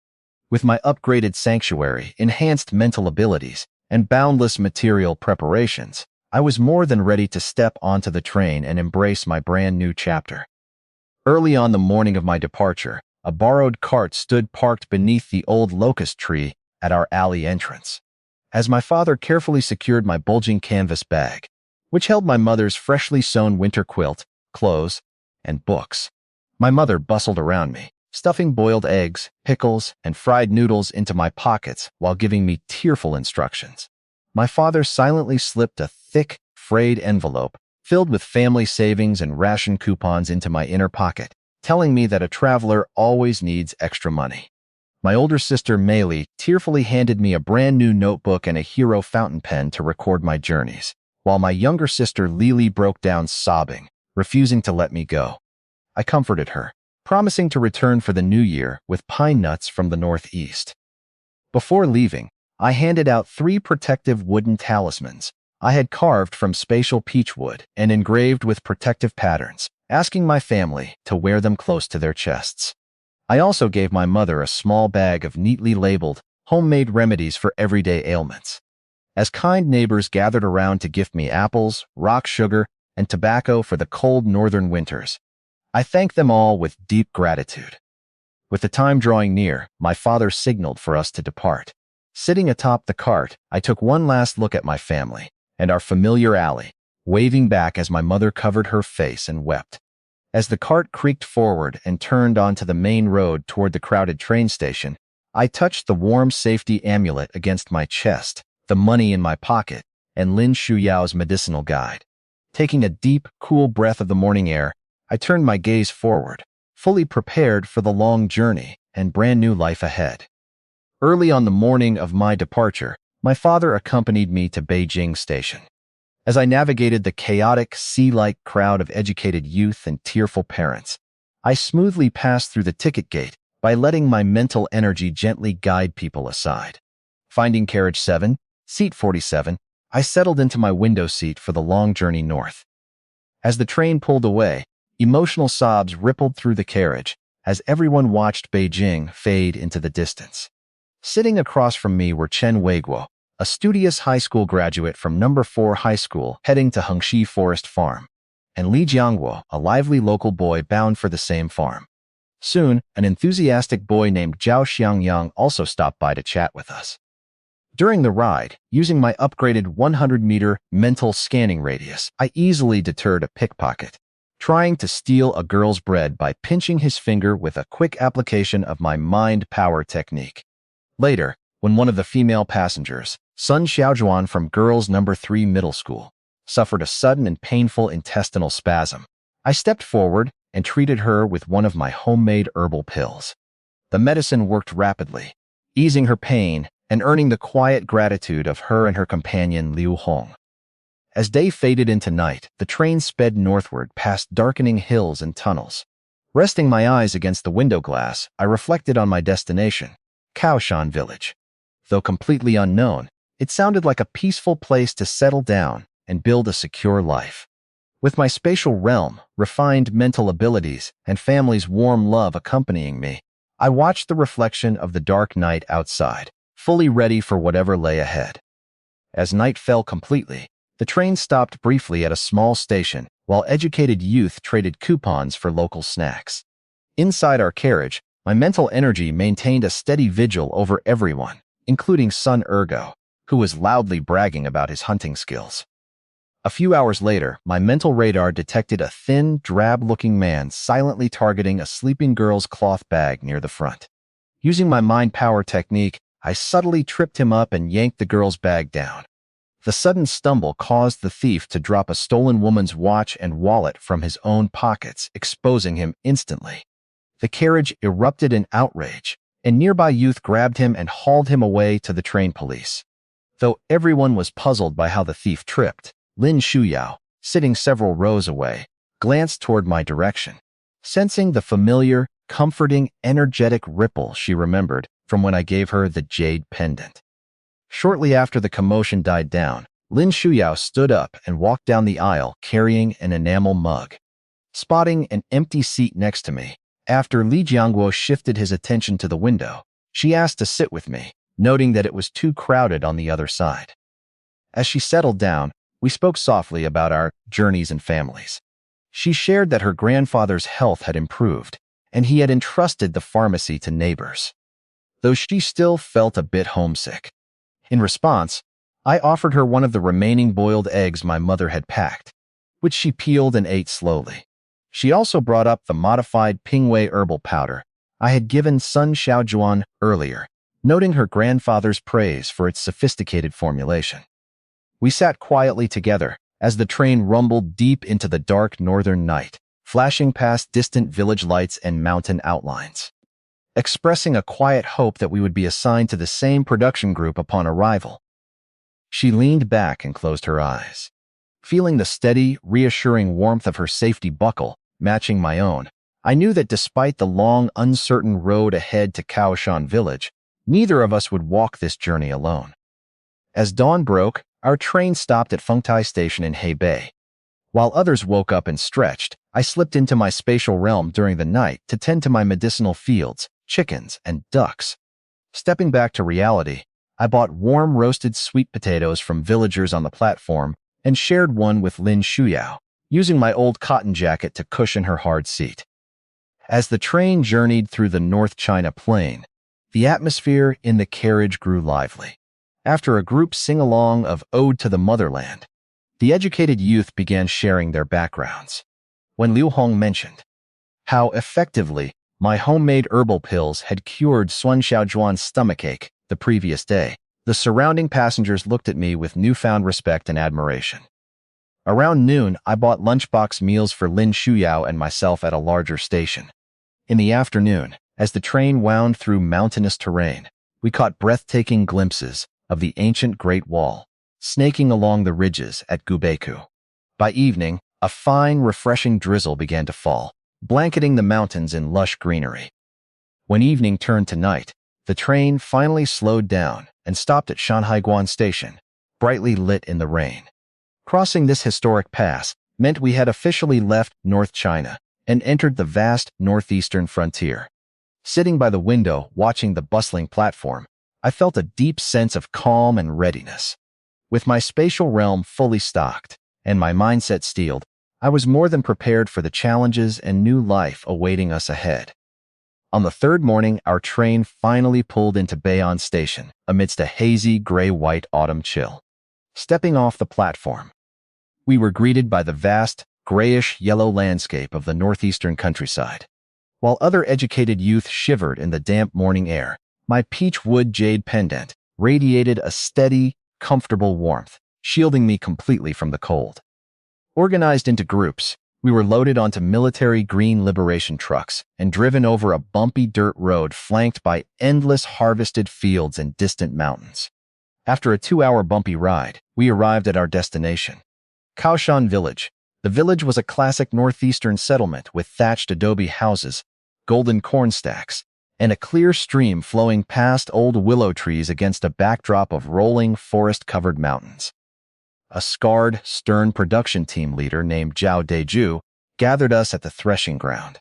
With my upgraded sanctuary, enhanced mental abilities, and boundless material preparations, I was more than ready to step onto the train and embrace my brand new chapter. Early on the morning of my departure, a borrowed cart stood parked beneath the old locust tree at our alley entrance. As my father carefully secured my bulging canvas bag, which held my mother's freshly sewn winter quilt, clothes, and books, my mother bustled around me, stuffing boiled eggs, pickles, and fried noodles into my pockets while giving me tearful instructions. My father silently slipped a thick, frayed envelope filled with family savings and ration coupons into my inner pocket, telling me that a traveler always needs extra money. My older sister, Meili, tearfully handed me a brand new notebook and a hero fountain pen to record my journeys, while my younger sister, Lili, broke down sobbing, refusing to let me go. I comforted her, promising to return for the new year with pine nuts from the northeast. Before leaving, I handed out 3 protective wooden talismans I had carved from spatial peach wood and engraved with protective patterns, asking my family to wear them close to their chests. I also gave my mother a small bag of neatly labeled, homemade remedies for everyday ailments. As kind neighbors gathered around to gift me apples, rock sugar, and tobacco for the cold northern winters, I thanked them all with deep gratitude. With the time drawing near, my father signaled for us to depart. Sitting atop the cart, I took one last look at my family and our familiar alley, waving back as my mother covered her face and wept. As the cart creaked forward and turned onto the main road toward the crowded train station, I touched the warm safety amulet against my chest, the money in my pocket, and Lin Shuyao's medicinal guide. Taking a deep, cool breath of the morning air, I turned my gaze forward, fully prepared for the long journey and brand new life ahead. Early on the morning of my departure, my father accompanied me to Beijing Station. As I navigated the chaotic, sea-like crowd of educated youth and tearful parents, I smoothly passed through the ticket gate by letting my mental energy gently guide people aside. Finding carriage 7, seat 47, I settled into my window seat for the long journey north. As the train pulled away, emotional sobs rippled through the carriage as everyone watched Beijing fade into the distance. Sitting across from me were Chen Weiguo, a studious high school graduate from No. 4 High School heading to Hengxi Forest Farm, and Li Jiangguo, a lively local boy bound for the same farm. Soon, an enthusiastic boy named Zhao Xiangyang also stopped by to chat with us. During the ride, using my upgraded 100-meter mental scanning radius, I easily deterred a pickpocket, trying to steal a girl's bread by pinching his finger with a quick application of my mind power technique. Later, when one of the female passengers, Sun Xiaozhuan from Girls No. 3 Middle School, suffered a sudden and painful intestinal spasm, I stepped forward and treated her with one of my homemade herbal pills. The medicine worked rapidly, easing her pain and earning the quiet gratitude of her and her companion Liu Hong. As day faded into night, the train sped northward past darkening hills and tunnels. Resting my eyes against the window glass, I reflected on my destination, Kaoshan Village. Though completely unknown, it sounded like a peaceful place to settle down and build a secure life. With my spatial realm, refined mental abilities, and family's warm love accompanying me, I watched the reflection of the dark night outside, fully ready for whatever lay ahead. As night fell completely, the train stopped briefly at a small station while educated youth traded coupons for local snacks. Inside our carriage, my mental energy maintained a steady vigil over everyone, including Sun Ergo, who was loudly bragging about his hunting skills. A few hours later, my mental radar detected a thin, drab-looking man silently targeting a sleeping girl's cloth bag near the front. Using my mind power technique, I subtly tripped him up and yanked the girl's bag down. The sudden stumble caused the thief to drop a stolen woman's watch and wallet from his own pockets, exposing him instantly. The carriage erupted in outrage, and nearby youth grabbed him and hauled him away to the train police. Though everyone was puzzled by how the thief tripped, Lin Shuyao, sitting several rows away, glanced toward my direction. Sensing the familiar, comforting, energetic ripple she remembered from when I gave her the jade pendant. Shortly after the commotion died down, Lin Shuyao stood up and walked down the aisle carrying an enamel mug. Spotting an empty seat next to me, after Li Jiangguo shifted his attention to the window, she asked to sit with me, noting that it was too crowded on the other side. As she settled down, we spoke softly about our journeys and families. She shared that her grandfather's health had improved, and he had entrusted the pharmacy to neighbors, though she still felt a bit homesick. In response, I offered her one of the remaining boiled eggs my mother had packed, which she peeled and ate slowly. She also brought up the modified Pingwei herbal powder I had given Sun Xiaojuan earlier, noting her grandfather's praise for its sophisticated formulation. We sat quietly together as the train rumbled deep into the dark northern night, flashing past distant village lights and mountain outlines. Expressing a quiet hope that we would be assigned to the same production group upon arrival. She leaned back and closed her eyes. Feeling the steady, reassuring warmth of her safety buckle matching my own, I knew that despite the long, uncertain road ahead to Kaoshan village, neither of us would walk this journey alone. As dawn broke, our train stopped at Fengtai Station in Hebei. While others woke up and stretched, I slipped into my spatial realm during the night to tend to my medicinal fields, chickens, and ducks. Stepping back to reality, I bought warm roasted sweet potatoes from villagers on the platform and shared one with Lin Shuyao, using my old cotton jacket to cushion her hard seat. As the train journeyed through the North China Plain, the atmosphere in the carriage grew lively. After a group sing-along of Ode to the Motherland, the educated youth began sharing their backgrounds. When Liu Hong mentioned how effectively my homemade herbal pills had cured Sun Xiaojuan's stomachache the previous day, the surrounding passengers looked at me with newfound respect and admiration. Around noon, I bought lunchbox meals for Lin Shuyao and myself at a larger station. In the afternoon, as the train wound through mountainous terrain, we caught breathtaking glimpses of the ancient Great Wall, snaking along the ridges at Gubeku. By evening, a fine, refreshing drizzle began to fall, blanketing the mountains in lush greenery. When evening turned to night, the train finally slowed down and stopped at Shanhaiguan Station, brightly lit in the rain. Crossing this historic pass meant we had officially left North China and entered the vast northeastern frontier. Sitting by the window, watching the bustling platform, I felt a deep sense of calm and readiness. With my spatial realm fully stocked and my mindset steeled, I was more than prepared for the challenges and new life awaiting us ahead. On the third morning, our train finally pulled into Bayon Station amidst a hazy, gray-white autumn chill. Stepping off the platform, we were greeted by the vast, grayish-yellow landscape of the northeastern countryside. While other educated youth shivered in the damp morning air, my peach wood jade pendant radiated a steady, comfortable warmth, shielding me completely from the cold. Organized into groups, we were loaded onto military green liberation trucks and driven over a bumpy dirt road flanked by endless harvested fields and distant mountains. After a 2-hour bumpy ride, we arrived at our destination, Kaoshan Village. The village was a classic northeastern settlement with thatched adobe houses, golden corn stacks, and a clear stream flowing past old willow trees against a backdrop of rolling, forest-covered mountains. A scarred, stern production team leader named Zhao Deju gathered us at the threshing ground.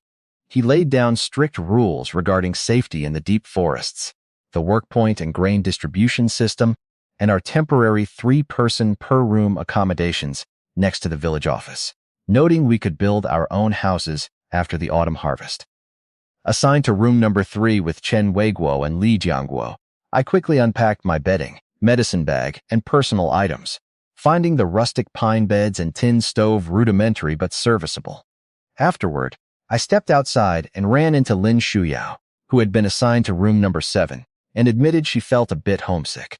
He laid down strict rules regarding safety in the deep forests, the workpoint and grain distribution system, and our temporary 3-person per-room accommodations next to the village office, noting we could build our own houses after the autumn harvest. Assigned to room number 3 with Chen Weiguo and Li Jiangguo, I quickly unpacked my bedding, medicine bag, and personal items, finding the rustic pine beds and tin stove rudimentary but serviceable. Afterward, I stepped outside and ran into Lin Shuyao, who had been assigned to room number 7, and admitted she felt a bit homesick.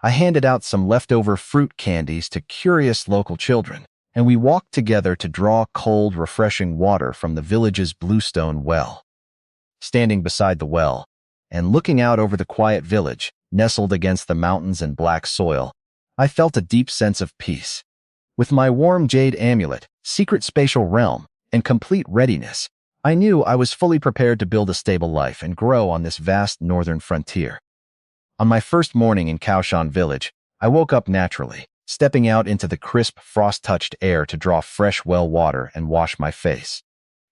I handed out some leftover fruit candies to curious local children, and we walked together to draw cold, refreshing water from the village's bluestone well. Standing beside the well, and looking out over the quiet village, nestled against the mountains and black soil, I felt a deep sense of peace. With my warm jade amulet, secret spatial realm, and complete readiness, I knew I was fully prepared to build a stable life and grow on this vast northern frontier. On my first morning in Kaoshan village, I woke up naturally, stepping out into the crisp, frost-touched air to draw fresh well water and wash my face.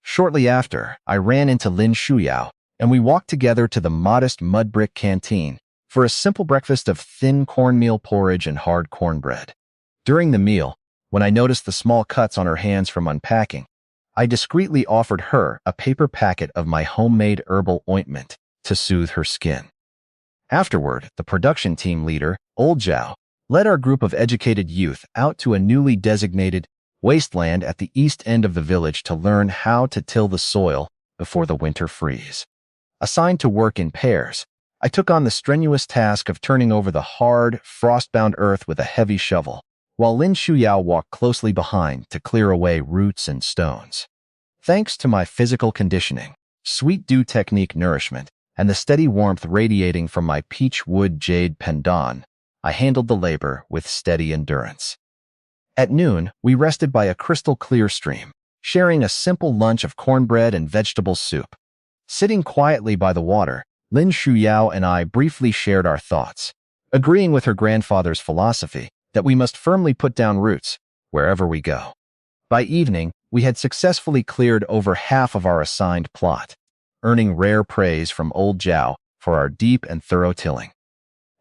Shortly after, I ran into Lin Shuyao, and we walked together to the modest mud brick canteen for a simple breakfast of thin cornmeal porridge and hard cornbread. During the meal, when I noticed the small cuts on her hands from unpacking, I discreetly offered her a paper packet of my homemade herbal ointment to soothe her skin. Afterward, the production team leader, Old Zhao, led our group of educated youth out to a newly designated wasteland at the east end of the village to learn how to till the soil before the winter freeze. Assigned to work in pairs, I took on the strenuous task of turning over the hard, frost-bound earth with a heavy shovel, while Lin Shuyao walked closely behind to clear away roots and stones. Thanks to my physical conditioning, sweet dew technique nourishment, and the steady warmth radiating from my peach wood jade pendant, I handled the labor with steady endurance. At noon, we rested by a crystal-clear stream, sharing a simple lunch of cornbread and vegetable soup. Sitting quietly by the water, Lin Shuyao and I briefly shared our thoughts, agreeing with her grandfather's philosophy that we must firmly put down roots wherever we go. By evening, we had successfully cleared over half of our assigned plot, earning rare praise from Old Zhao for our deep and thorough tilling.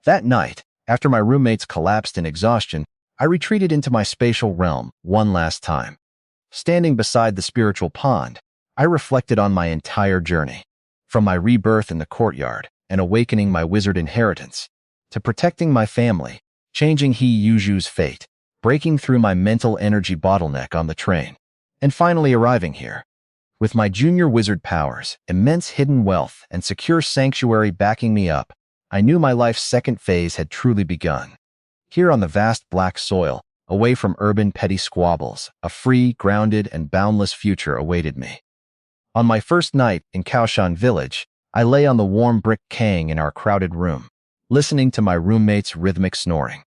That night, after my roommates collapsed in exhaustion, I retreated into my spatial realm one last time. Standing beside the spiritual pond, I reflected on my entire journey, from my rebirth in the courtyard and awakening my wizard inheritance, to protecting my family, changing He Yuju's fate, breaking through my mental energy bottleneck on the train, and finally arriving here. With my junior wizard powers, immense hidden wealth, and secure sanctuary backing me up, I knew my life's second phase had truly begun. Here on the vast black soil, away from urban petty squabbles, a free, grounded, and boundless future awaited me. On my first night in Kaoshan village, I lay on the warm brick kang in our crowded room, listening to my roommate's rhythmic snoring.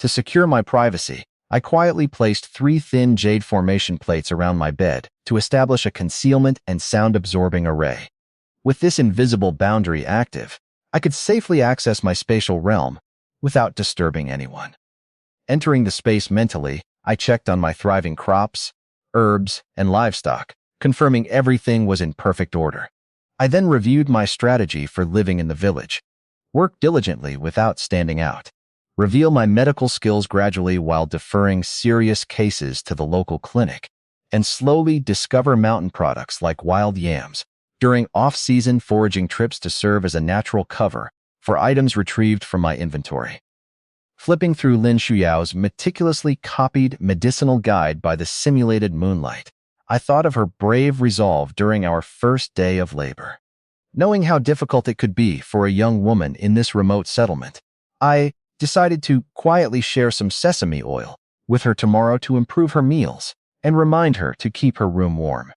To secure my privacy, I quietly placed 3 thin jade formation plates around my bed to establish a concealment and sound-absorbing array. With this invisible boundary active, I could safely access my spatial realm without disturbing anyone. Entering the space mentally, I checked on my thriving crops, herbs, and livestock, confirming everything was in perfect order. I then reviewed my strategy for living in the village, worked diligently without standing out, reveal my medical skills gradually while deferring serious cases to the local clinic, and slowly discover mountain products like wild yams during off-season foraging trips to serve as a natural cover for items retrieved from my inventory. Flipping through Lin Shuyao's meticulously copied medicinal guide by the simulated moonlight, I thought of her brave resolve during our first day of labor. Knowing how difficult it could be for a young woman in this remote settlement, I decided to quietly share some sesame oil with her tomorrow to improve her meals and remind her to keep her room warm.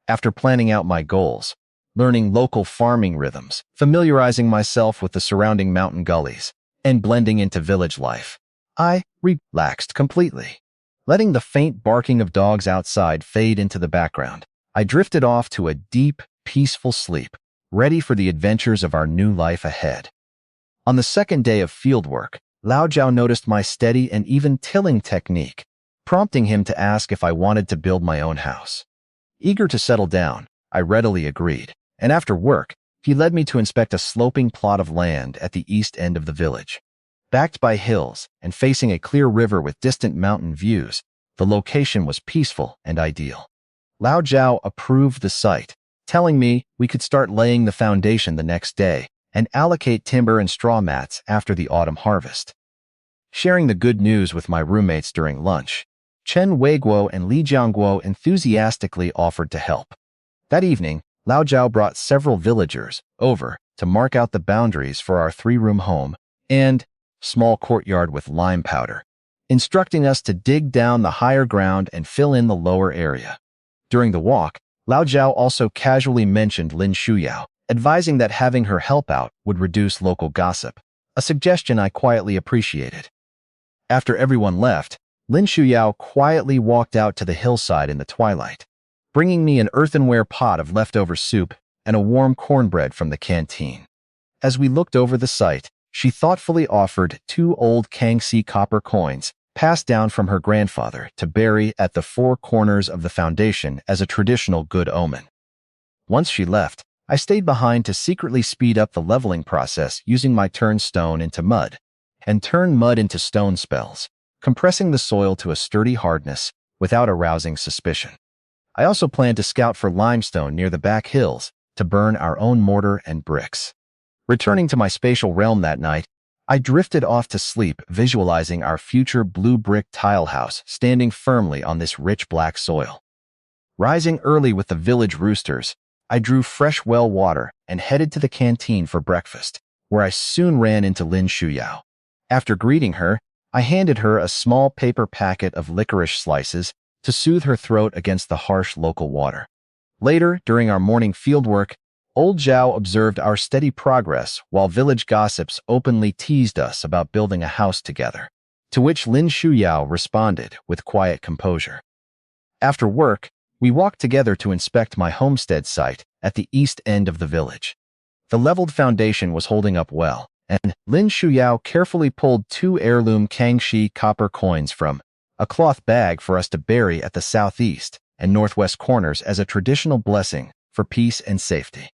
After planning out my goals, learning local farming rhythms, familiarizing myself with the surrounding mountain gullies, and blending into village life, I relaxed completely. Letting the faint barking of dogs outside fade into the background, I drifted off to a deep, peaceful sleep, ready for the adventures of our new life ahead. On the second day of fieldwork, Lao Zhao noticed my steady and even tilling technique, prompting him to ask if I wanted to build my own house. Eager to settle down, I readily agreed, and after work, he led me to inspect a sloping plot of land at the east end of the village. Backed by hills and facing a clear river with distant mountain views, the location was peaceful and ideal. Lao Zhao approved the site, telling me we could start laying the foundation the next day and allocate timber and straw mats after the autumn harvest. sharing the good news with my roommates during lunch. Chen Weiguo and Li Jiangguo enthusiastically offered to help. That evening, Lao Zhao brought several villagers over to mark out the boundaries for our three-room home and small courtyard with lime powder, instructing us to dig down the higher ground and fill in the lower area. During the walk, Lao Zhao also casually mentioned Lin Shuyao, advising that having her help out would reduce local gossip, a suggestion I quietly appreciated. After everyone left, Lin Shuyao quietly walked out to the hillside in the twilight, bringing me an earthenware pot of leftover soup and a warm cornbread from the canteen. As we looked over the site, she thoughtfully offered 2 old Kangxi copper coins passed down from her grandfather to bury at the 4 corners of the foundation as a traditional good omen. Once she left, I stayed behind to secretly speed up the leveling process using my turn stone into mud and turn mud into stone spells, compressing the soil to a sturdy hardness without arousing suspicion. I also planned to scout for limestone near the back hills to burn our own mortar and bricks. Returning to my spatial realm that night, I drifted off to sleep, visualizing our future blue brick tile house standing firmly on this rich black soil. Rising early with the village roosters, I drew fresh well water and headed to the canteen for breakfast, where I soon ran into Lin Shuyao. After greeting her, I handed her a small paper packet of licorice slices to soothe her throat against the harsh local water. Later, during our morning fieldwork, Old Zhao observed our steady progress while village gossips openly teased us about building a house together, to which Lin Shuyao responded with quiet composure. After work, we walked together to inspect my homestead site at the east end of the village. The leveled foundation was holding up well, and Lin Shuyao carefully pulled 2 heirloom Kangxi copper coins from a cloth bag for us to bury at the southeast and northwest corners as a traditional blessing for peace and safety.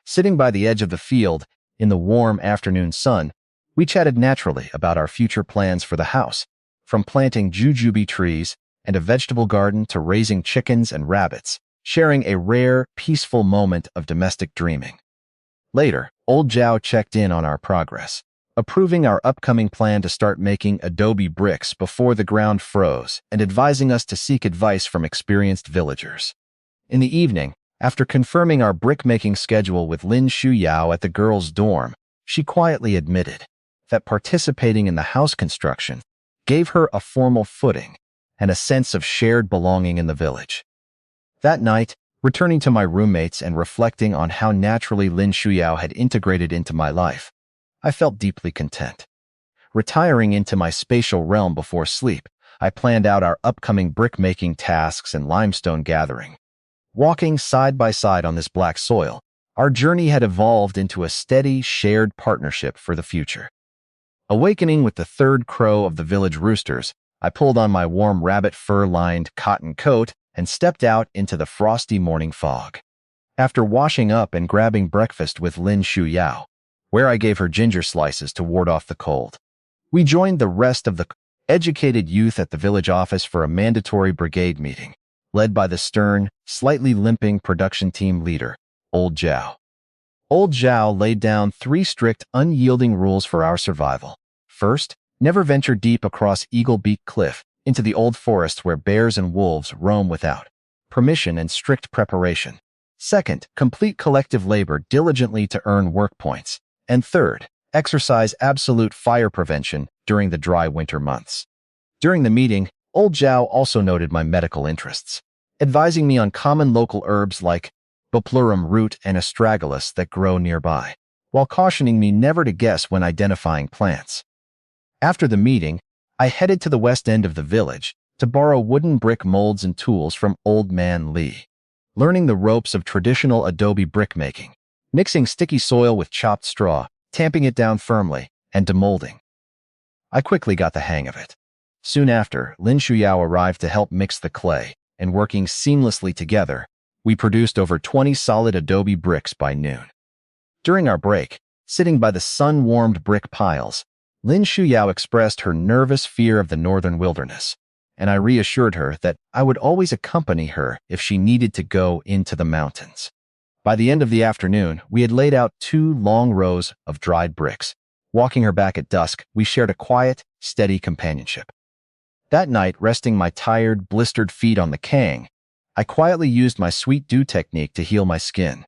Sitting by the edge of the field in the warm afternoon sun, we chatted naturally about our future plans for the house, from planting jujube trees and a vegetable garden to raising chickens and rabbits, sharing a rare, peaceful moment of domestic dreaming. Later, Old Zhao checked in on our progress, approving our upcoming plan to start making adobe bricks before the ground froze and advising us to seek advice from experienced villagers. In the evening, after confirming our brick-making schedule with Lin Shuyao at the girls' dorm, she quietly admitted that participating in the house construction gave her a formal footing and a sense of shared belonging in the village. That night, returning to my roommates and reflecting on how naturally Lin Shuyao had integrated into my life, I felt deeply content. Retiring into my spatial realm before sleep, I planned out our upcoming brick-making tasks and limestone gathering. Walking side by side on this black soil, our journey had evolved into a steady, shared partnership for the future. Awakening with the third crow of the village roosters, I pulled on my warm rabbit fur-lined cotton coat and stepped out into the frosty morning fog. After washing up and grabbing breakfast with Lin Shuyao, where I gave her ginger slices to ward off the cold, we joined the rest of the educated youth at the village office for a mandatory brigade meeting, led by the stern, slightly limping production team leader, Old Zhao. Old Zhao laid down 3 strict, unyielding rules for our survival. First, never venture deep across Eagle Beak Cliff into the old forest where bears and wolves roam without permission and strict preparation. Second, complete collective labor diligently to earn work points. And third, exercise absolute fire prevention during the dry winter months. During the meeting, Old Zhao also noted my medical interests, advising me on common local herbs like Boplurum root and astragalus that grow nearby, while cautioning me never to guess when identifying plants. After the meeting, I headed to the west end of the village to borrow wooden brick molds and tools from Old Man Li, learning the ropes of traditional adobe brickmaking, mixing sticky soil with chopped straw, tamping it down firmly, and demolding. I quickly got the hang of it. Soon after, Lin Shuyao arrived to help mix the clay, and working seamlessly together, we produced over 20 solid adobe bricks by noon. During our break, sitting by the sun-warmed brick piles, Lin Shuyao expressed her nervous fear of the northern wilderness, and I reassured her that I would always accompany her if she needed to go into the mountains. By the end of the afternoon, we had laid out 2 long rows of dried bricks. Walking her back at dusk, we shared a quiet, steady companionship. That night, resting my tired, blistered feet on the kang, I quietly used my sweet dew technique to heal my skin.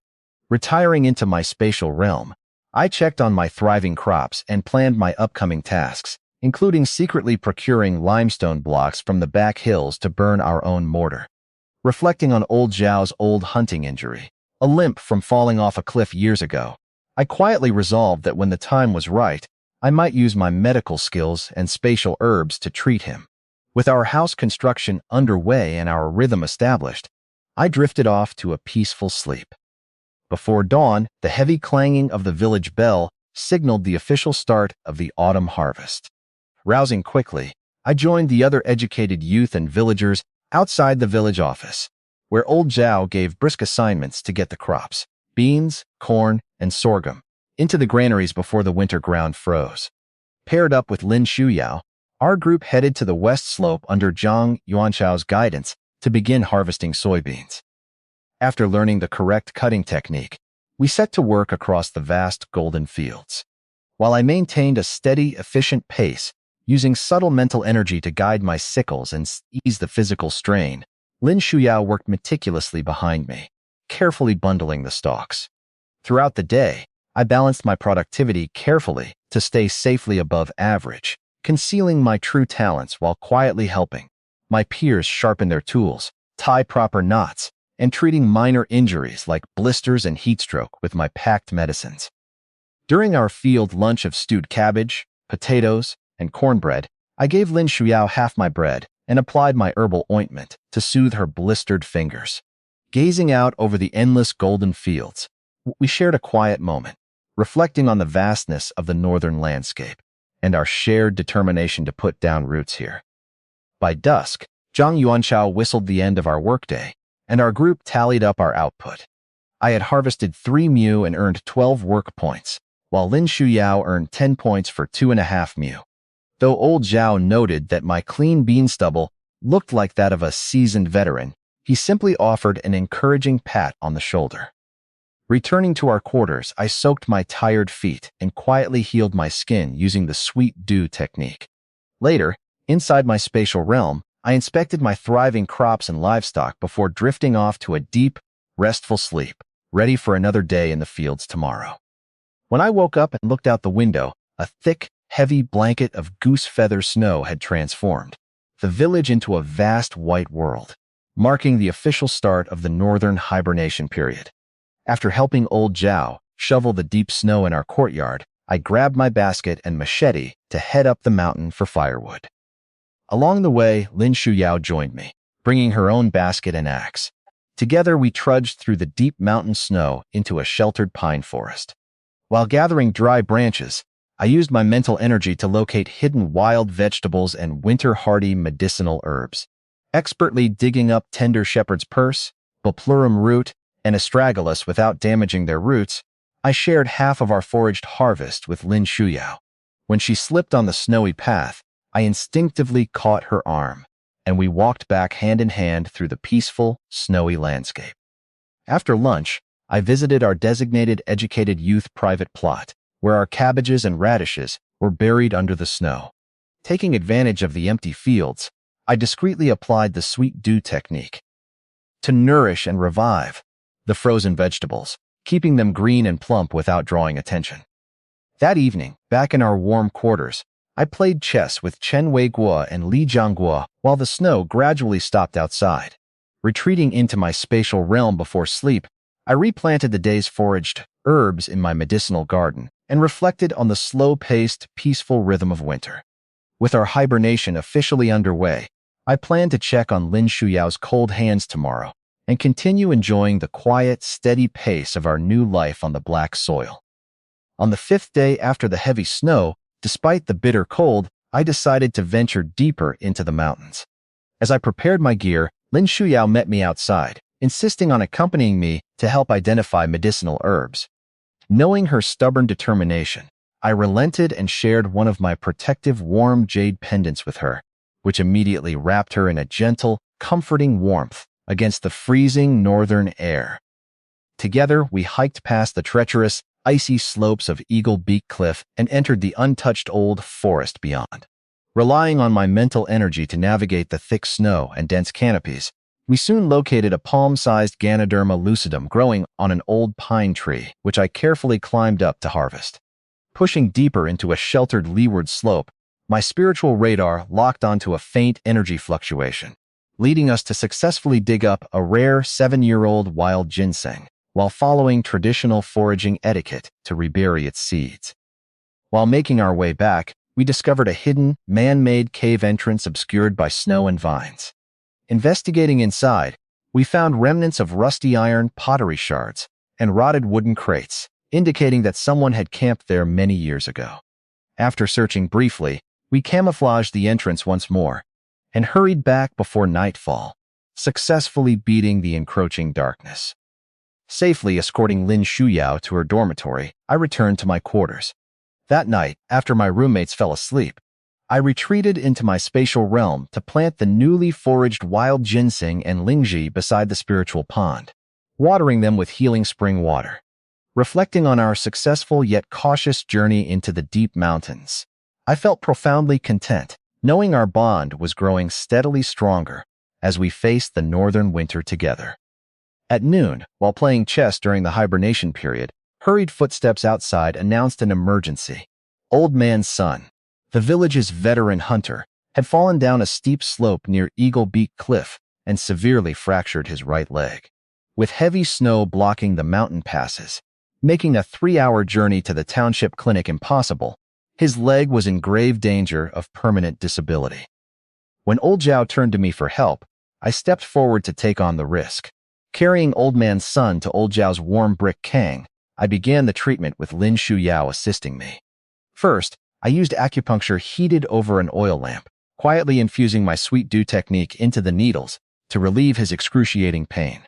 Retiring into my spatial realm, I checked on my thriving crops and planned my upcoming tasks, including secretly procuring limestone blocks from the back hills to burn our own mortar. Reflecting on old Zhao's old hunting injury, a limp from falling off a cliff years ago, I quietly resolved that when the time was right, I might use my medical skills and spatial herbs to treat him. With our house construction underway and our rhythm established, I drifted off to a peaceful sleep. Before dawn, the heavy clanging of the village bell signaled the official start of the autumn harvest. Rousing quickly, I joined the other educated youth and villagers outside the village office, where old Zhao gave brisk assignments to get the crops, beans, corn, and sorghum, into the granaries before the winter ground froze. Paired up with Lin Shuyao, our group headed to the west slope under Zhang Yuanchao's guidance to begin harvesting soybeans. After learning the correct cutting technique, we set to work across the vast golden fields. While I maintained a steady, efficient pace, using subtle mental energy to guide my sickles and ease the physical strain, Lin Shuyao worked meticulously behind me, carefully bundling the stalks. Throughout the day, I balanced my productivity carefully to stay safely above average, concealing my true talents while quietly helping my peers sharpen their tools, tie proper knots, and treating minor injuries like blisters and heatstroke with my packed medicines. During our field lunch of stewed cabbage, potatoes, and cornbread, I gave Lin Shuyao half my bread and applied my herbal ointment to soothe her blistered fingers. Gazing out over the endless golden fields, we shared a quiet moment, reflecting on the vastness of the northern landscape and our shared determination to put down roots here. By dusk, Zhang Yuanchao whistled the end of our workday, and our group tallied up our output. I had harvested 3 mu and earned 12 work points, while Lin Shuyao earned 10 points for 2.5 mu. Though old Zhao noted that my clean bean stubble looked like that of a seasoned veteran, he simply offered an encouraging pat on the shoulder. Returning to our quarters, I soaked my tired feet and quietly healed my skin using the sweet dew technique. Later, inside my spatial realm, I inspected my thriving crops and livestock before drifting off to a deep, restful sleep, ready for another day in the fields tomorrow. When I woke up and looked out the window, a thick, heavy blanket of goose feather snow had transformed the village into a vast white world, marking the official start of the northern hibernation period. After helping old Zhao shovel the deep snow in our courtyard, I grabbed my basket and machete to head up the mountain for firewood. Along the way, Lin Shuyao joined me, bringing her own basket and axe. Together, we trudged through the deep mountain snow into a sheltered pine forest. While gathering dry branches, I used my mental energy to locate hidden wild vegetables and winter-hardy medicinal herbs. Expertly digging up tender shepherd's purse, buplurum root, and astragalus without damaging their roots, I shared half of our foraged harvest with Lin Shuyao. When she slipped on the snowy path, I instinctively caught her arm, and we walked back hand in hand through the peaceful, snowy landscape. After lunch, I visited our designated educated youth private plot, where our cabbages and radishes were buried under the snow. Taking advantage of the empty fields, I discreetly applied the sweet dew technique to nourish and revive the frozen vegetables, keeping them green and plump without drawing attention. That evening, back in our warm quarters, I played chess with Chen Weiguo and Li Jiangguo while the snow gradually stopped outside. Retreating into my spatial realm before sleep, I replanted the day's foraged herbs in my medicinal garden and reflected on the slow-paced, peaceful rhythm of winter. With our hibernation officially underway, I plan to check on Lin Shuyao's cold hands tomorrow and continue enjoying the quiet, steady pace of our new life on the black soil. On the 5th day after the heavy snow, despite the bitter cold, I decided to venture deeper into the mountains. As I prepared my gear, Lin Shuyao met me outside, insisting on accompanying me to help identify medicinal herbs. Knowing her stubborn determination, I relented and shared one of my protective warm jade pendants with her, which immediately wrapped her in a gentle, comforting warmth against the freezing northern air. Together, we hiked past the treacherous, icy slopes of Eagle Beak Cliff and entered the untouched old forest beyond. Relying on my mental energy to navigate the thick snow and dense canopies, we soon located a palm-sized Ganoderma lucidum growing on an old pine tree, which I carefully climbed up to harvest. Pushing deeper into a sheltered leeward slope, my spiritual radar locked onto a faint energy fluctuation, leading us to successfully dig up a rare 7-year-old wild ginseng, while following traditional foraging etiquette to rebury its seeds. While making our way back, we discovered a hidden, man-made cave entrance obscured by snow and vines. Investigating inside, we found remnants of rusty iron, pottery shards, and rotted wooden crates, indicating that someone had camped there many years ago. After searching briefly, we camouflaged the entrance once more and hurried back before nightfall, successfully beating the encroaching darkness. Safely escorting Lin Shuyao to her dormitory, I returned to my quarters. That night, after my roommates fell asleep, I retreated into my spatial realm to plant the newly foraged wild ginseng and lingji beside the spiritual pond, watering them with healing spring water. Reflecting on our successful yet cautious journey into the deep mountains, I felt profoundly content, knowing our bond was growing steadily stronger as we faced the northern winter together. At noon, while playing chess during the hibernation period, hurried footsteps outside announced an emergency. Old Man's son, the village's veteran hunter, had fallen down a steep slope near Eagle Beak Cliff and severely fractured his right leg. With heavy snow blocking the mountain passes, making a 3-hour journey to the township clinic impossible, his leg was in grave danger of permanent disability. When Old Zhao turned to me for help, I stepped forward to take on the risk. Carrying Old Man's son to Old Zhao's warm brick kang, I began the treatment with Lin Shuyao assisting me. First, I used acupuncture heated over an oil lamp, quietly infusing my sweet dew technique into the needles to relieve his excruciating pain.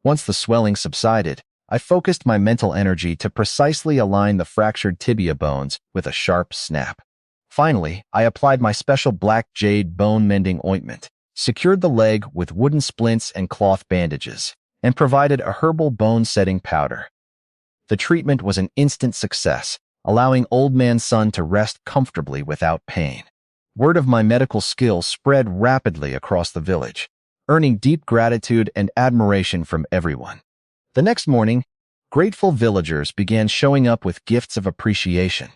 Once the swelling subsided, I focused my mental energy to precisely align the fractured tibia bones with a sharp snap. Finally, I applied my special black jade bone-mending ointment, secured the leg with wooden splints and cloth bandages, and provided a herbal bone-setting powder. The treatment was an instant success, allowing Old Man's son to rest comfortably without pain. Word of my medical skills spread rapidly across the village, earning deep gratitude and admiration from everyone. The next morning, grateful villagers began showing up with gifts of appreciation,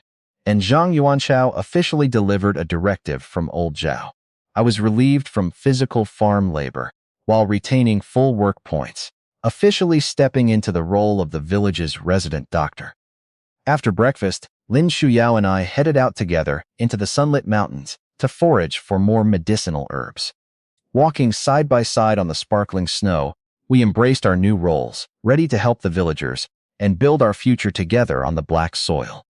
and Zhang Yuanchao officially delivered a directive from Old Zhao. I was relieved from physical farm labor while retaining full work points, officially stepping into the role of the village's resident doctor. After breakfast, Lin Shuyao and I headed out together into the sunlit mountains to forage for more medicinal herbs. Walking side by side on the sparkling snow, we embraced our new roles, ready to help the villagers and build our future together on the black soil.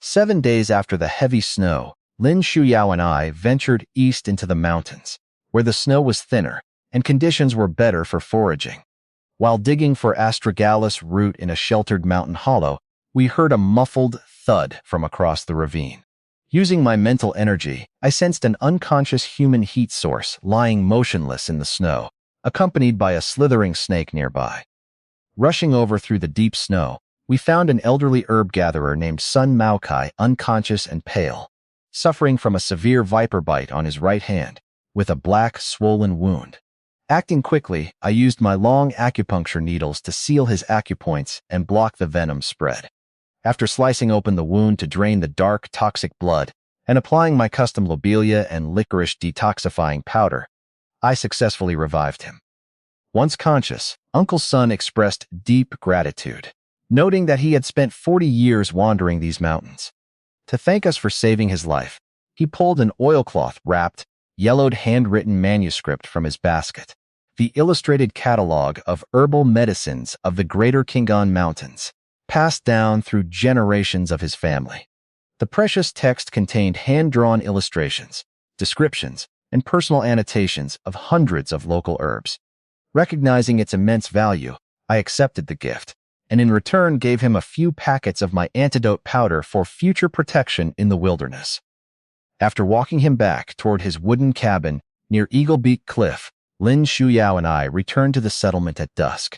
7 days after the heavy snow, Lin Shuyao and I ventured east into the mountains, where the snow was thinner and conditions were better for foraging. While digging for astragalus root in a sheltered mountain hollow, we heard a muffled thud from across the ravine. Using my mental energy, I sensed an unconscious human heat source lying motionless in the snow, accompanied by a slithering snake nearby. Rushing over through the deep snow, we found an elderly herb gatherer named Sun Maokai unconscious and pale, suffering from a severe viper bite on his right hand, with a black, swollen wound. Acting quickly, I used my long acupuncture needles to seal his acupoints and block the venom spread. After slicing open the wound to drain the dark, toxic blood and applying my custom lobelia and licorice detoxifying powder, I successfully revived him. Once conscious, Uncle Sun expressed deep gratitude, noting that he had spent 40 years wandering these mountains. To thank us for saving his life, he pulled an oilcloth-wrapped, yellowed handwritten manuscript from his basket, the illustrated catalog of herbal medicines of the Greater Kingan Mountains, passed down through generations of his family. The precious text contained hand-drawn illustrations, descriptions, and personal annotations of hundreds of local herbs. Recognizing its immense value, I accepted the gift, and in return gave him a few packets of my antidote powder for future protection in the wilderness. After walking him back toward his wooden cabin near Eagle Beak Cliff, Lin Shuyao and I returned to the settlement at dusk.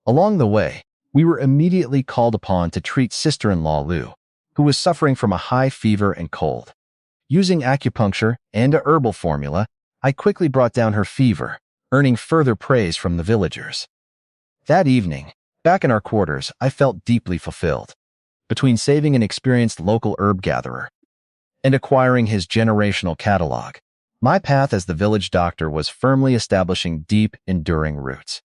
Along the way, we were immediately called upon to treat sister-in-law Lu, who was suffering from a high fever and cold. Using acupuncture and a herbal formula, I quickly brought down her fever, earning further praise from the villagers. That evening, back in our quarters, I felt deeply fulfilled. Between saving an experienced local herb gatherer and acquiring his generational catalog, my path as the village doctor was firmly establishing deep, enduring roots.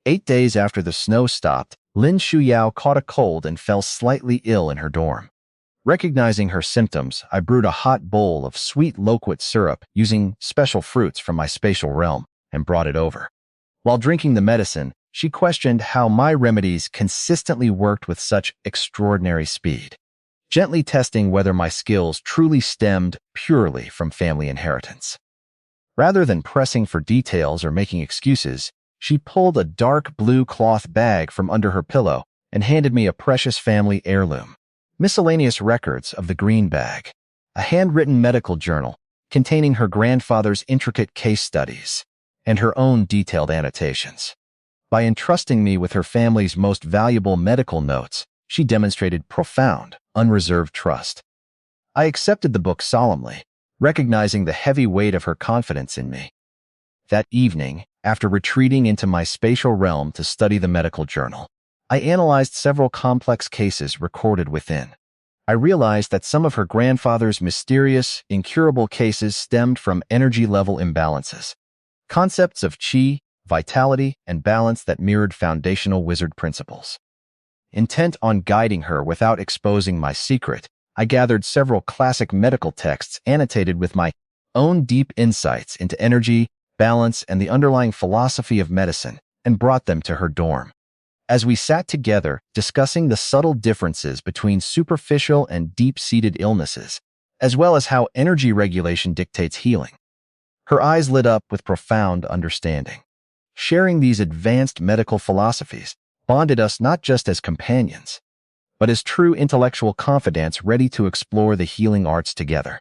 8 days after the snow stopped, Lin Shuyao caught a cold and fell slightly ill in her dorm. Recognizing her symptoms, I brewed a hot bowl of sweet loquat syrup using special fruits from my spatial realm and brought it over. While drinking the medicine, she questioned how my remedies consistently worked with such extraordinary speed, gently testing whether my skills truly stemmed purely from family inheritance. Rather than pressing for details or making excuses, she pulled a dark blue cloth bag from under her pillow and handed me a precious family heirloom. Miscellaneous records of the green bag, a handwritten medical journal containing her grandfather's intricate case studies, and her own detailed annotations. By entrusting me with her family's most valuable medical notes, she demonstrated profound, unreserved trust. I accepted the book solemnly, recognizing the heavy weight of her confidence in me. That evening, after retreating into my spatial realm to study the medical journal, I analyzed several complex cases recorded within. I realized that some of her grandfather's mysterious, incurable cases stemmed from energy level imbalances, concepts of qi, vitality, and balance that mirrored foundational wizard principles. Intent on guiding her without exposing my secret, I gathered several classic medical texts annotated with my own deep insights into energy, balance, and the underlying philosophy of medicine, and brought them to her dorm. As we sat together, discussing the subtle differences between superficial and deep-seated illnesses, as well as how energy regulation dictates healing, her eyes lit up with profound understanding. Sharing these advanced medical philosophies bonded us not just as companions, but as true intellectual confidants ready to explore the healing arts together.